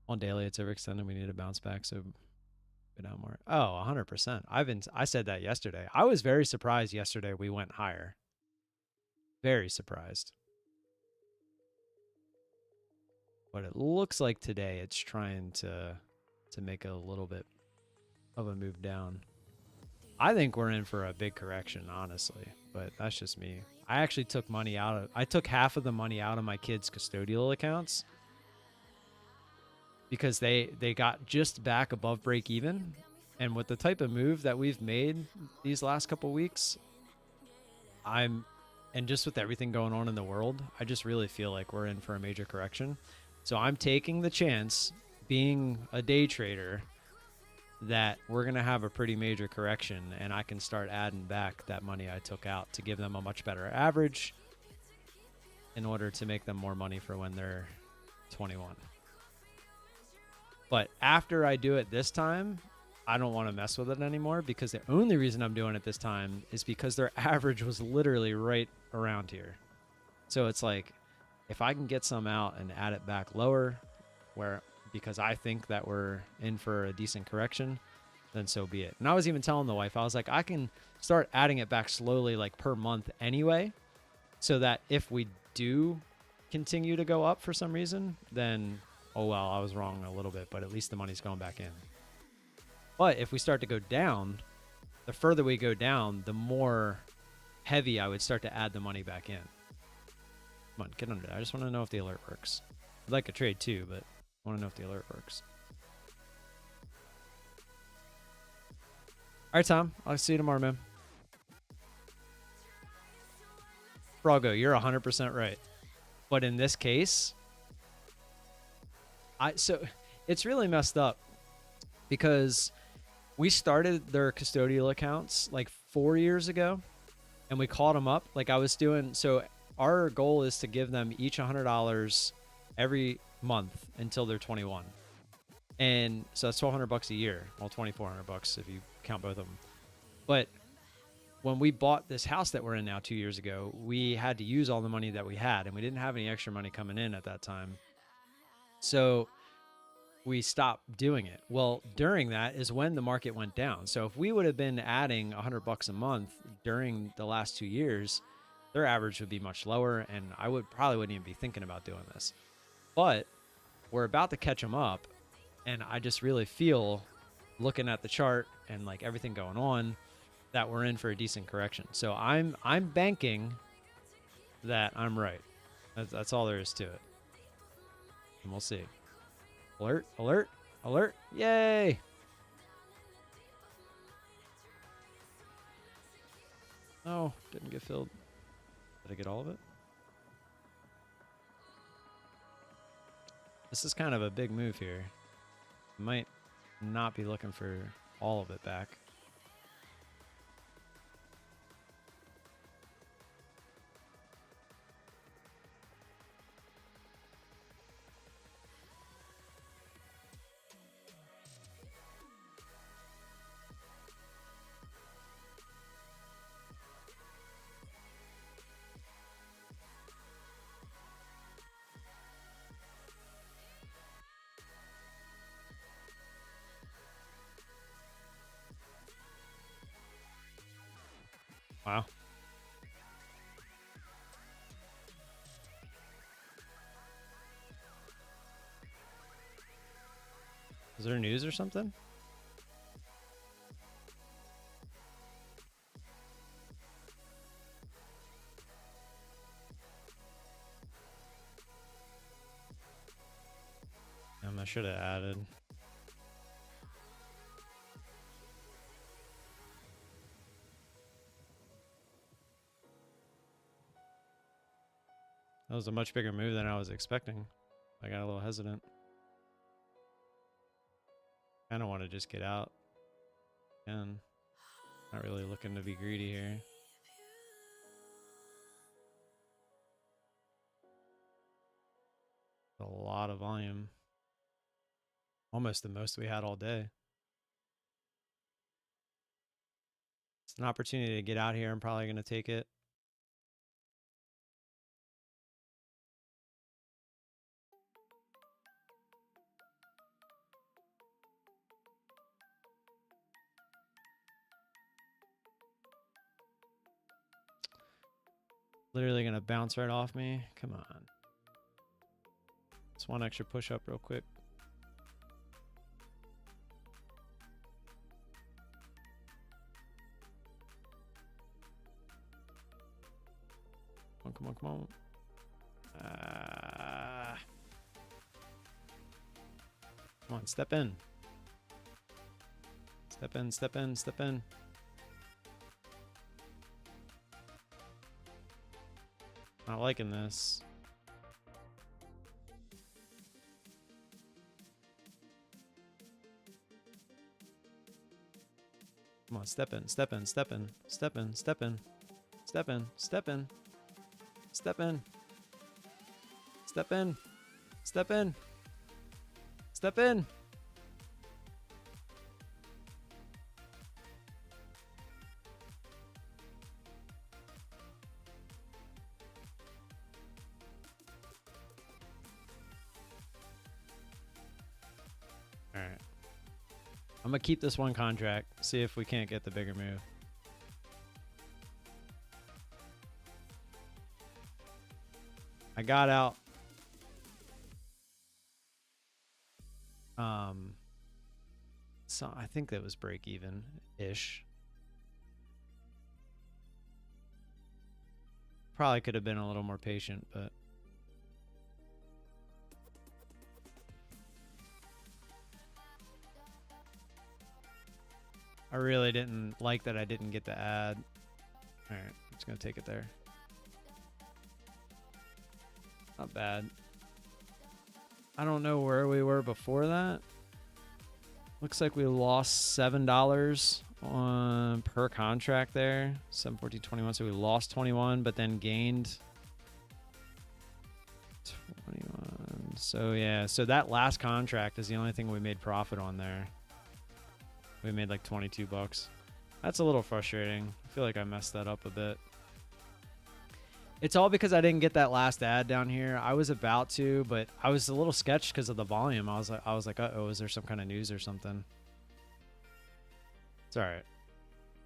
On daily, it's overextended. We need to bounce back, so go down more. Oh, 100%. I said that yesterday. I was very surprised yesterday we went higher. Very surprised. But it looks like today it's trying to make a little bit of a move down. I think we're in for a big correction, honestly, but that's just me. I actually took money out of, I took half of the money out of my kids' custodial accounts because they got just back above break even. And with the type of move that we've made these last couple weeks, and just with everything going on in the world, I just really feel like we're in for a major correction. So I'm taking the chance, being a day trader, that we're going to have a pretty major correction and I can start adding back that money I took out to give them a much better average in order to make them more money for when they're 21. But after I do it this time, I don't want to mess with it anymore because the only reason I'm doing it this time is because their average was literally right around here. So it's like, if I can get some out and add it back lower because I think that we're in for a decent correction, then so be it. And I was even telling the wife, I was like, I can start adding it back slowly, like per month anyway, so that if we do continue to go up for some reason, then, oh well, I was wrong a little bit, but at least the money's going back in. But if we start to go down, the further we go down, the more heavy I would start to add the money back in. Come on, get under there. I just want to know if the alert works. I'd like a trade too, but I want to know if the alert works. All right, Tom. I'll see you tomorrow, man. Brago, you're 100% right. But in this case, so it's really messed up because we started their custodial accounts like 4 years ago and we caught them up. Like I was doing, so our goal is to give them each $100 every month until they're 21. And so that's $1,200 a year. Well, $2,400 if you count both of them. But when we bought this house that we're in now 2 years ago, we had to use all the money that we had and we didn't have any extra money coming in at that time. So we stopped doing it. Well, during that is when the market went down. So if we would have been adding $100 a month during the last 2 years, their average would be much lower and I probably wouldn't even be thinking about doing this. But we're about to catch them up, and I just really feel, looking at the chart and like everything going on, that we're in for a decent correction. So I'm banking that I'm right. That's all there is to it. And we'll see. Alert, alert, alert. Yay! Oh, didn't get filled. Did I get all of it? This is kind of a big move here. Might not be looking for all of it back. Wow. Is there news or something? I should have added. That was a much bigger move than I was expecting. I got a little hesitant. Kind of want to just get out. And not really looking to be greedy here. A lot of volume. Almost the most we had all day. It's an opportunity to get out here. I'm probably going to take it. Literally going to bounce right off me. Come on. Just one extra push up real quick. Come on, come on. Come on, step in. Step in, step in, step in. Not liking this. Come on, step in, step in, step in, step in, step in, step in, step in, step in, step in, step in, step in. All right. I'm going to keep this one contract, see if we can't get the bigger move. I got out. So I think that was break even-ish. Probably could have been a little more patient, but I really didn't like that I didn't get the ad. All right, I'm just gonna take it there. Not bad. I don't know where we were before that. Looks like we lost $7 on per contract there. 714.21. So we lost 21, but then gained 21. So yeah, so that last contract is the only thing we made profit on there. We made like 22 bucks. That's a little frustrating. I feel like I messed that up a bit. It's all because I didn't get that last ad down here. I was about to, but I was a little sketched because of the volume. I was like, uh-oh, is there some kind of news or something? It's all right.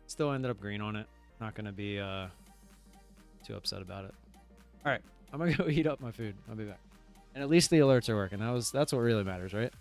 Still ended up green on it. Not going to be too upset about it. All right, I'm going to go heat up my food. I'll be back. And at least the alerts are working. That's what really matters, right?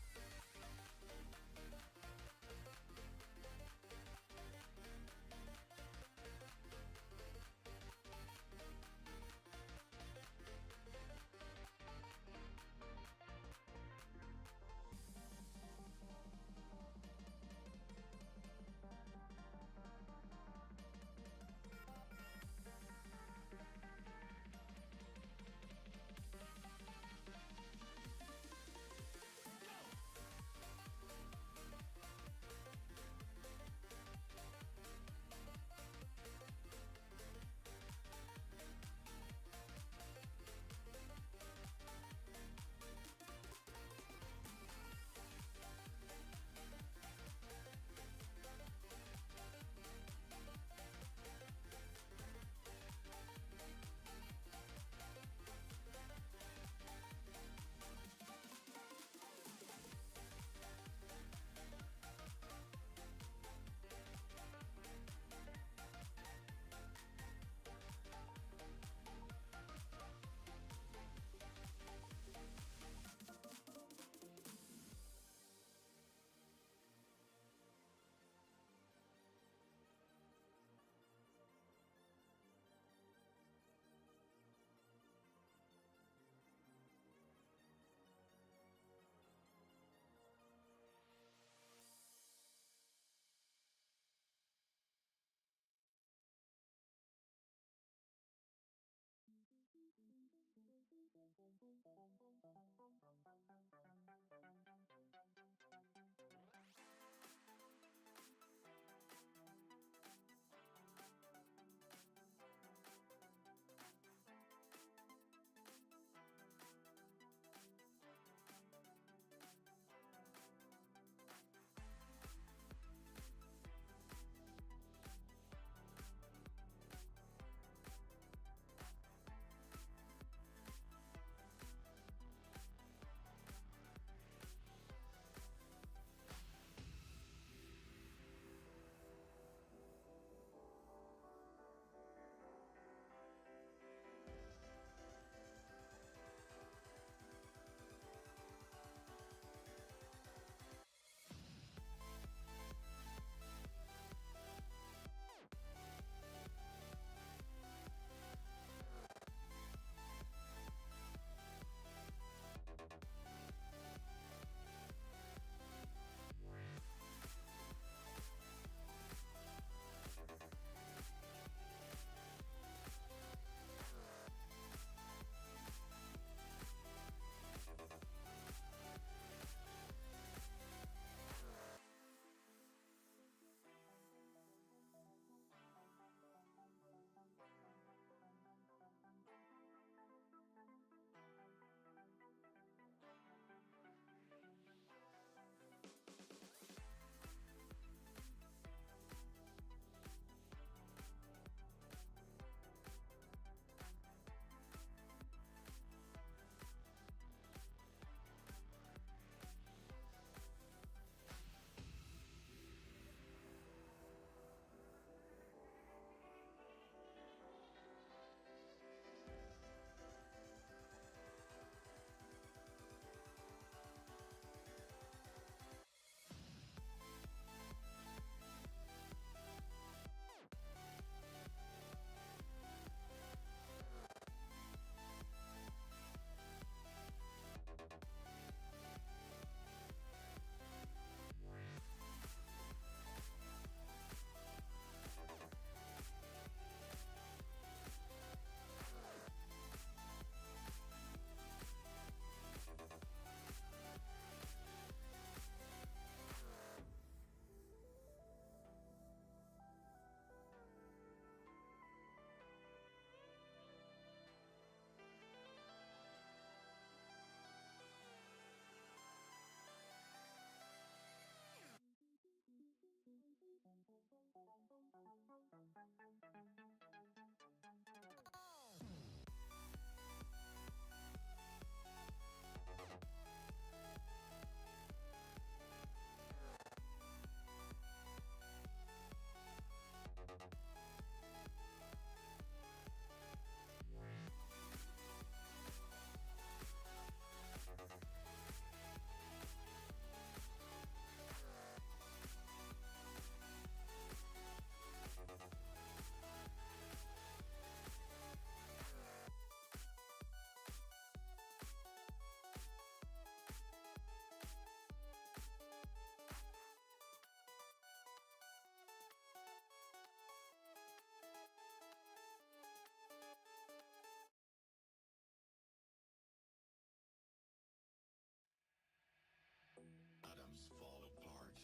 Atoms fall apart.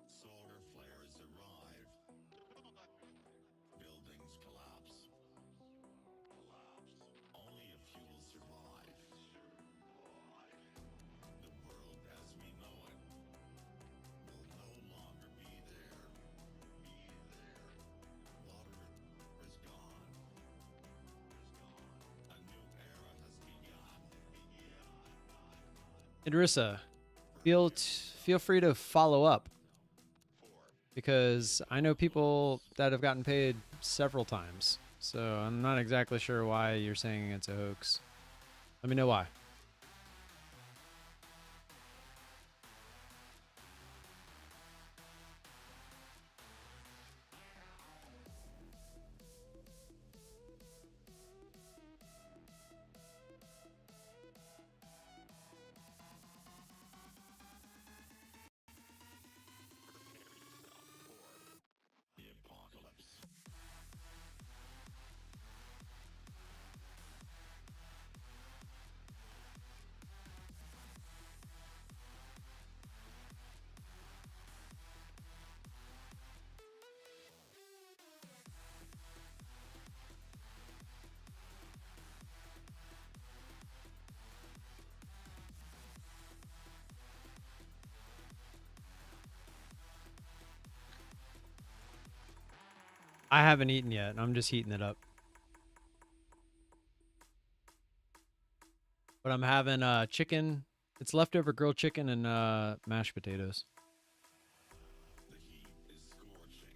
Solar flares arrive. Buildings collapse. Only a few will survive. The world as we know it will no longer be there. Water is gone. A new era has begun. Idrissa, feel free to follow up, because I know people that have gotten paid several times. So I'm not exactly sure why you're saying it's a hoax. Let me know why. The apocalypse. I haven't eaten yet. I'm just heating it up. But I'm having chicken. It's leftover grilled chicken and mashed potatoes. The heat is scorching.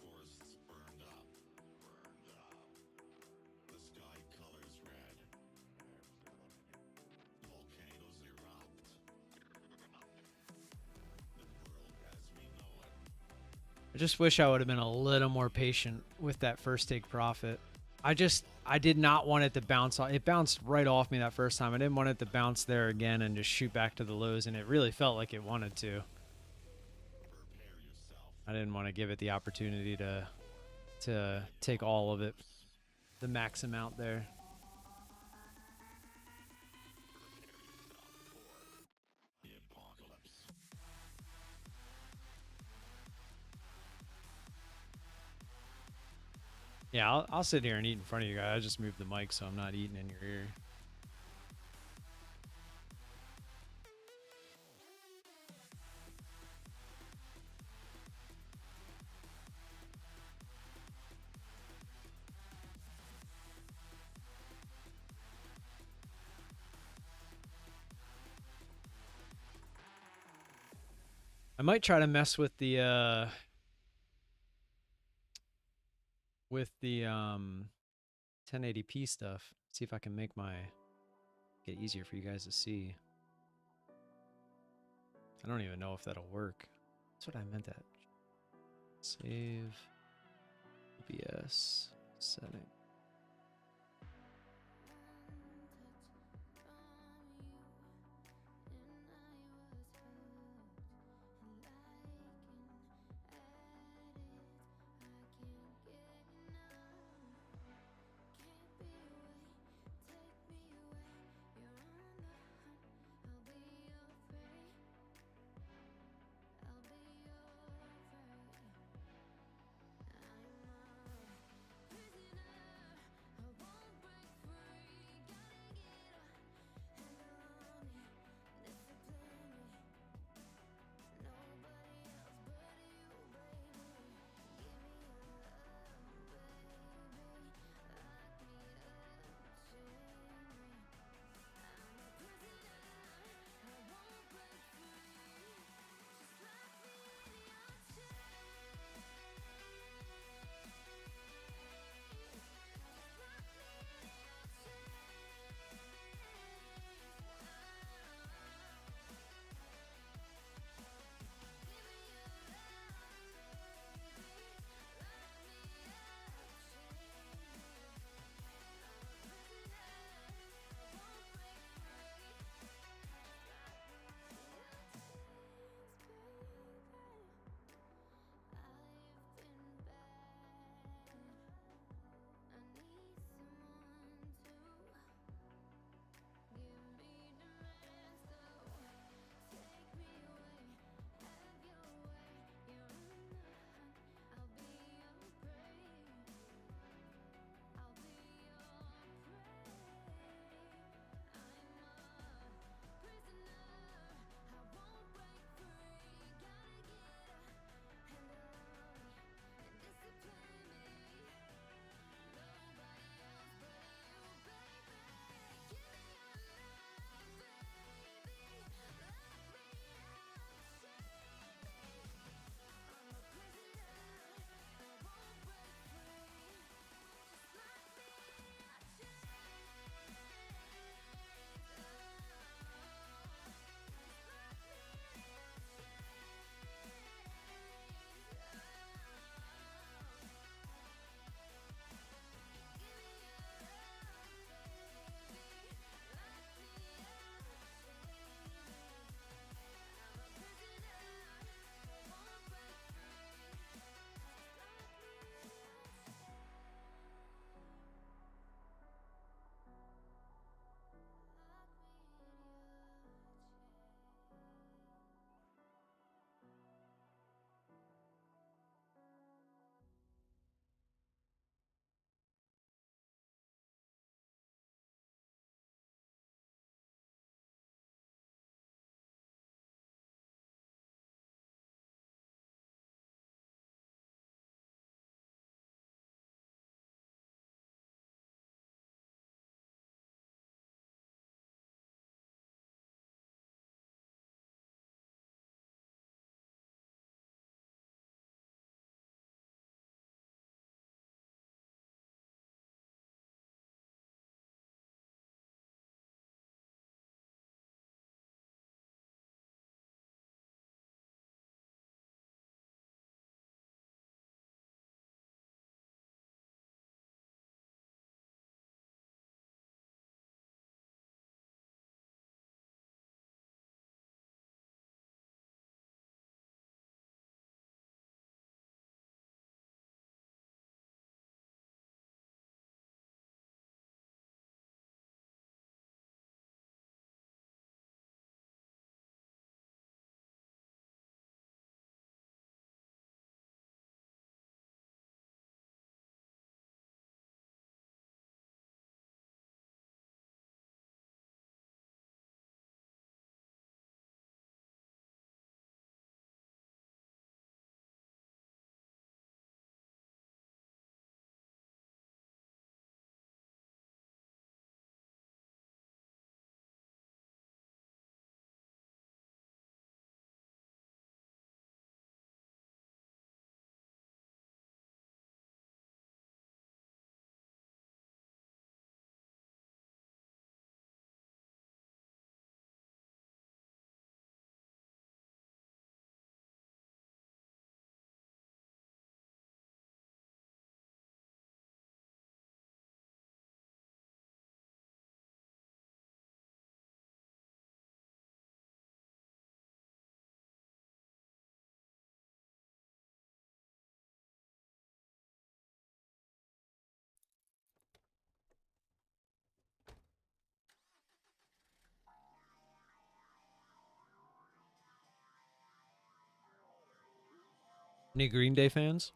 Forests burned up. The sky colors red. Volcanoes erupt. The world as we know it. I just wish I would have been a little more patient with that first take profit. I did not want it to bounce off. It bounced right off me that first time. I didn't want it to bounce there again and just shoot back to the lows, and it really felt like it wanted to. Prepare yourself. I didn't want to give it the opportunity to take all of it, the max amount there. The apocalypse. Yeah, I'll sit here and eat in front of you guys. I just moved the mic so I'm not eating in your ear. I might try to mess with the 1080p stuff. See if I can make my get easier for you guys to see. I don't even know if that'll work. That's what I meant at. Save OBS setting. Any Green Day fans?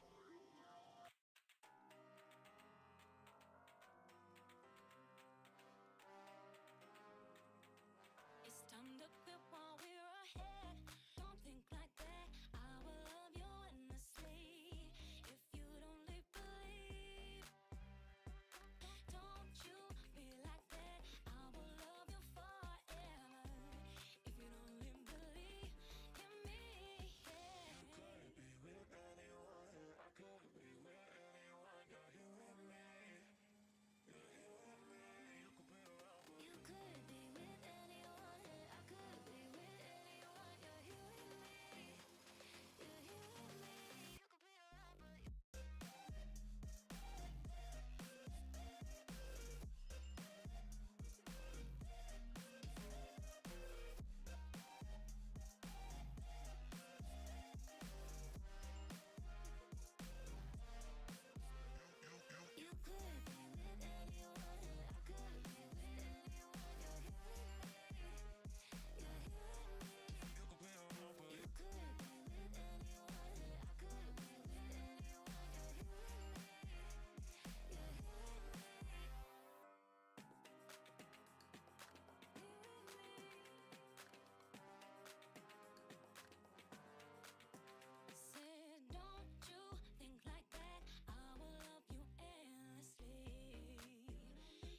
It's time to quit while we're ahead. Don't think like that. I will love you endlessly. If you'd only believe, don't you be like that. I will love you forever. If you'd only believe in me, yeah. You could be with anyone. I could be with anyone. You're here with me. You're here with me. You could be around. You could be with anyone. I could be with anyone. You're here with me. You're here with me. You could be around, but you You could be with anyone. I could be with anyone. You're here with me. You're here with me. You could be around, but you could be with anyone. I could be with anyone. You're here with me. You're here with me. Said, don't you think like that. I will love you endlessly.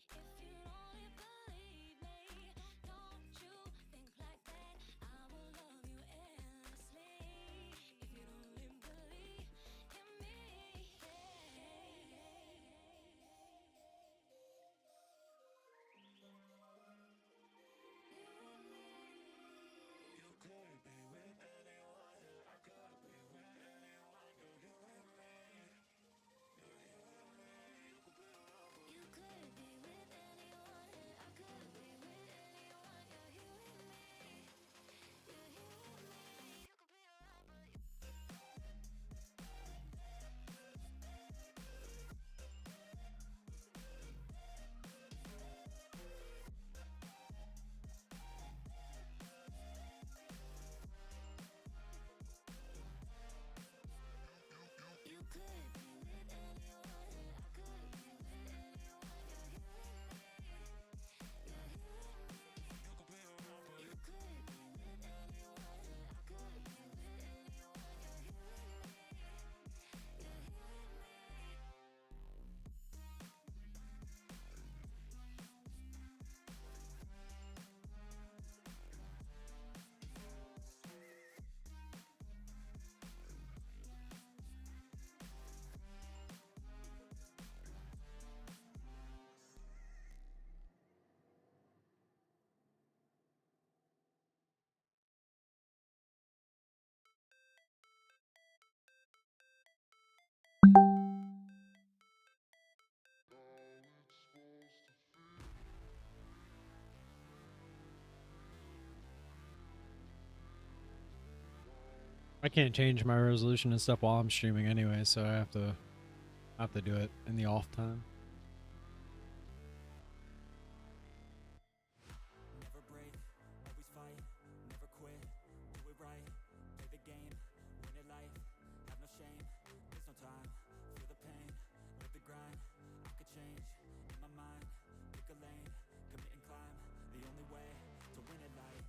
If you only believe me, don't you think like that. I will love you endlessly. If you only believe in me, You could be with anyone. I could be with anyone. You're here with me. You're here with me. You could be around, but you could be with anyone. I could be with anyone. You're here with me. You're here with me. You could be around, but you You could be with anyone. I could be with anyone. You're here with me. You're here with me. You could be around, but you could be with anyone. I could be with anyone. You're here with me. You're here with me. I can't change my resolution and stuff while I'm streaming anyway, so I have to do it in the off time. Never break, always fight, never quit, do it right, play the game, win it life, have no shame, there's no time, feel the pain, live the grind, I could change, in my mind, pick a lane, commit and climb, the only way to win at life,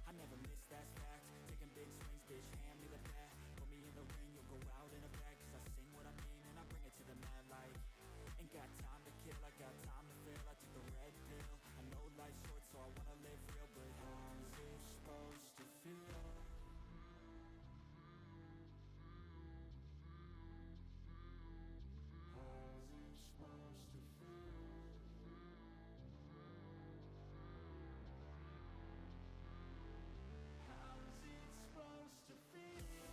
I never miss, that's fact, taking big swings, bitch, hand me the bat, put me in the ring, you'll go out in a bag, cause I sing what I mean and I bring it to the mad light, ain't got time to kill, I got time to feel, I took the red pill, I know life's short so I wanna live real, but how's it supposed to feel? How's it supposed to feel? How's it supposed to feel?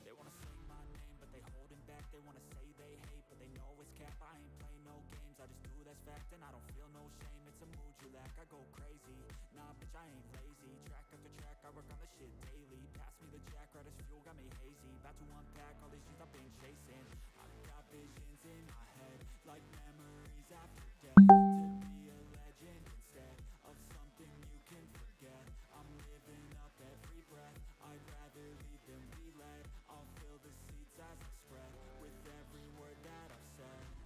They wanna say my name, but they holding back. They wanna say they hate, but they know it's cap. I ain't play no games, I just do that's fact. And I don't feel no shame, it's a mood you lack. I go crazy, nah bitch I ain't lazy. Track after track, I work on the shit daily. Pass me the jack right as fuel, got me hazy. About to unpack all these dreams I've been chasing. I've got visions in my head, like memories after death. To be a legend instead of something you can forget. I'm living up every breath, I'd rather lead than be led. I'll fill the seats as I spread, with every word that I've said.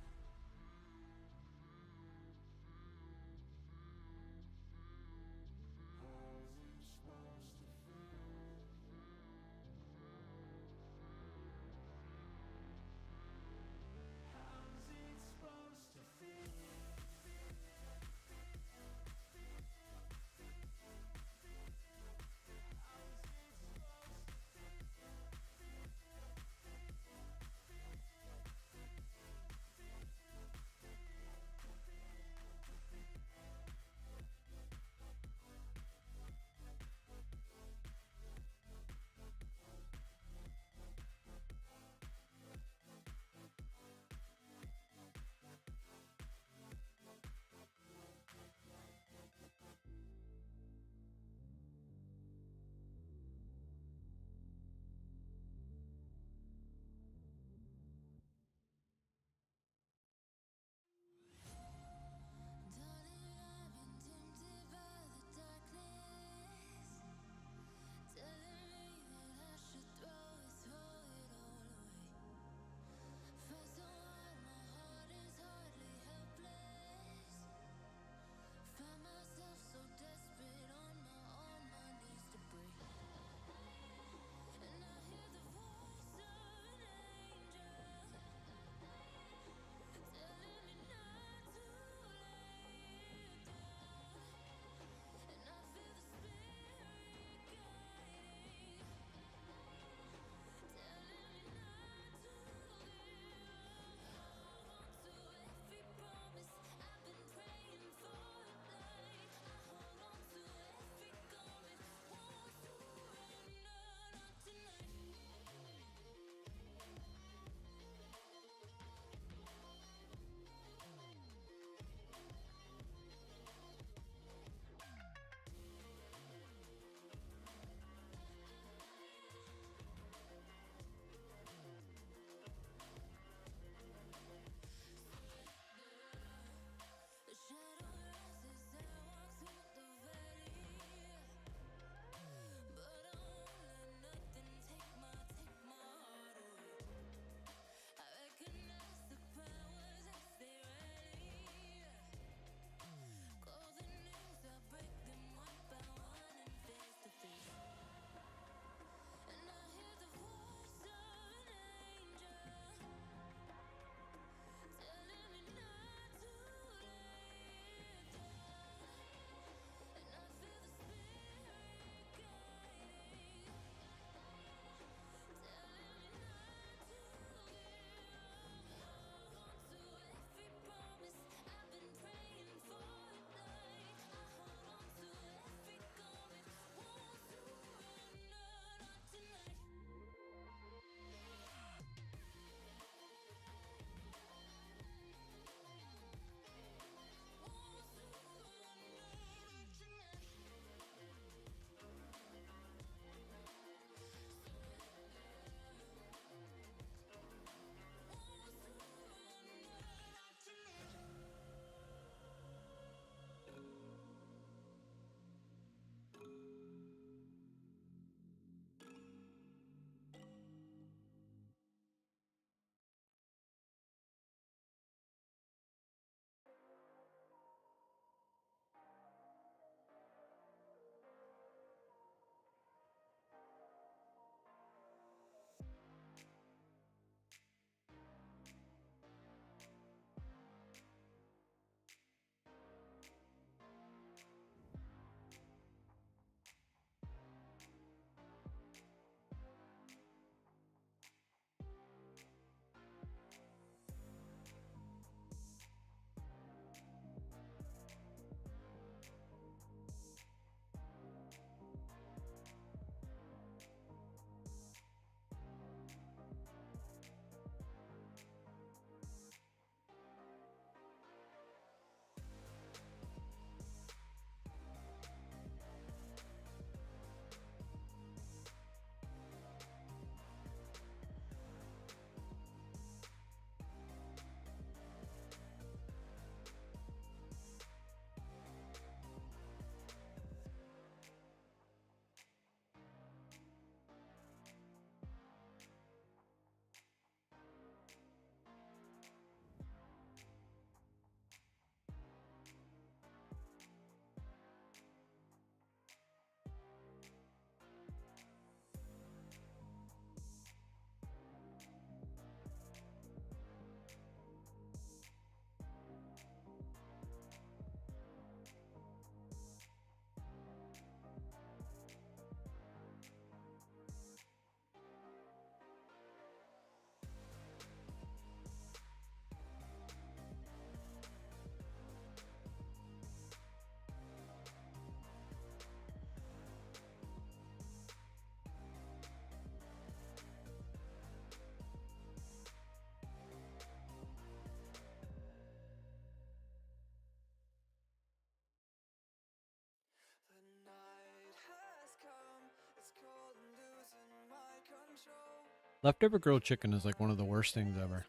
Leftover grilled chicken is like one of the worst things ever.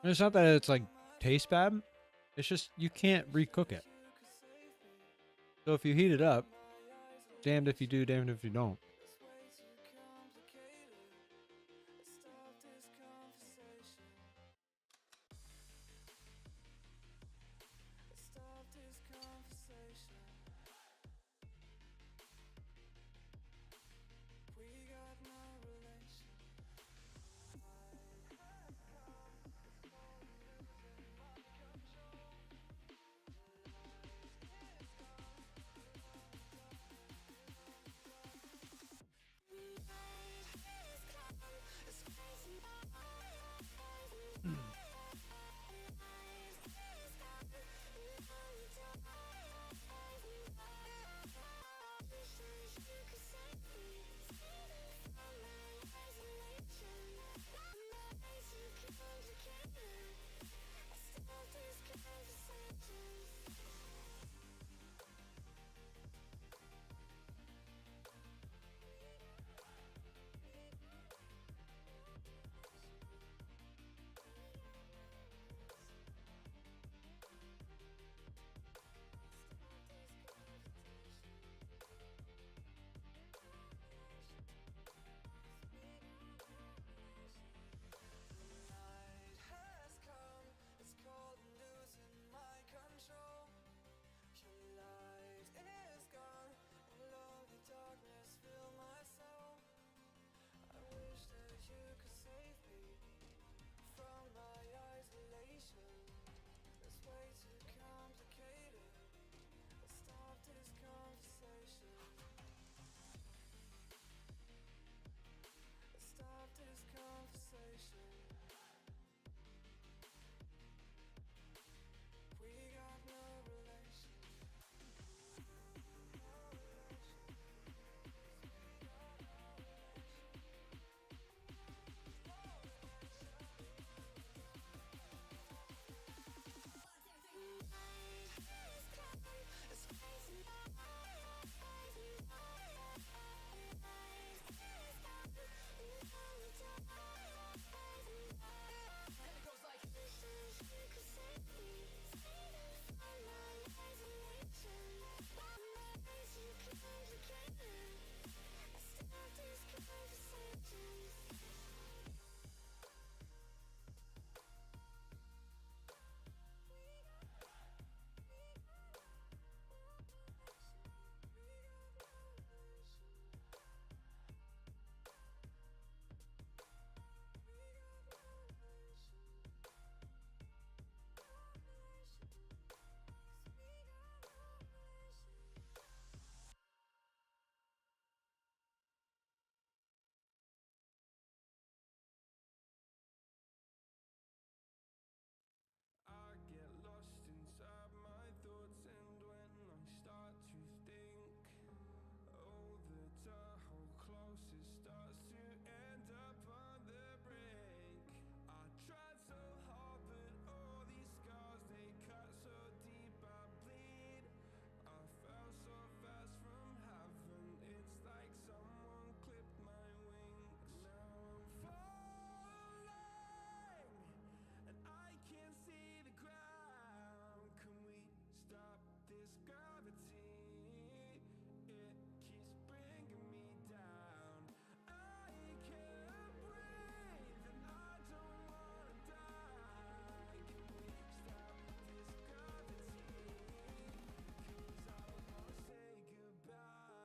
And it's not that it's like tastes bad. It's just you can't recook it. So if you heat it up, damned if you do, damned if you don't.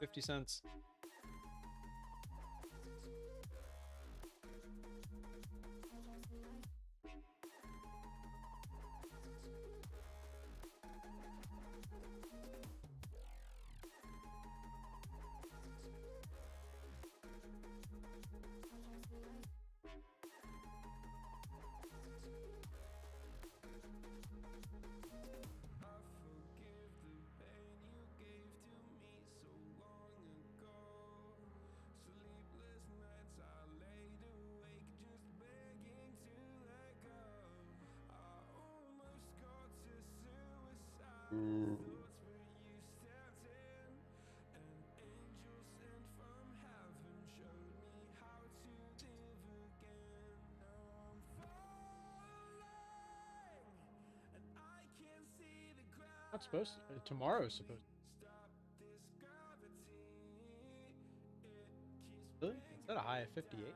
$0.50. Not supposed to. Tomorrow is supposed to. Really? Is that a high of 58?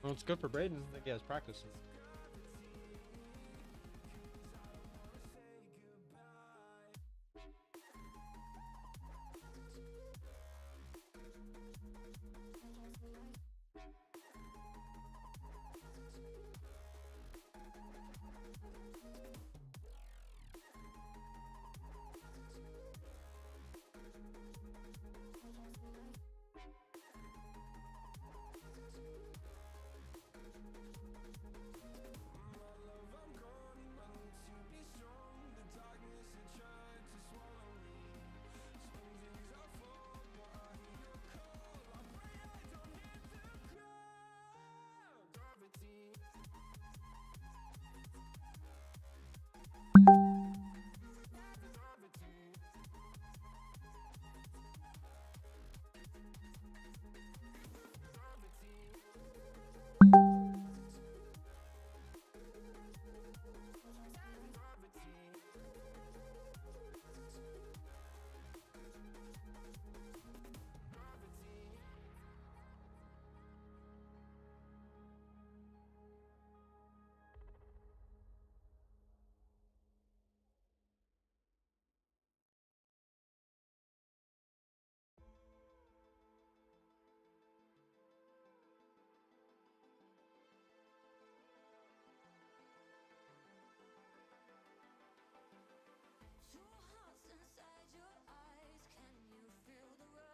Well, it's good for Braden. I think he has practice. Two hearts inside your eyes. Can you feel the rush?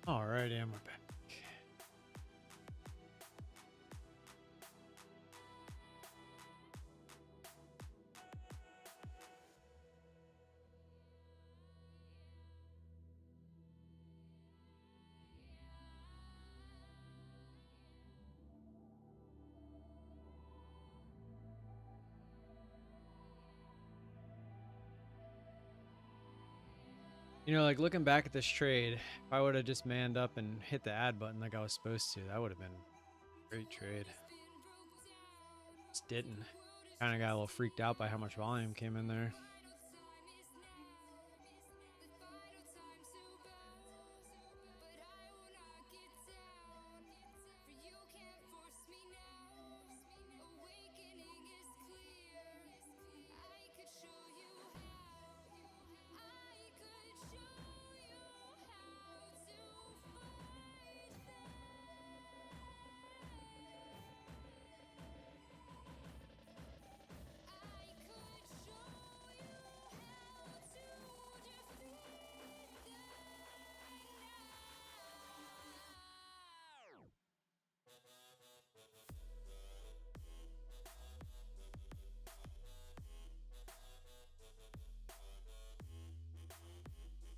Alrighty, and we're back. You know, like looking back at this trade, if I would have just manned up and hit the add button like I was supposed to, that would have been a great trade. Just didn't. Kind of got a little freaked out by how much volume came in there.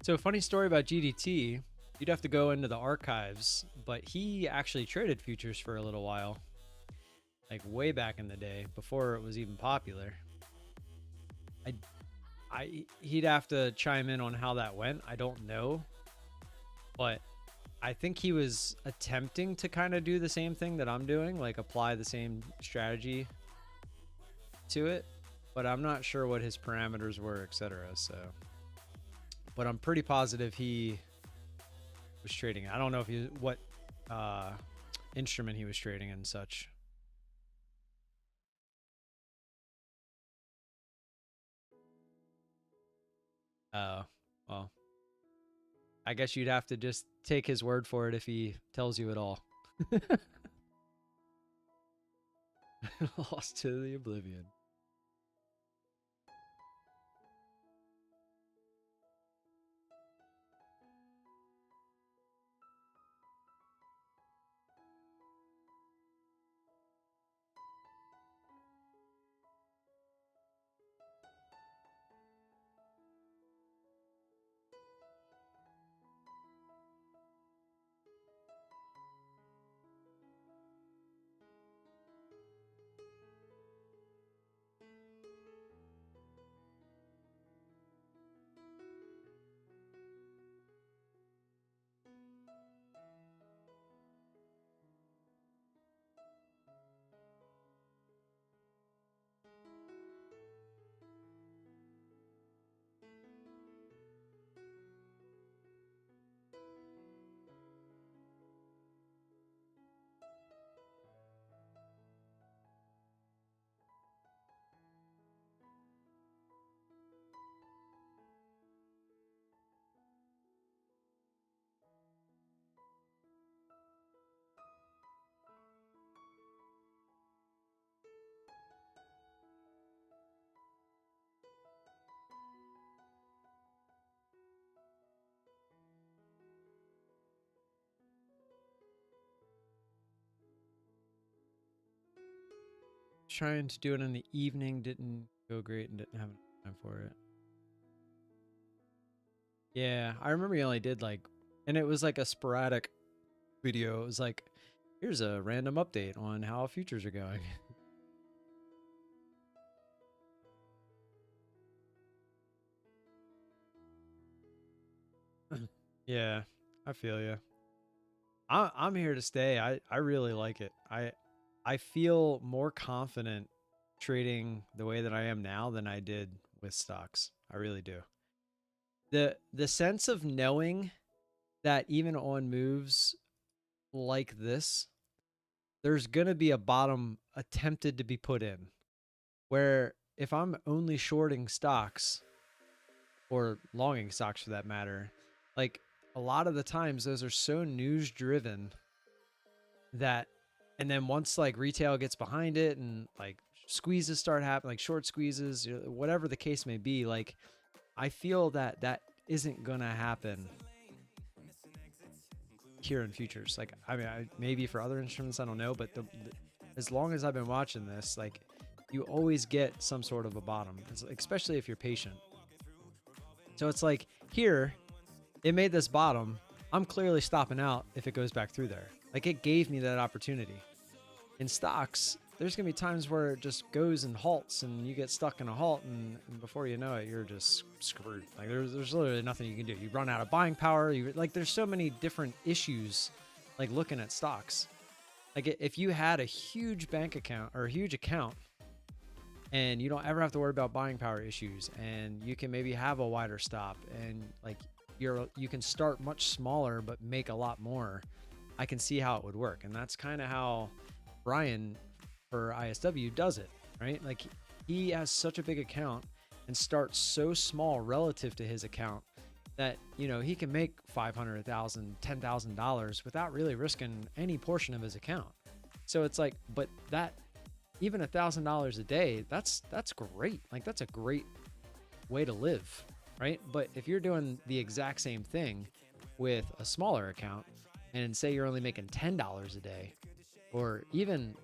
So funny story about GDT, you'd have to go into the archives, but he actually traded futures for a little while. Like way back in the day, before it was even popular. He'd have to chime in on how that went. I don't know. But I think he was attempting to kind of do the same thing that I'm doing, like apply the same strategy to it, but I'm not sure what his parameters were, etc. So, but I'm pretty positive he was trading. I don't know if he what instrument he was trading and such. Well, I guess you'd have to just take his word for it if he tells you it all. Lost to the oblivion. Trying to do it in the evening didn't go great and didn't have enough time for it. Yeah, I remember he only did like, and it was like a sporadic video. It was like, here's a random update on how futures are going. Yeah, I feel you. I'm here to stay. I really like it. I feel more confident trading the way that I am now than I did with stocks. I really do. The sense of knowing that even on moves like this, there's going to be a bottom attempted to be put in. Where if I'm only shorting stocks or longing stocks for that matter, like a lot of the times those are so news driven that, and then once like retail gets behind it and like squeezes start happening, like short squeezes, whatever the case may be, like I feel that that isn't gonna happen here in futures. Like, I mean, maybe for other instruments, I don't know, but as long as I've been watching this, like, you always get some sort of a bottom, especially if you're patient. So it's like here, it made this bottom. I'm clearly stopping out if it goes back through there. Like, it gave me that opportunity. In stocks, there's going to be times where it just goes and halts and you get stuck in a halt, and before you know it, you're just screwed. Like, there's literally nothing you can do. You run out of buying power. Like, there's so many different issues, like, looking at stocks. Like, if you had a huge bank account or a huge account and you don't ever have to worry about buying power issues, and you can maybe have a wider stop, and like you can start much smaller but make a lot more, I can see how it would work. And that's kind of how Brian for ISW does it, right? Like, he has such a big account and starts so small relative to his account that, you know, he can make $500,000, $10,000 without really risking any portion of his account. So it's like, but that, even $1,000 a day, that's great. Like, that's a great way to live, right? But if you're doing the exact same thing with a smaller account, and say you're only making $10 a day, or even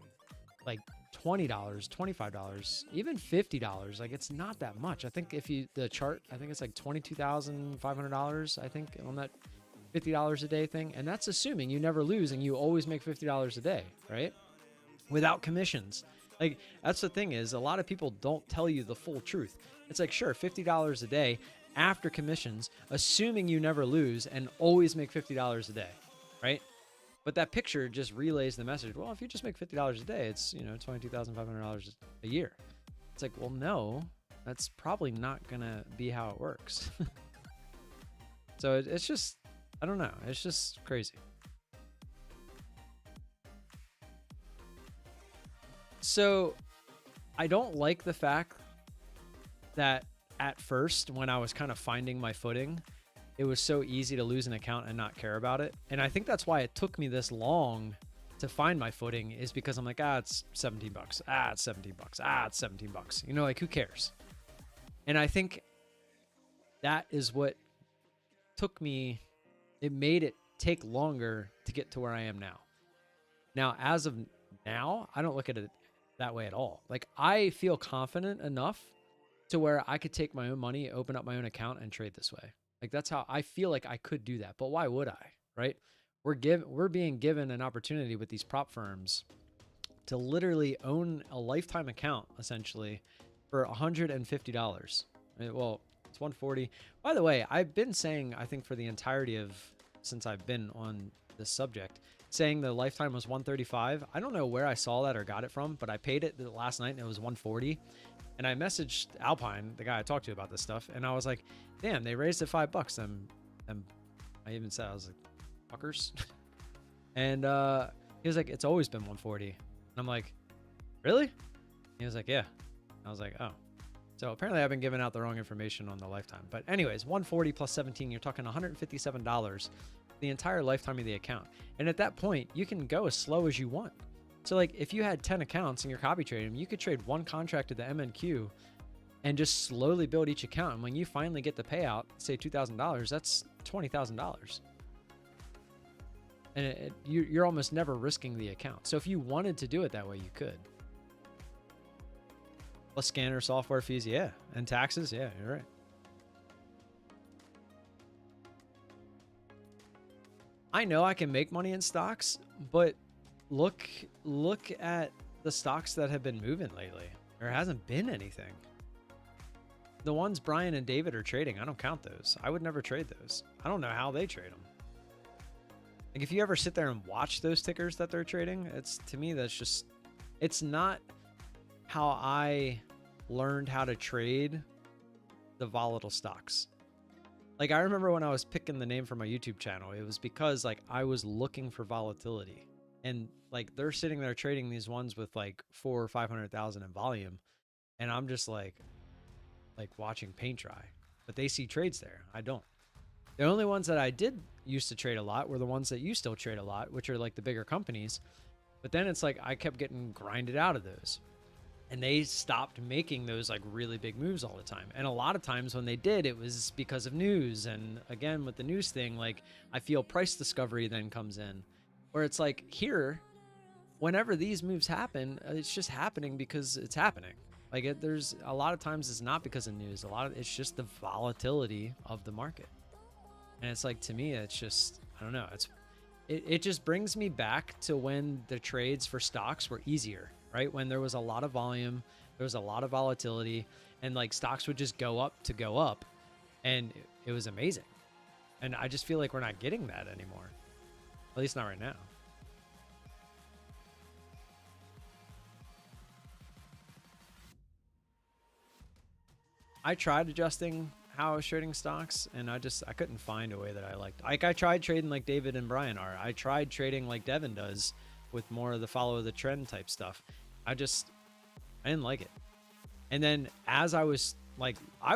like $20, $25, even $50, like, it's not that much. I think if the chart, I think it's like $22,500, I think, on that $50 a day thing. And that's assuming you never lose and you always make $50 a day, right? Without commissions. Like, that's the thing, is a lot of people don't tell you the full truth. It's like, sure, $50 a day after commissions, assuming you never lose and always make $50 a day, right? But that picture just relays the message. Well, if you just make $50 a day, it's, you know, $22,500 a year. It's like, well, no, that's probably not gonna be how it works. So it's just, I don't know. It's just crazy. So I don't like the fact that at first, when I was kind of finding my footing, it was so easy to lose an account and not care about it. And I think that's why it took me this long to find my footing, is because I'm like, it's 17 bucks. It's 17 bucks. It's 17 bucks. You know, like, who cares? And I think that is what took me, it made it take longer to get to where I am now. Now, as of now, I don't look at it that way at all. Like, I feel confident enough to where I could take my own money, open up my own account, and trade this way. Like, that's how I feel like I could do that. But why would I, right? We're being given an opportunity with these prop firms to literally own a lifetime account, essentially, for $150. Well, it's $140. By the way, I've been saying, I think for the entirety of, since I've been on this subject, saying the lifetime was $135. I don't know where I saw that or got it from, but I paid it last night and it was $140. And I messaged Alpine, the guy I talked to about this stuff, and I was like, damn, they raised it $5. I even said, I was like, fuckers. And he was like, it's always been $140. And I'm like, really? He was like, yeah. I was like, oh. So apparently I've been giving out the wrong information on the lifetime. But anyways, $140 plus 17, you're talking $157 the entire lifetime of the account. And at that point, you can go as slow as you want. So like, if you had 10 accounts and you're copy trading, you could trade one contract to the MNQ and just slowly build each account. And when you finally get the payout, say $2,000, that's $20,000. And you're almost never risking the account. So if you wanted to do it that way, you could. Plus scanner software fees, yeah. And taxes, yeah, you're right. I know I can make money in stocks, but look at the stocks that have been moving lately. There hasn't been anything. The ones Brian and David are trading, I don't count those. I would never trade those. I don't know how they trade them. Like, if you ever sit there and watch those tickers that they're trading, to me, that's just, it's not how I learned how to trade the volatile stocks. Like, I remember when I was picking the name for my YouTube channel, it was because like I was looking for volatility, and like they're sitting there trading these ones with like 400,000 or 500,000 in volume, and I'm just like watching paint dry. But they see trades there. I don't. The only ones that I did used to trade a lot were the ones that you still trade a lot, which are like the bigger companies. But then it's like I kept getting grinded out of those. And they stopped making those like really big moves all the time. And a lot of times when they did, it was because of news. And again, with the news thing, like I feel price discovery then comes in, where it's like here, whenever these moves happen, it's just happening because it's happening. Like there's a lot of times it's not because of news. A lot of it's just the volatility of the market. And it's like, to me, it's just, I don't know. It just brings me back to when the trades for stocks were easier, right? When there was a lot of volume, there was a lot of volatility, and like stocks would just go up to go up, and it was amazing. And I just feel like we're not getting that anymore. At least not right now. I tried adjusting how I was trading stocks, and I couldn't find a way that I liked. Like I tried trading like David and Brian are. I tried trading like Devin does with more of the follow the trend type stuff. I didn't like it. And then as I was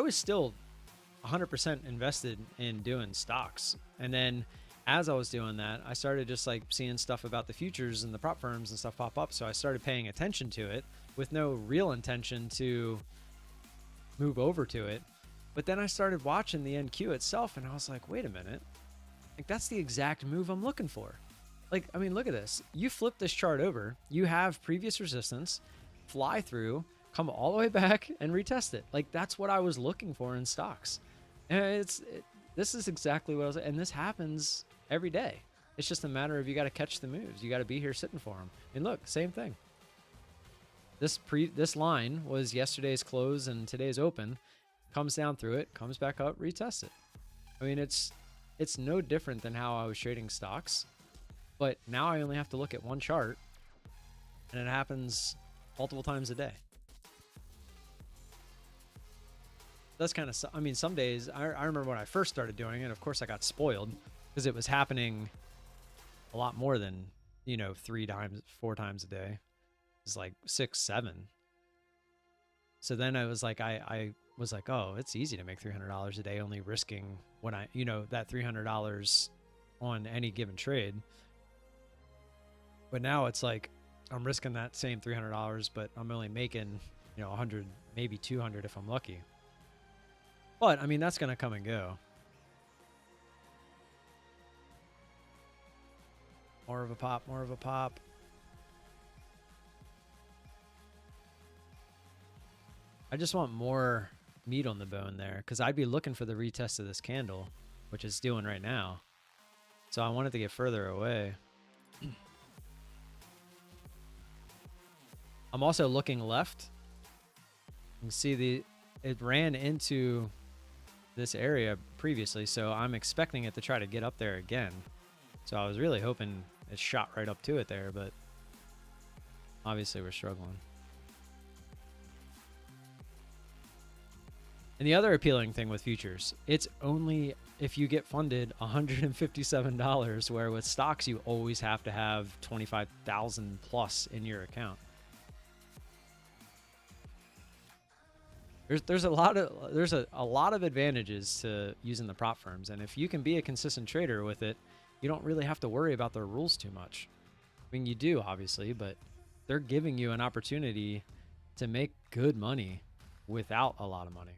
still 100% invested in doing stocks. And then as I was doing that, I started just like seeing stuff about the futures and the prop firms and stuff pop up. So I started paying attention to it with no real intention to move over to it. But then I started watching the NQ itself, and I was like, wait a minute. Like, that's the exact move I'm looking for. Like, I mean, look at this. You flip this chart over, you have previous resistance, fly through, come all the way back, and retest it. Like, that's what I was looking for in stocks. And this is exactly what I was, and this happens every day. It's just a matter of you got to catch the moves. You got to be here sitting for them. And look, same thing. This line was yesterday's close and today's open. Comes down through it, comes back up, retests it. I mean, it's no different than how I was trading stocks, but now I only have to look at one chart, and it happens multiple times a day. That's kind of, I mean, some days, I remember when I first started doing it, of course I got spoiled because it was happening a lot more than, 3 times, 4 times a day. It's like 6, 7. So then I was like, I was like, oh, it's easy to make $300 a day, only risking when that $300 on any given trade. But now it's like I'm risking that same $300, but I'm only making, 100, maybe 200 if I'm lucky. But I mean, that's going to come and go. More of a pop, more of a pop. I just want more meat on the bone there, because I'd be looking for the retest of this candle, which it's doing right now. So I want it to get further away. I'm also looking left. You can see it ran into this area previously, so I'm expecting it to try to get up there again. So I was really hoping it shot right up to it there, but obviously we're struggling. And the other appealing thing with futures, it's only if you get funded $157, where with stocks you always have to have 25,000 plus in your account. There's a lot of advantages to using the prop firms, and if you can be a consistent trader with it, you don't really have to worry about their rules too much. I mean, you do obviously, but they're giving you an opportunity to make good money without a lot of money.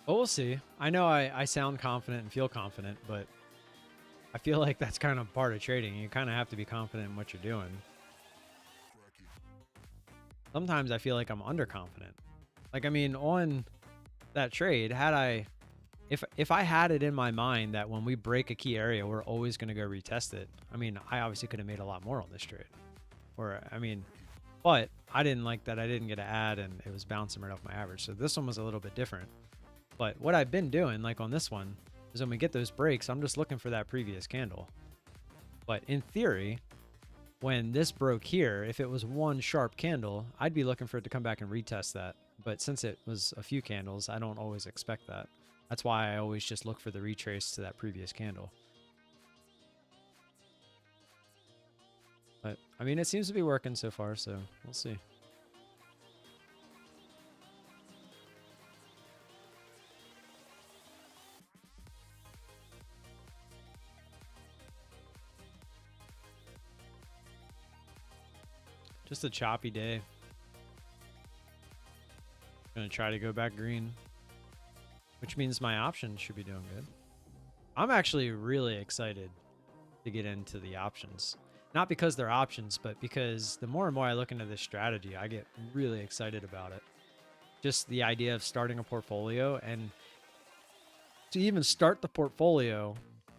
But we'll see. I know I sound confident and feel confident, but I feel like that's kind of part of trading. You kind of have to be confident in what you're doing. Sometimes I feel like I'm underconfident. Like, I mean, on that trade, if I had it in my mind that when we break a key area, we're always going to go retest it. I mean, I obviously could have made a lot more on this trade. But I didn't like that I didn't get an ad and it was bouncing right off my average. So this one was a little bit different. But what I've been doing, like on this one, is when we get those breaks, I'm just looking for that previous candle. But in theory, when this broke here, if it was one sharp candle, I'd be looking for it to come back and retest that. But since it was a few candles, I don't always expect that. That's why I always just look for the retrace to that previous candle. But, I mean, it seems to be working so far, so we'll see. Just a choppy day. Gonna try to go back green, which means my options should be doing good. I'm actually really excited to get into the options. Not because they're options, but because the more and more I look into this strategy, I get really excited about it. Just the idea of starting a portfolio, and to even start the portfolio,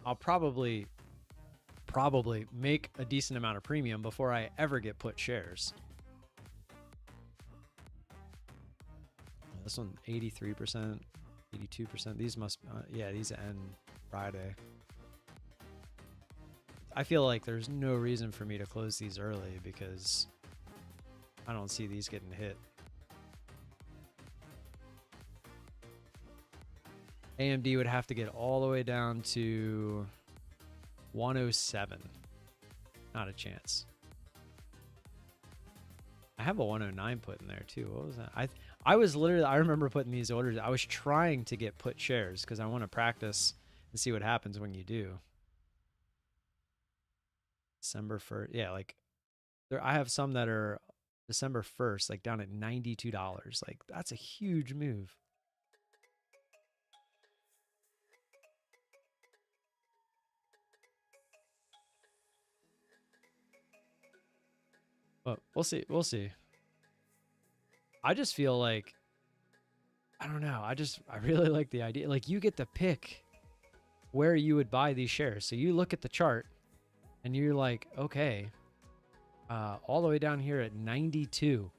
I'll probably make a decent amount of premium before I ever get put shares. This one 83%, 82%. These must yeah, these end Friday. I feel like there's no reason for me to close these early because I don't see these getting hit. AMD would have to get all the way down to 107. Not a chance. I have a 109 put in there too. What was that? I was literally, I remember putting these orders. I was trying to get put shares because I want to practice and see what happens when you do. December 1st. Yeah, like there, I have some that are December 1st, like down at $92. Like that's a huge move. But we'll see. We'll see. I just feel like, I don't know. I really like the idea. Like you get to pick where you would buy these shares. So you look at the chart and you're like, okay, all the way down here at 92.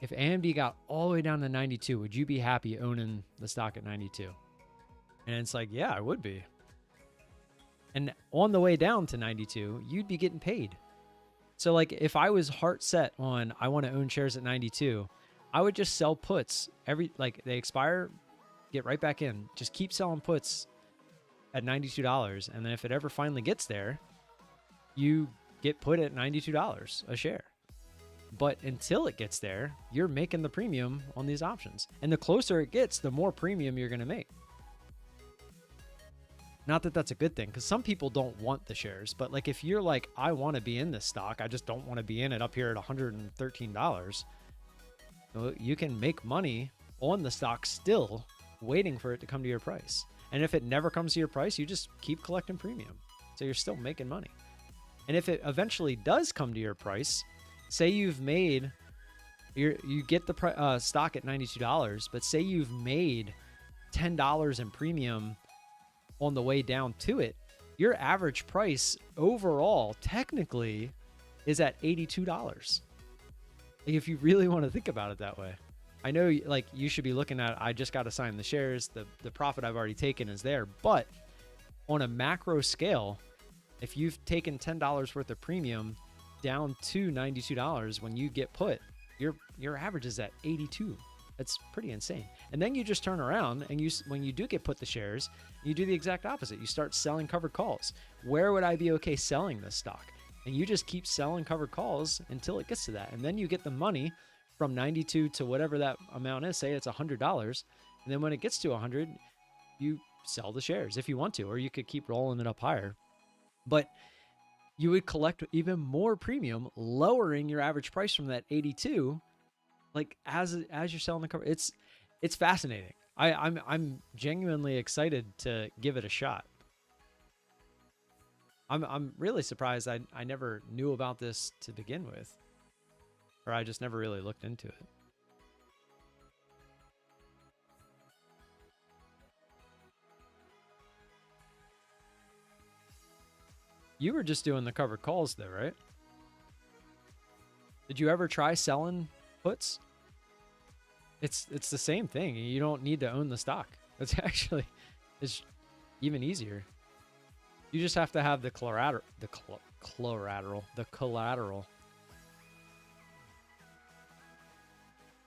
If AMD got all the way down to 92, would you be happy owning the stock at 92? And it's like, yeah, I would be. And on the way down to 92, you'd be getting paid. So like if I was heart set on I want to own shares at 92, I would just sell puts like they expire, get right back in. Just keep selling puts at $92. And then if it ever finally gets there, you get put at $92 a share. But until it gets there, you're making the premium on these options. And the closer it gets, the more premium you're going to make. Not that that's a good thing, because some people don't want the shares. But like if you're like, I want to be in this stock, I just don't want to be in it up here at $113, you can make money on the stock still waiting for it to come to your price. And if it never comes to your price, you just keep collecting premium. So you're still making money. And if it eventually does come to your price, say you've made, you get the stock at $92, but say you've made $10 in premium on the way down to it, your average price overall technically is at $82. Like if you really want to think about it that way. I know like you should be looking at, I just got to sign the shares, the profit I've already taken is there, but on a macro scale, if you've taken $10 worth of premium down to $92, when you get put, your average is at 82. That's pretty insane. And then you just turn around and when you do get put the shares, you do the exact opposite. You start selling covered calls. Where would I be okay selling this stock? And you just keep selling covered calls until it gets to that. And then you get the money from 92 to whatever that amount is. Say it's $100. And then when it gets to 100, you sell the shares if you want to, or you could keep rolling it up higher. But you would collect even more premium, lowering your average price from that 82. Like as you're selling the cover, it's fascinating. I'm genuinely excited to give it a shot. I'm really surprised I never knew about this to begin with, or I just never really looked into it. You were just doing the covered calls though, right? Did you ever try selling puts? It's the same thing. You don't need to own the stock. It's even easier. You just have to have the collateral.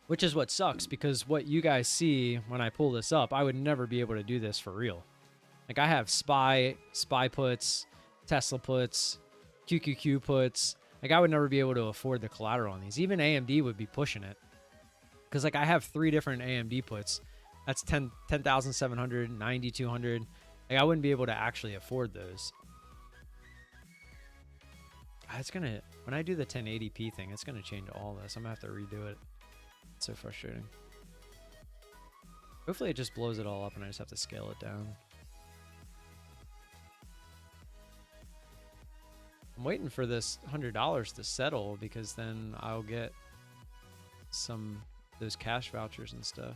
which is what sucks, because what you guys see when I pull this up, I would never be able to do this for real. Like I have SPY puts, Tesla puts, QQQ puts. Like I would never be able to afford the collateral on these. Even AMD would be pushing it. Because like I have 3 different AMD puts. That's 10,700, 9,200. Like I wouldn't be able to actually afford those. It's gonna, when I do the 1080p thing, it's gonna change all this. I'm gonna have to redo it. It's so frustrating. Hopefully it just blows it all up and I just have to scale it down. I'm waiting for this $100 to settle because then I'll get some those cash vouchers and stuff.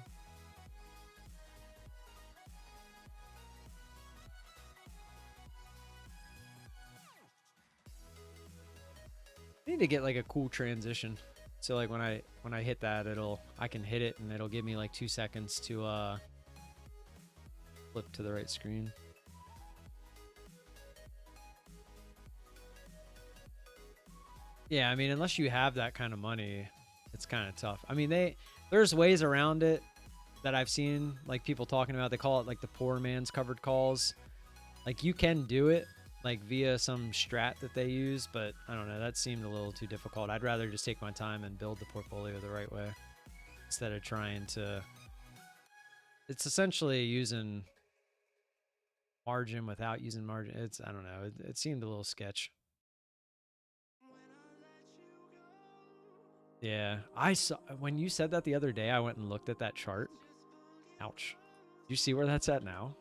I need to get like a cool transition. So like when I hit that, I can hit it and it'll give me like 2 seconds to flip to the right screen. Yeah, I mean, unless you have that kind of money, it's kind of tough. I mean, there's ways around it that I've seen, like people talking about. They call it like the poor man's covered calls. Like you can do it like via some strat that they use, but I don't know, that seemed a little too difficult. I'd rather just take my time and build the portfolio the right way instead of trying to. It's essentially using margin without using margin. I don't know, it seemed a little sketch. Yeah, I saw when you said that the other day. I went and looked at that chart. Ouch. Do you see where that's at now?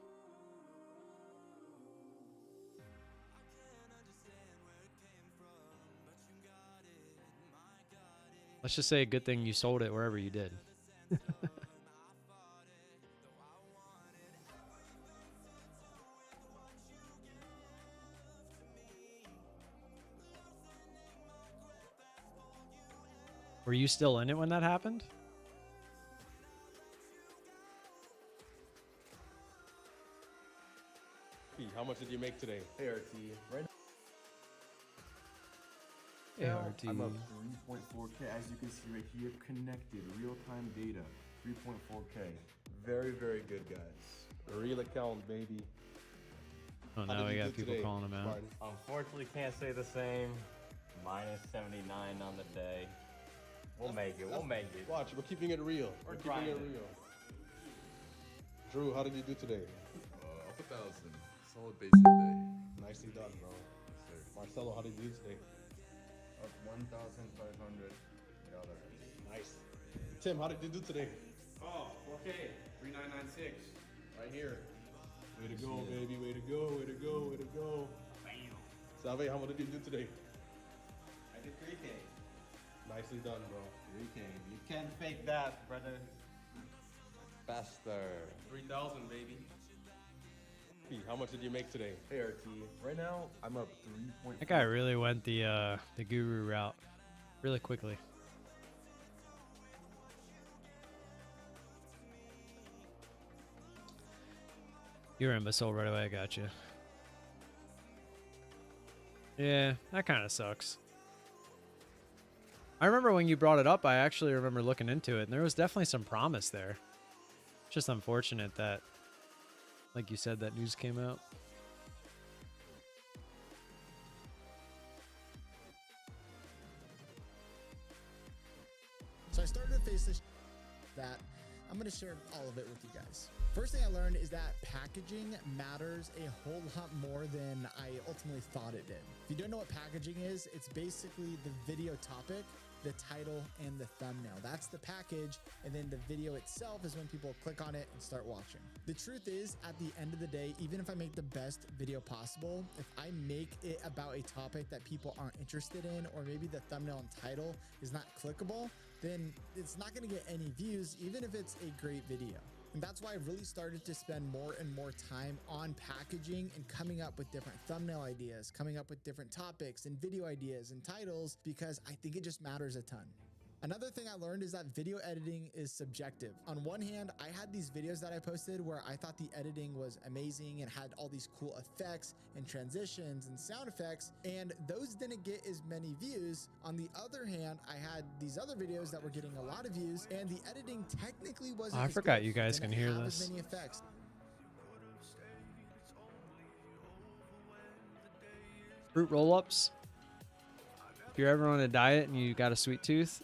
Let's just say a good thing you sold it wherever you did. Were you still in it when that happened? How much did you make today? Hey RT, right Hey, now RT. I'm up 3.4K, as you can see right here, connected, real-time data, 3.4K. Very, very good, guys. A real account, baby. Oh, How now did we you got do people today, calling him out. Martin? Unfortunately, can't say the same. Minus 79 on the day. We'll make it. We'll make it. Watch, we're keeping it real. We're keeping it grinding. real. Drew, how did you do today? Up 1,000. Solid basic day. Nicely done, bro. Yes, sir. Marcelo, how did you do today? Up 1,500. Nice. Tim, how did you do today? Oh, 4K, 3996. Right here. Way to go, baby. Way to go. Way to go. Way to go. Bam. Salve, how much did you do today? I did 3K. Nicely done, bro. 3K. You can't fake that, brother. Faster. 3,000, baby. How much did you make today? Hey RT, right now I'm up 3.4. That guy really went the guru route really quickly. You're imbecile right away. I got you. Yeah, that kind of sucks. I remember when you brought it up, I actually remember looking into it, and there was definitely some promise there. It's just unfortunate that, like you said, that news came out. So I started to face this that I'm going to share all of it with you guys. First thing I learned is that packaging matters a whole lot more than I ultimately thought it did. If you don't know what packaging is, it's basically the video topic, the title, and the thumbnail. That's the package, and then the video itself is when people click on it and start watching. The truth is, at the end of the day, even if I make the best video possible, if I make it about a topic that people aren't interested in, or maybe the thumbnail and title is not clickable, then it's not gonna get any views, even if it's a great video. And that's why I really started to spend more and more time on packaging and coming up with different thumbnail ideas, coming up with different topics and video ideas and titles, because I think it just matters a ton. Another thing I learned is that video editing is subjective. On one hand, I had these videos that I posted where I thought the editing was amazing and had all these cool effects and transitions and sound effects, and those didn't get as many views. On the other hand, I had these other videos that were getting a lot of views, and the editing technically wasn't I as forgot good. you guys Didn't can hear have this. as many effects. Fruit roll-ups. If you're ever on a diet and you got a sweet tooth,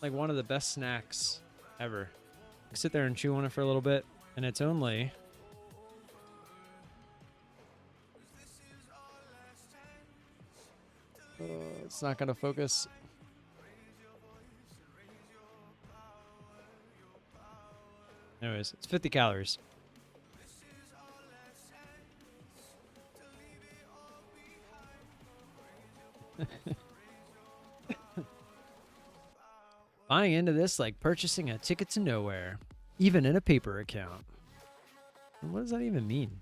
like one of the best snacks ever. You sit there and chew on it for a little bit, and it's only it's not gonna focus. Anyways, it's 50 calories. Buying into this like purchasing a ticket to nowhere, even in a paper account. What does that even mean?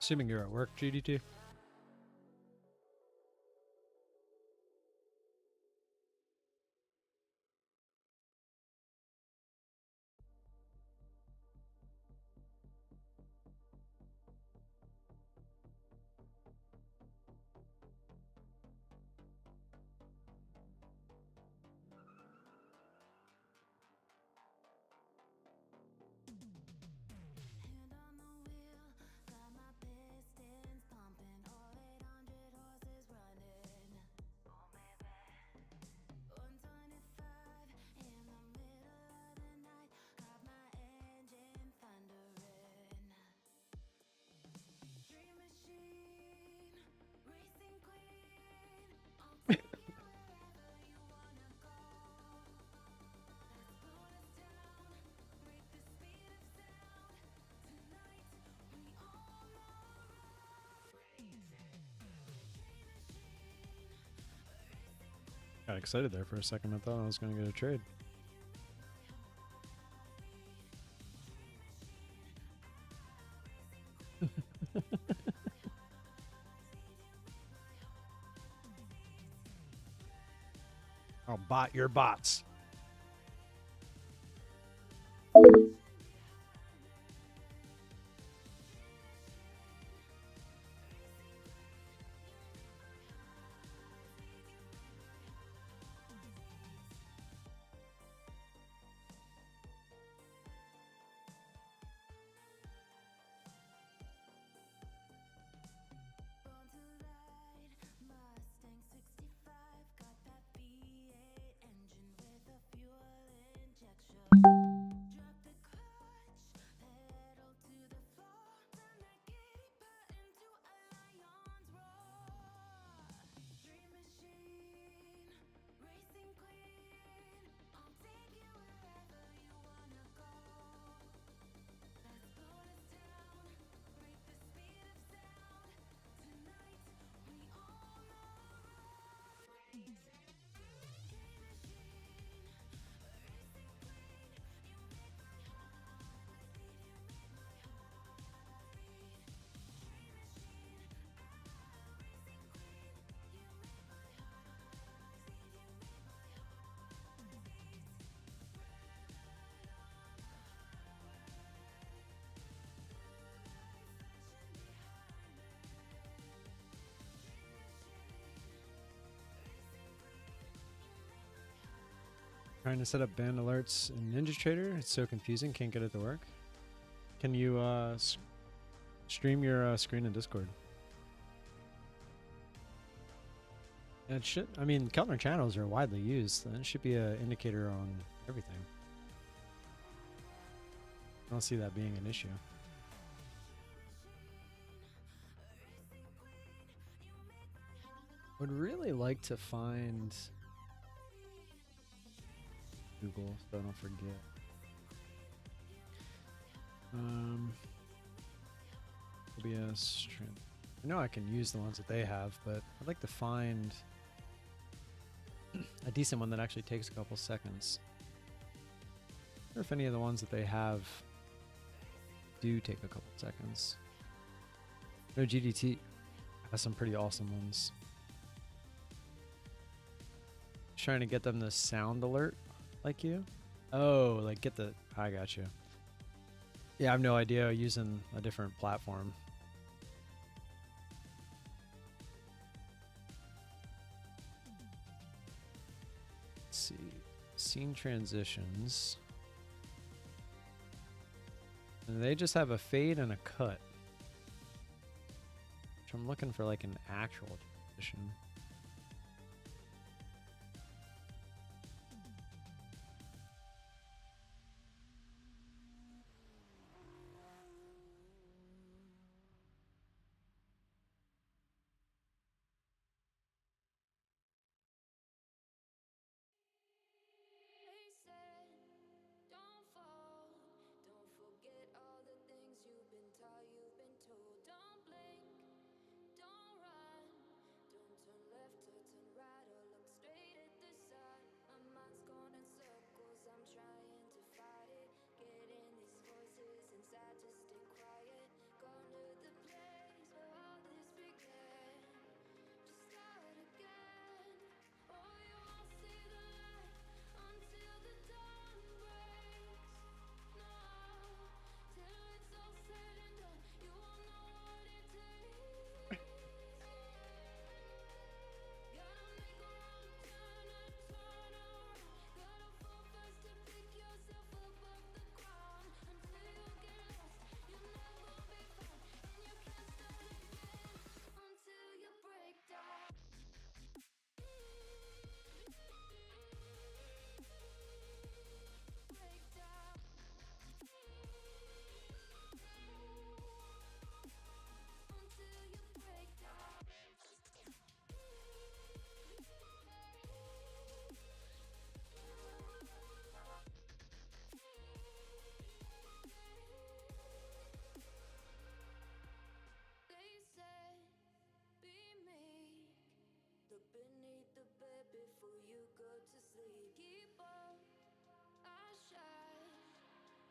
Assuming you're at work, GDT. Hand on the wheel, got my pistons pumping, all 800 horses running. Oh baby. 125 in the middle of the night, got my engine thundering. Dream machine, racing queen, I'll take you wherever you wanna go. Let's slow us down, break the speed of sound. Tonight we all Got excited there for a second. I thought I was going to get a trade. I'll bot your bots. born to ride. Trying to set up band alerts in NinjaTrader. It's so confusing. Can't get it to work. Can you stream your screen in Discord? It should. I mean, Keltner channels are widely used. It should be an indicator on everything. I don't see that being an issue. Would really like to find Google so I don't forget. OBS. I know I can use the ones that they have, but I'd like to find a decent one that actually takes a couple seconds. I wonder if any of the ones that they have do take a couple seconds. No, GDT has some pretty awesome ones. Trying to get them to sound alert like you. Oh, like get the... I got you. Yeah, I have no idea, using a different platform. Let's see. Scene transitions. And they just have a fade and a cut. Which I'm looking for like an actual transition. They said, don't fall, don't forget all the things you've been taught, you've been told. Don't blink, don't run, don't turn left or turn right or look straight at the sun. My mind's going in circles, I'm trying to fight it. Getting these voices inside to stay quiet. Gone to the place where all this began. Just start again. Oh, you won't see the light until the dawn breaks. No, till it's all said and done, you won't know what it takes. Gotta make a wrong turn and turn around. Gotta fall fast to pick yourself up off the ground. Until you get lost, you'll never be found, and you can't start again until you break down. Break down. Until you break down. They said, be meek. Look beneath the bed before you go to sleep. Keep up, I shine.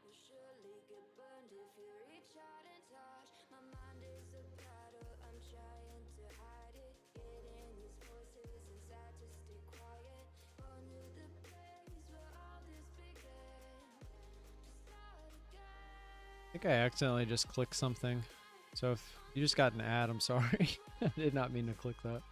You'll surely get burned if you reach out and touch. My mind is a battle, I'm trying to hide it. Getting these voices inside to stay quiet. Gone to the place where all this began. Just start again. I think I accidentally just clicked something. So if you just got an ad, I'm sorry. I did not mean to click that.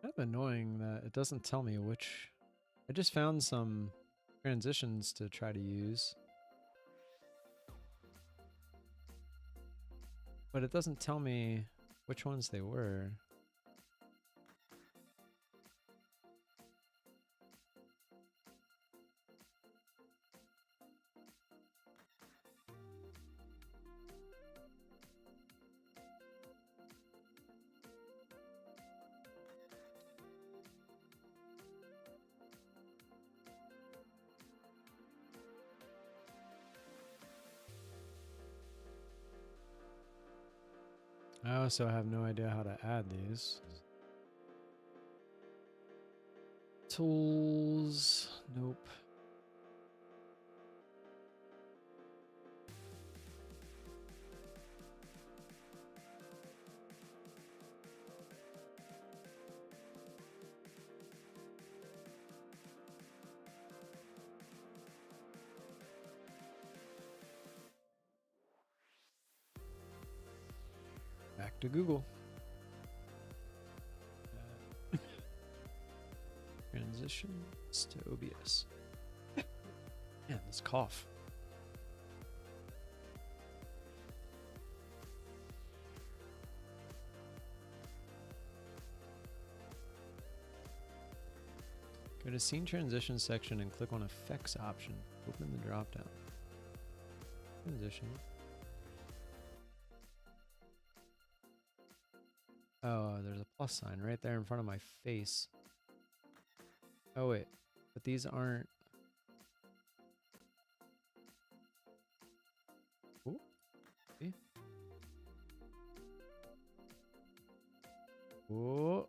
Kind of annoying that it doesn't tell me which. I just found some transitions to try to use, but it doesn't tell me which ones they were. I also have no idea how to add these. Tools, nope. Back to Google. Transitions to OBS. Yeah, this cough. Go to Scene Transition section and click on Effects option. Open the dropdown. Transition. Oh, there's a plus sign right there in front of my face. Oh wait, but these aren't. Ooh, see? Ooh.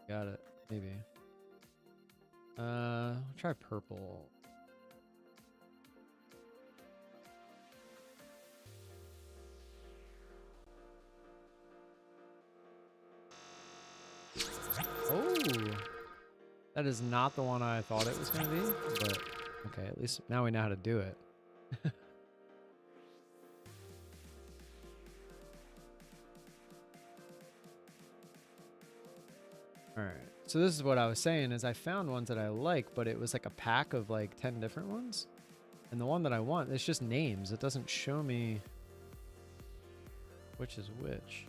Got it, maybe. I'll try purple. Oh, that is not the one I thought it was going to be, but okay, at least now we know how to do it. All right, so this is what I was saying is I found ones that I like, but it was like a pack of like 10 different ones. And the one that I want, it's just names. It doesn't show me which is which.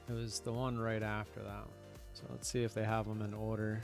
It was the one right after that. So let's see if they have them in order.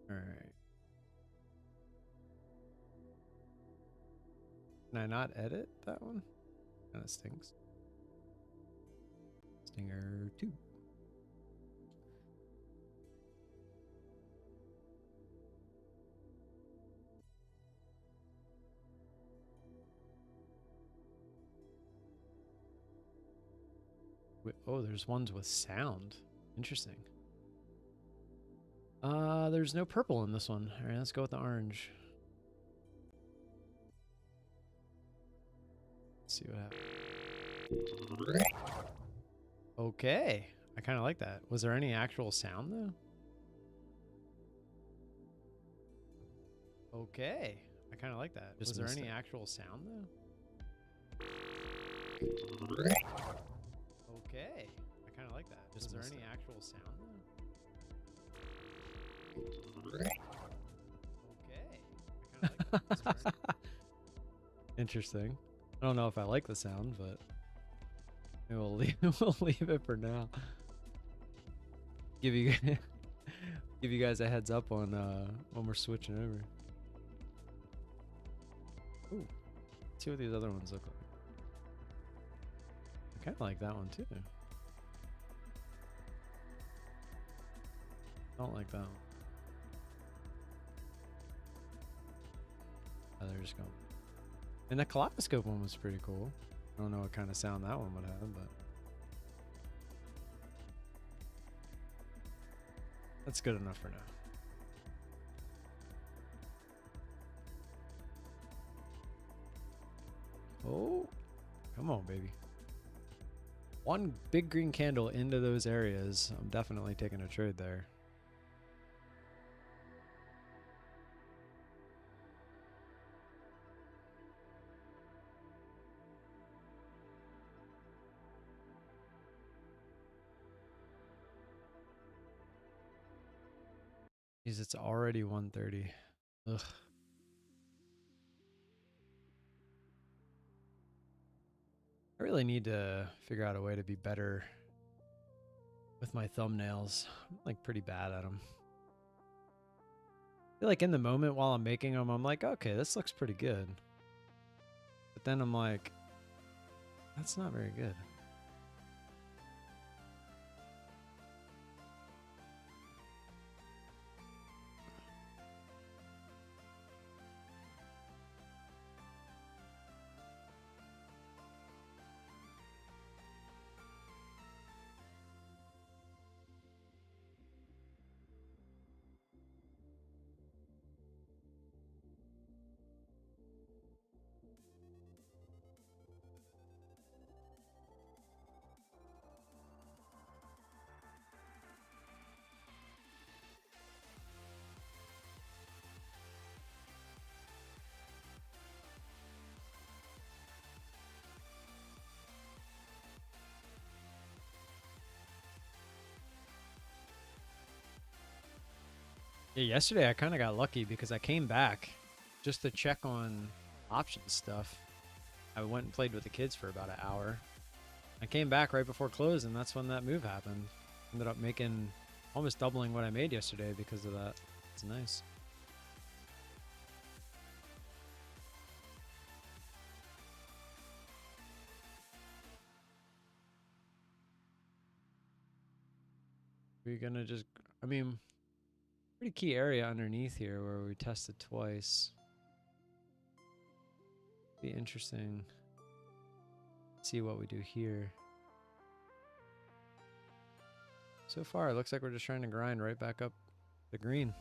All right. Can I not edit that one? Kind of stinks. Stinger 2. Wait, oh, there's ones with sound. Interesting. There's no purple in this one. All right, let's go with the orange. Let's see what happens. Okay, I kind of like that. Was there any actual sound though? Okay, I kind of like that. Was there any actual sound though? Okay, I kind of like that. Was there any actual sound though? Okay, I kind of like that. Interesting. I don't know if I like the sound, but maybe we'll leave it for now. give you give you guys a heads up on when we're switching over. Ooh, let's see what these other ones look like. I kind of like that one too. Don't like that one. Oh, they're just going. And the kaleidoscope one was pretty cool. I don't know what kind of sound that one would have, but that's good enough for now. Oh, come on, baby. One big green candle into those areas. I'm definitely taking a trade there. Jeez, it's already 1:30. Ugh. I really need to figure out a way to be better with my thumbnails. I'm like pretty bad at them. I feel like in the moment while I'm making them, I'm like, okay, this looks pretty good. But then I'm like, that's not very good. Yeah, yesterday I kind of got lucky because I came back just to check on options stuff. I went and played with the kids for about an hour. I came back right before close, and that's when that move happened. Ended up making almost doubling what I made yesterday because of that. It's nice. We're gonna just, I mean, pretty key area underneath here where we tested twice. Be interesting. See what we do here. So far, it looks like we're just trying to grind right back up the green.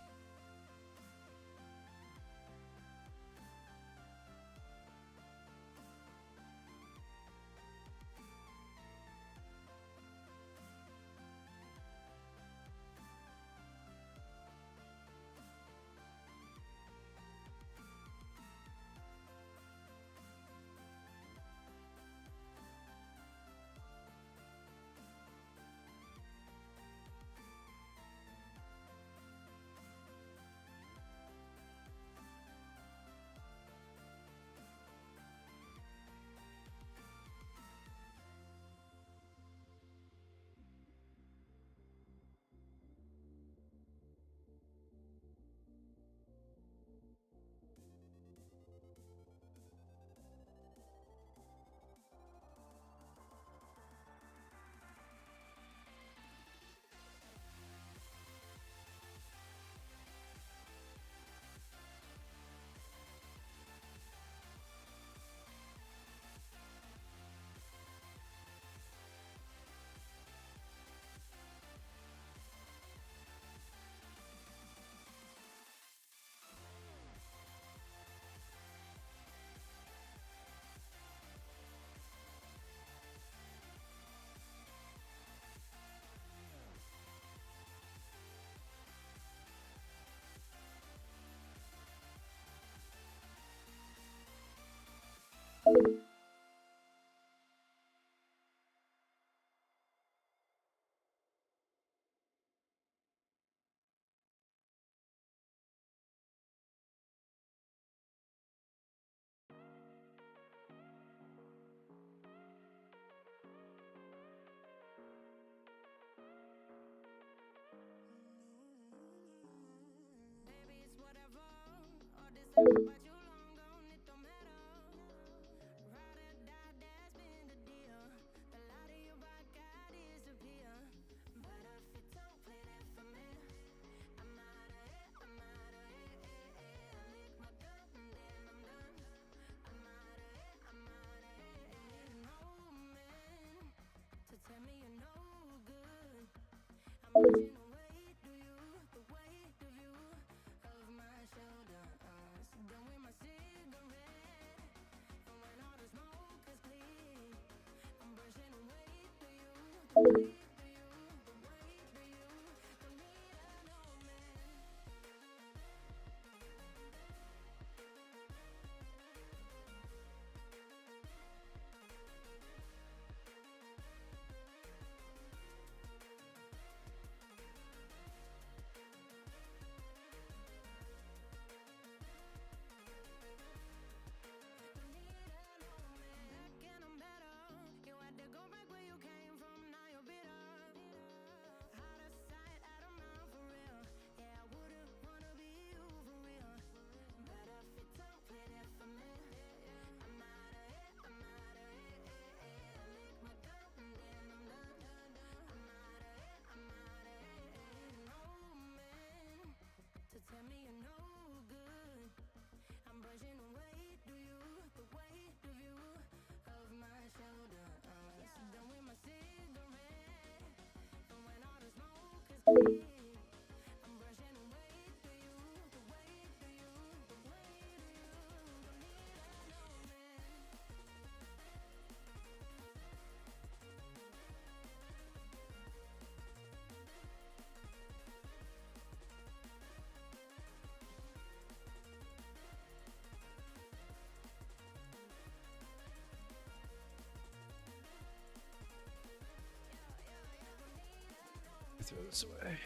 Throw this away.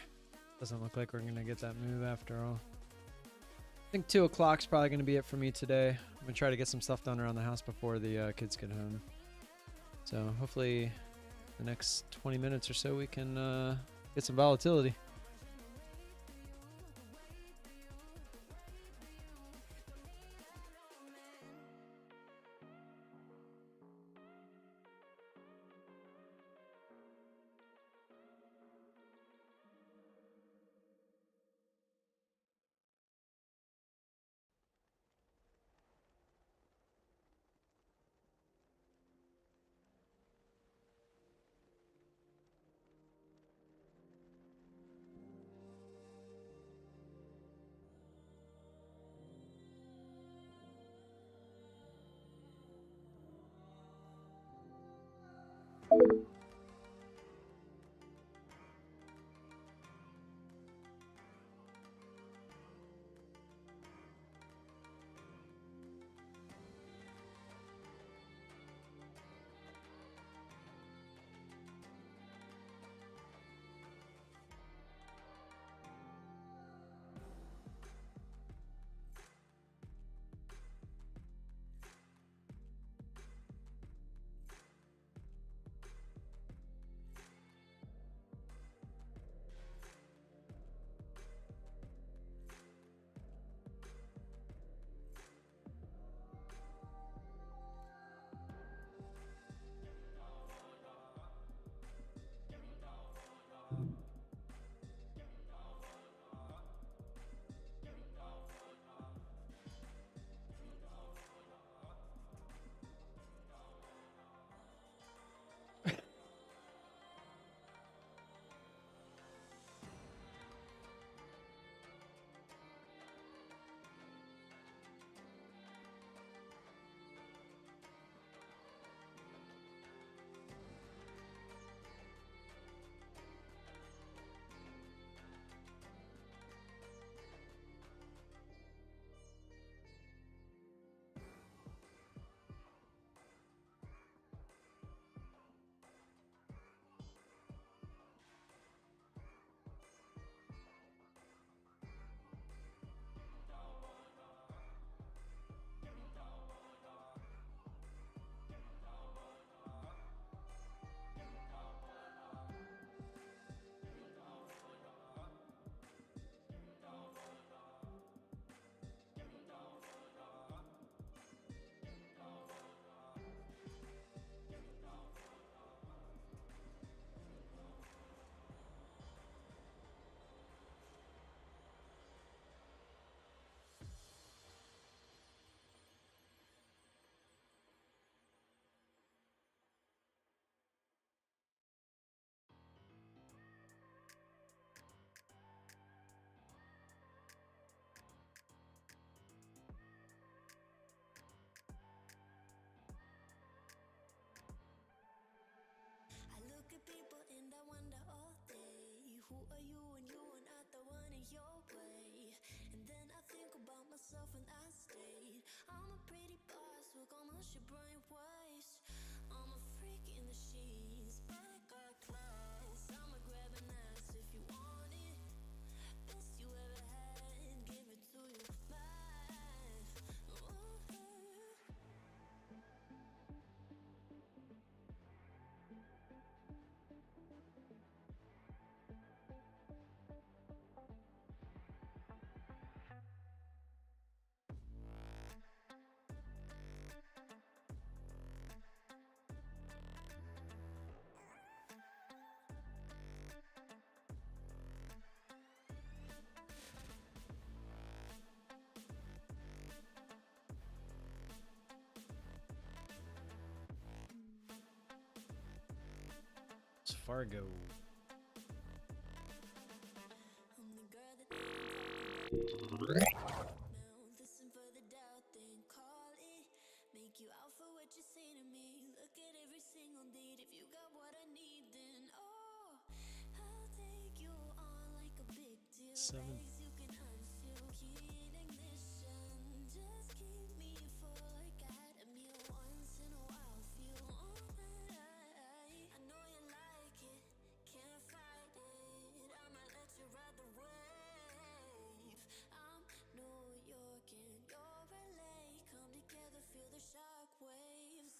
Doesn't look like we're gonna get that move after all. I think 2 o'clock's probably gonna be it for me today. I'm gonna try to get some stuff done around the house before the kids get home. So hopefully the next 20 minutes or so we can get some volatility. look at people and I wonder all day, who are you and you are not the one in your way. And then I think about myself and I stayed. I'm a pretty boss with almost your brain waste. I'm a freak in the sheets, but I got class. I'ma grab an ass if you want it. Best you ever had, give it to you bad. Ooh. It's Fargo. I'm the girl that they don't talk about. Now listen for the doubt, then call it. Make you out for what you say to me. Look at every single need. If you got what I need, then oh, I'll take you on like a big deal. 7. Legs you can unseal, key in ignition. Just keep me full like I had a meal once in a while. Feel alright. I know you like it, can't fight it. I'ma let you ride the wave. I'm New York and you're LA. Come together, feel the shock waves.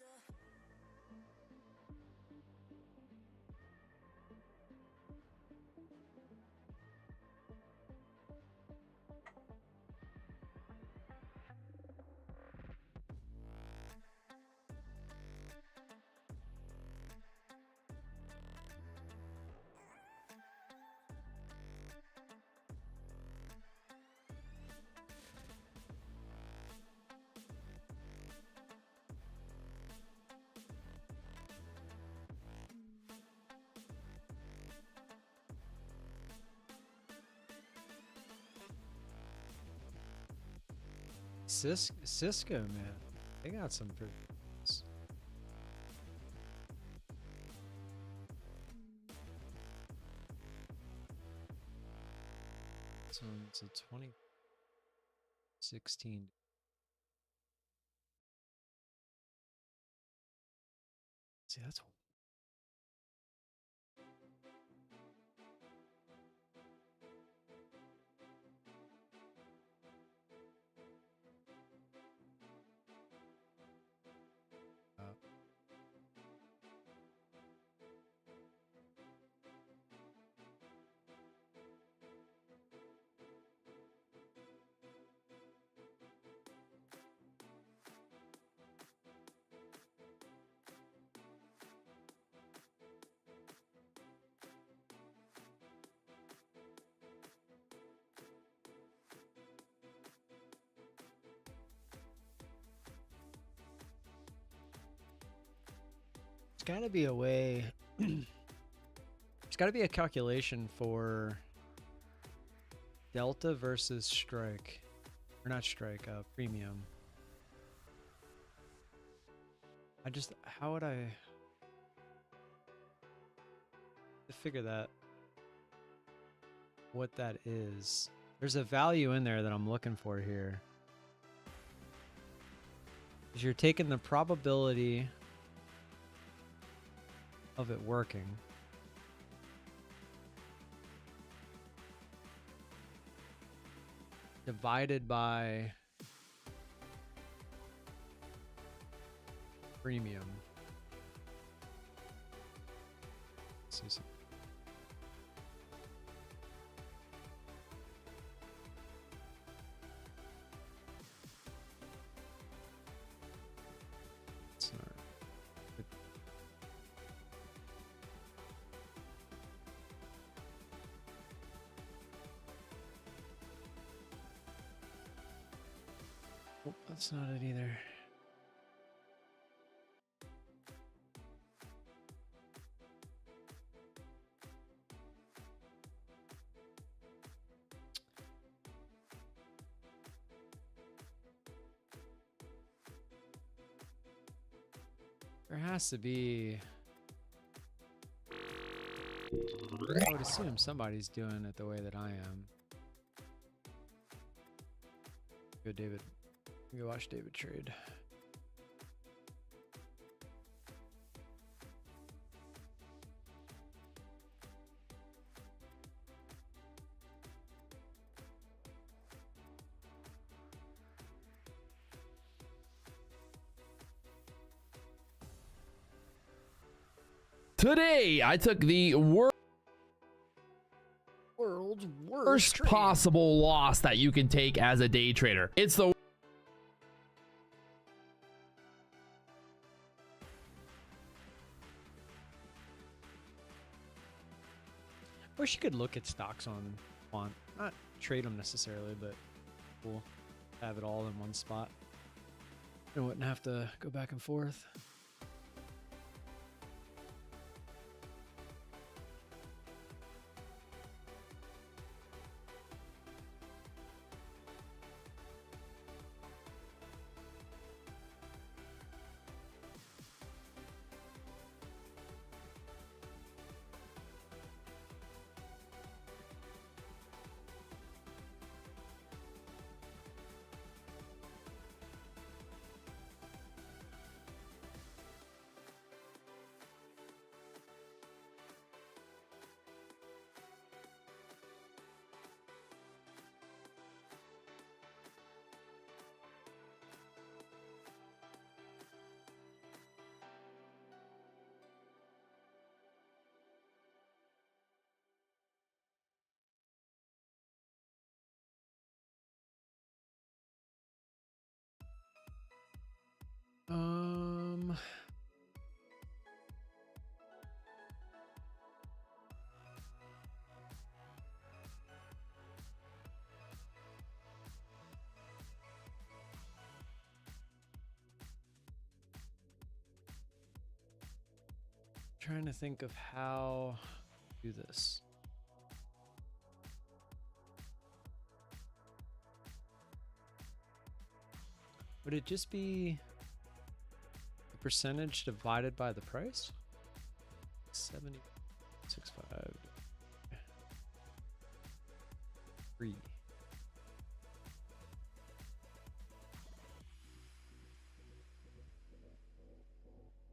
Cisco, man, they got some pretty. So it's a 2016. See, that's got to be a way. There's got to be a calculation for Delta versus Strike, or not Strike, Premium. How would I to figure that? What that is? There's a value in there that I'm looking for here. Because you're taking the probability of it working. Divided by premium. Let's see some. It's not. Oh, that's not it either. There has to be I would assume somebody's doing it the way that I am. Go, David. Go watch David trade. Today, I took the world's worst possible loss that you can take as a day trader. It's the Wish you could look at stocks on Quant. Not trade them necessarily, but cool. Have it all in one spot. I wouldn't have to go back and forth. Trying to think of how to do this. Would it just be the percentage divided by the price? 70.65. 3.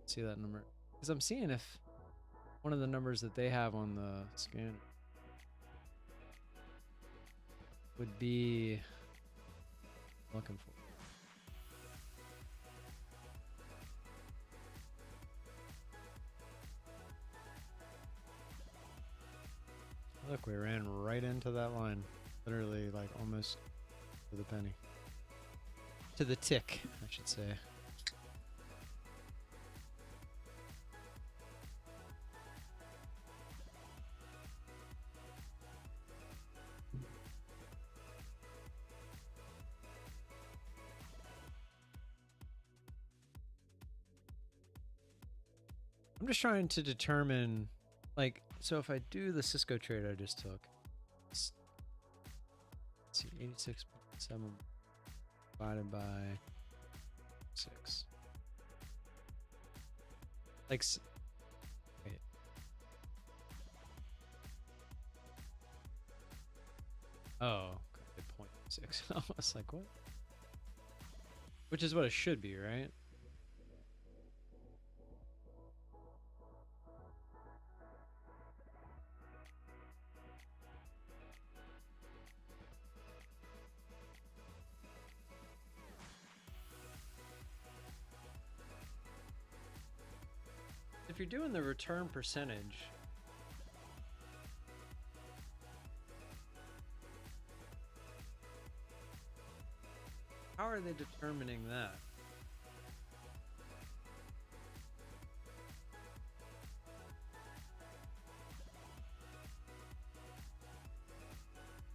See that number? Because I'm seeing if one of the numbers that they have on the scan would be looking for. Look, we ran right into that line. Literally, like, almost to the penny. To the tick, I should say. I'm just trying to determine, like, so if I do the Cisco trade I just took, let's see, 86.7 divided by 6. Like, wait. Oh, okay, 0.6. I was like, what? Which is what it should be, right? If you're doing the return percentage, how are they determining that?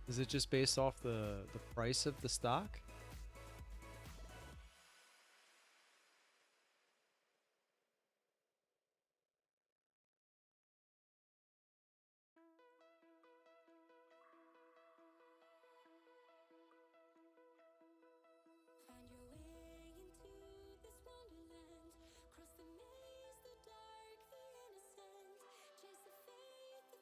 Is it just based off the price of the stock? Find your way into this wonderland. Cross the maze, the dark, the innocent. Chase the faith, the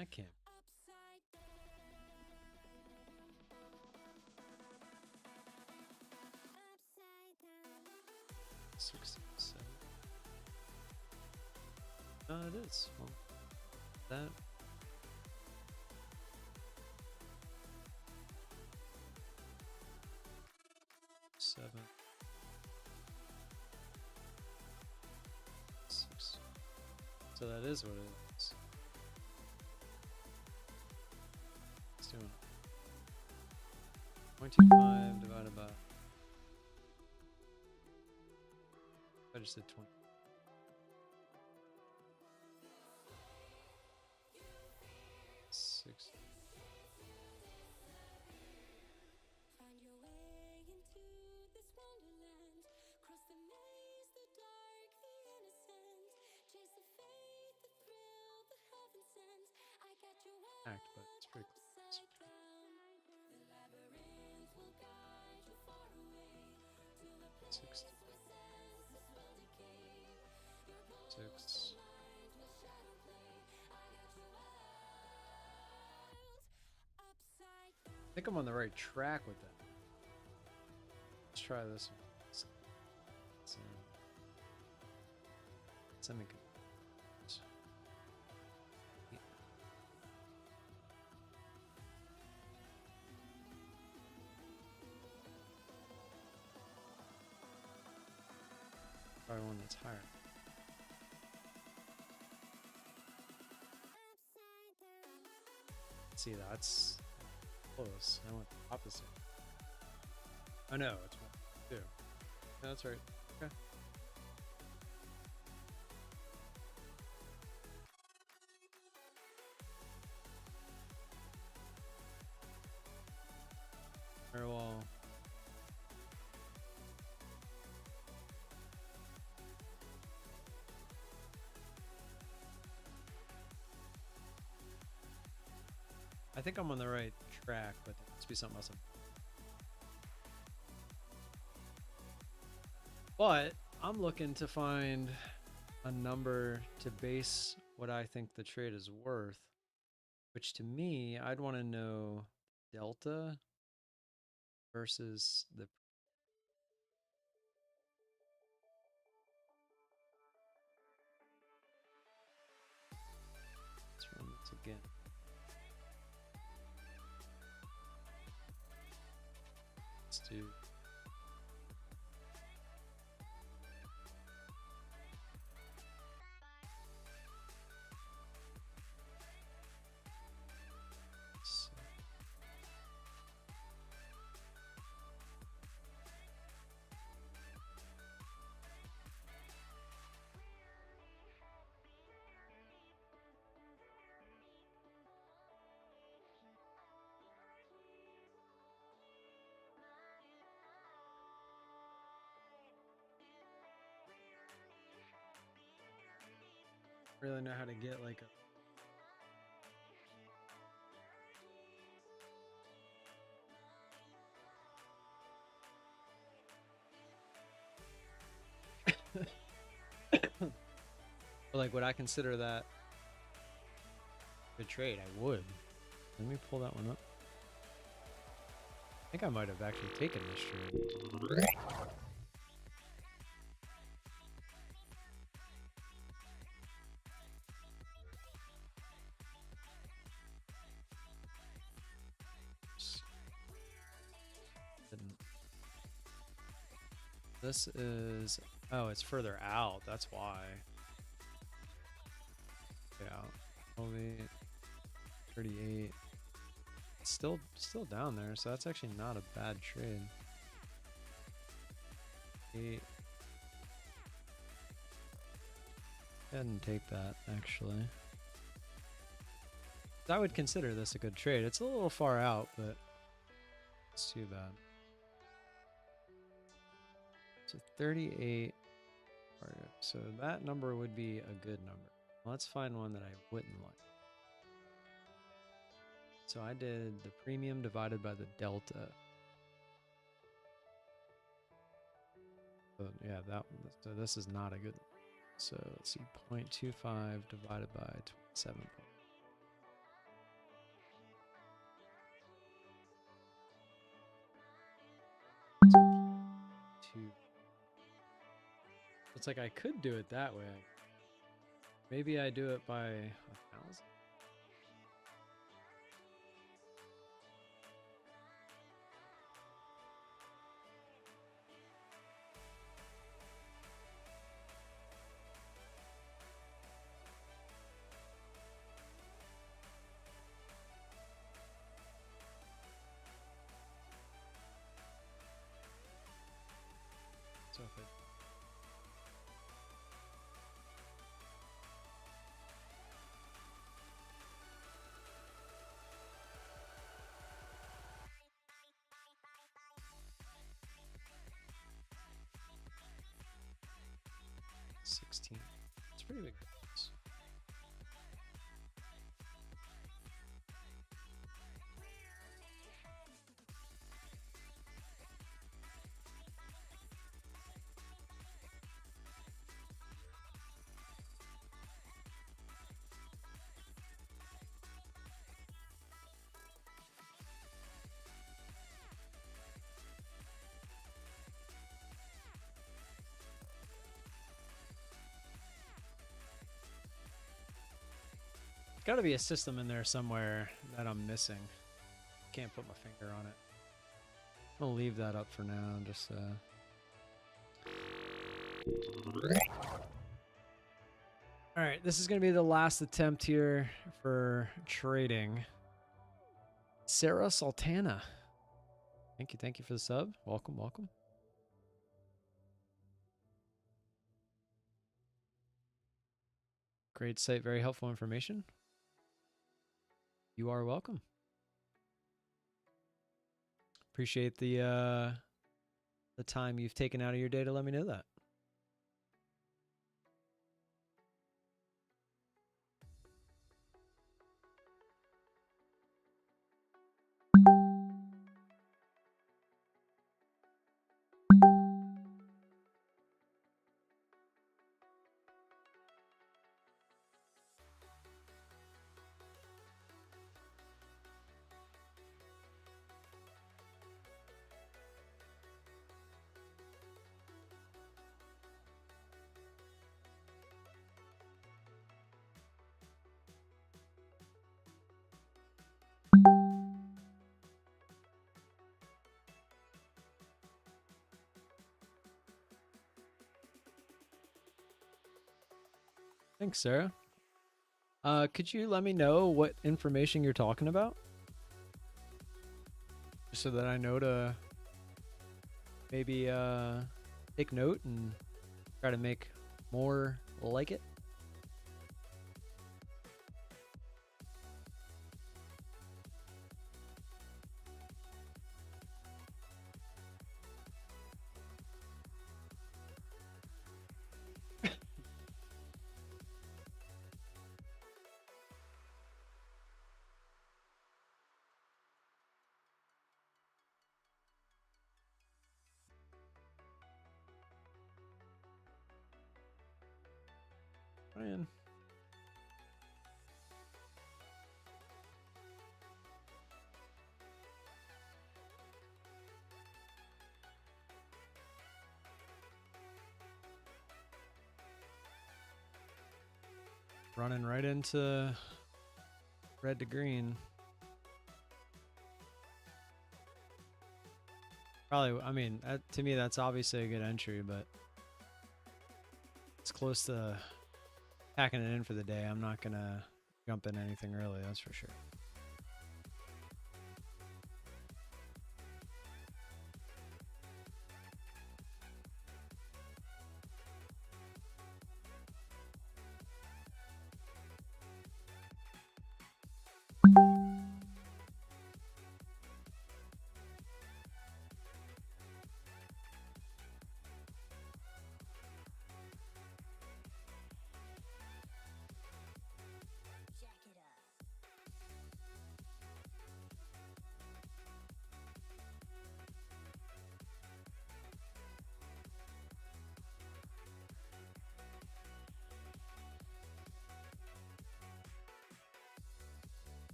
That can't. Six, seven. No, it is. Well, that. Seven. Six. So that is what it is. Let's do it. 0.25 divided by. I just did 20. Six. Find your way into this wonderland. Cross the maze, the dark, the innocent. Chase the faith, the thrill, the heaven sent. I got you Act, but it's pretty close. upside down. The labyrinth will guide you far away to the place 60. where senses will decay. Your bold 6. mind will shadow play. I got you upside down. I think I'm on the right track with that. Let's try this one. Semiconductors. Yeah. Probably one that's higher. See, that's close. I went the opposite. Oh no, it's 1, 2. No, that's right. Okay. Very well. I think I'm on the right track, but there must be something else. But I'm looking to find a number to base what I think the trade is worth, which to me, I'd want to know delta versus the. Let's run this again. Let's do. Really know how to get like a. But like, would I consider that a trade? I would. Let me pull that one up. I think I might have actually taken this trade. Didn't. This is, oh, it's further out. That's why. Yeah, only 38. It's still down there, so that's actually not a bad trade. 8. Go ahead and take that, actually. I would consider this a good trade. It's a little far out, but it's too bad. So 38. So that number would be a good number. Let's find one that I wouldn't like. So I did the premium divided by the delta. So yeah, so this is not a good. So let's see, 0.25 divided by 27. It's like I could do it that way. Maybe I do it by 1,000. So if it 16. It's pretty big difference. Got to be a system in there somewhere that I'm missing. Can't put my finger on it. I'm gonna leave that up for now. Just all right, this is gonna be the last attempt here for trading. Sarah Sultana, thank you for the sub. Welcome, welcome. Great site, very helpful information. You are welcome. Appreciate the time you've taken out of your day to let me know that. Thanks, Sarah. Could you let me know what information you're talking about? Just so that I know to maybe take note and try to make more like it. Ryan. Running right into red to green. Probably, I mean, to me, that's obviously a good entry, but it's close to packing it in for the day. I'm not going to jump in anything early, that's for sure.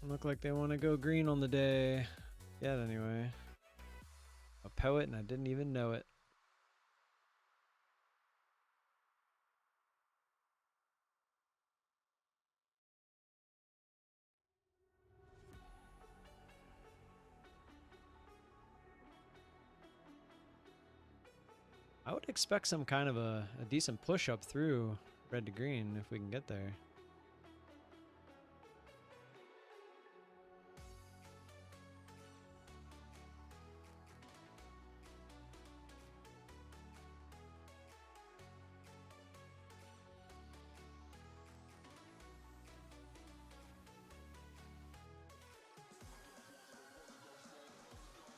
Doesn't look like they want to go green on the day yet anyway. A poet and I didn't even know it. I would expect some kind of a decent push up through red to green if we can get there.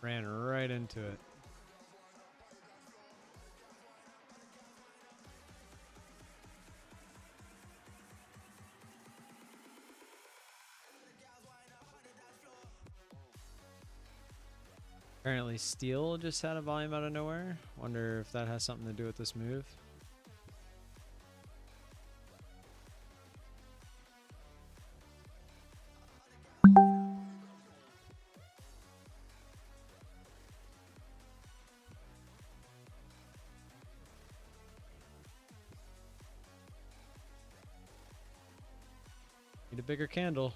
Ran right into it. Apparently steel just had a volume out of nowhere. Wonder if that has something to do with this move. Need a bigger candle.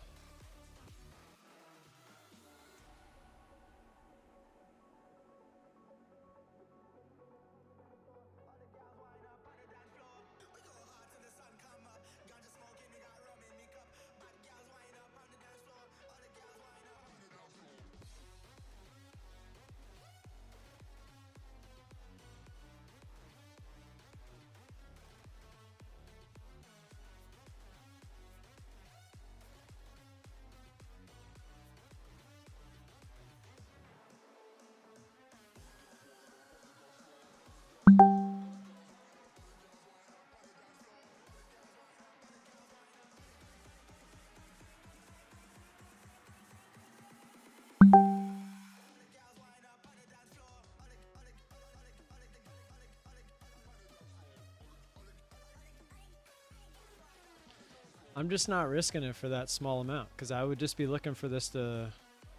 I'm just not risking it for that small amount because I would just be looking for this to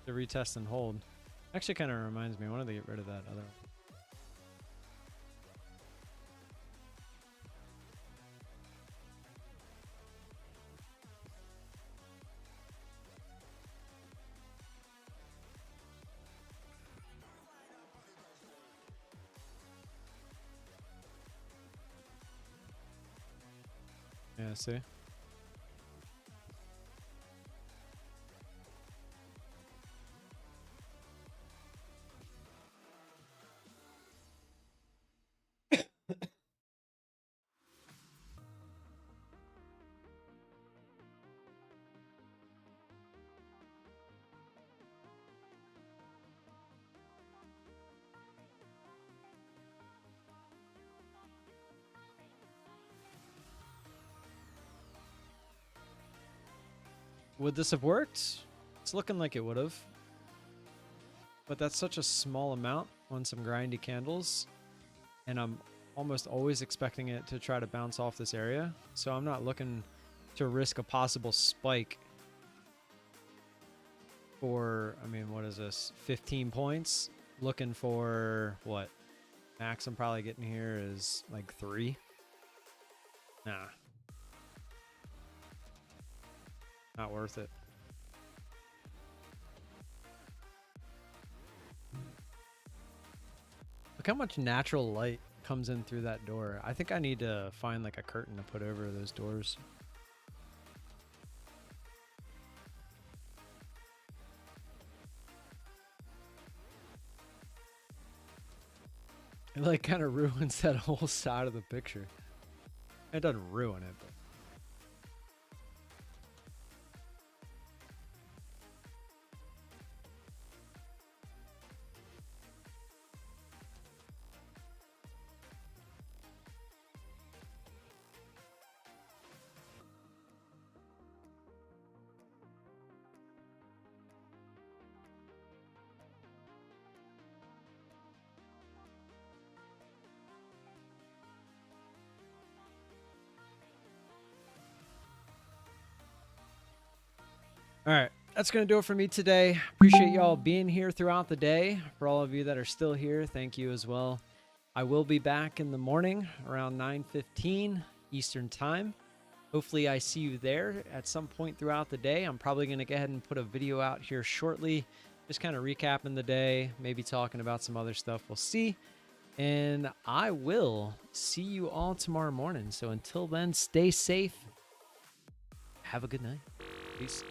retest and hold. Actually kind of reminds me, I wanted to get rid of that other one. Yeah, see? Would this have worked? It's looking like it would have. But that's such a small amount on some grindy candles. And I'm almost always expecting it to try to bounce off this area. So I'm not looking to risk a possible spike for, I mean, what is this? 15 points? Looking for what? Max I'm probably getting here is like 3. Nah. Not worth it. Look how much natural light comes in through that door. I think I need to find like a curtain to put over those doors. It like kind of ruins that whole side of the picture. It doesn't ruin it, but all right, that's going to do it for me today. Appreciate y'all being here throughout the day. For all of you that are still here, thank you as well. I will be back in the morning around 9:15 Eastern Time. Hopefully I see you there at some point throughout the day. I'm probably going to go ahead and put a video out here shortly, just kind of recapping the day, maybe talking about some other stuff. We'll see. And I will see you all tomorrow morning. So until then, stay safe. Have a good night. Peace.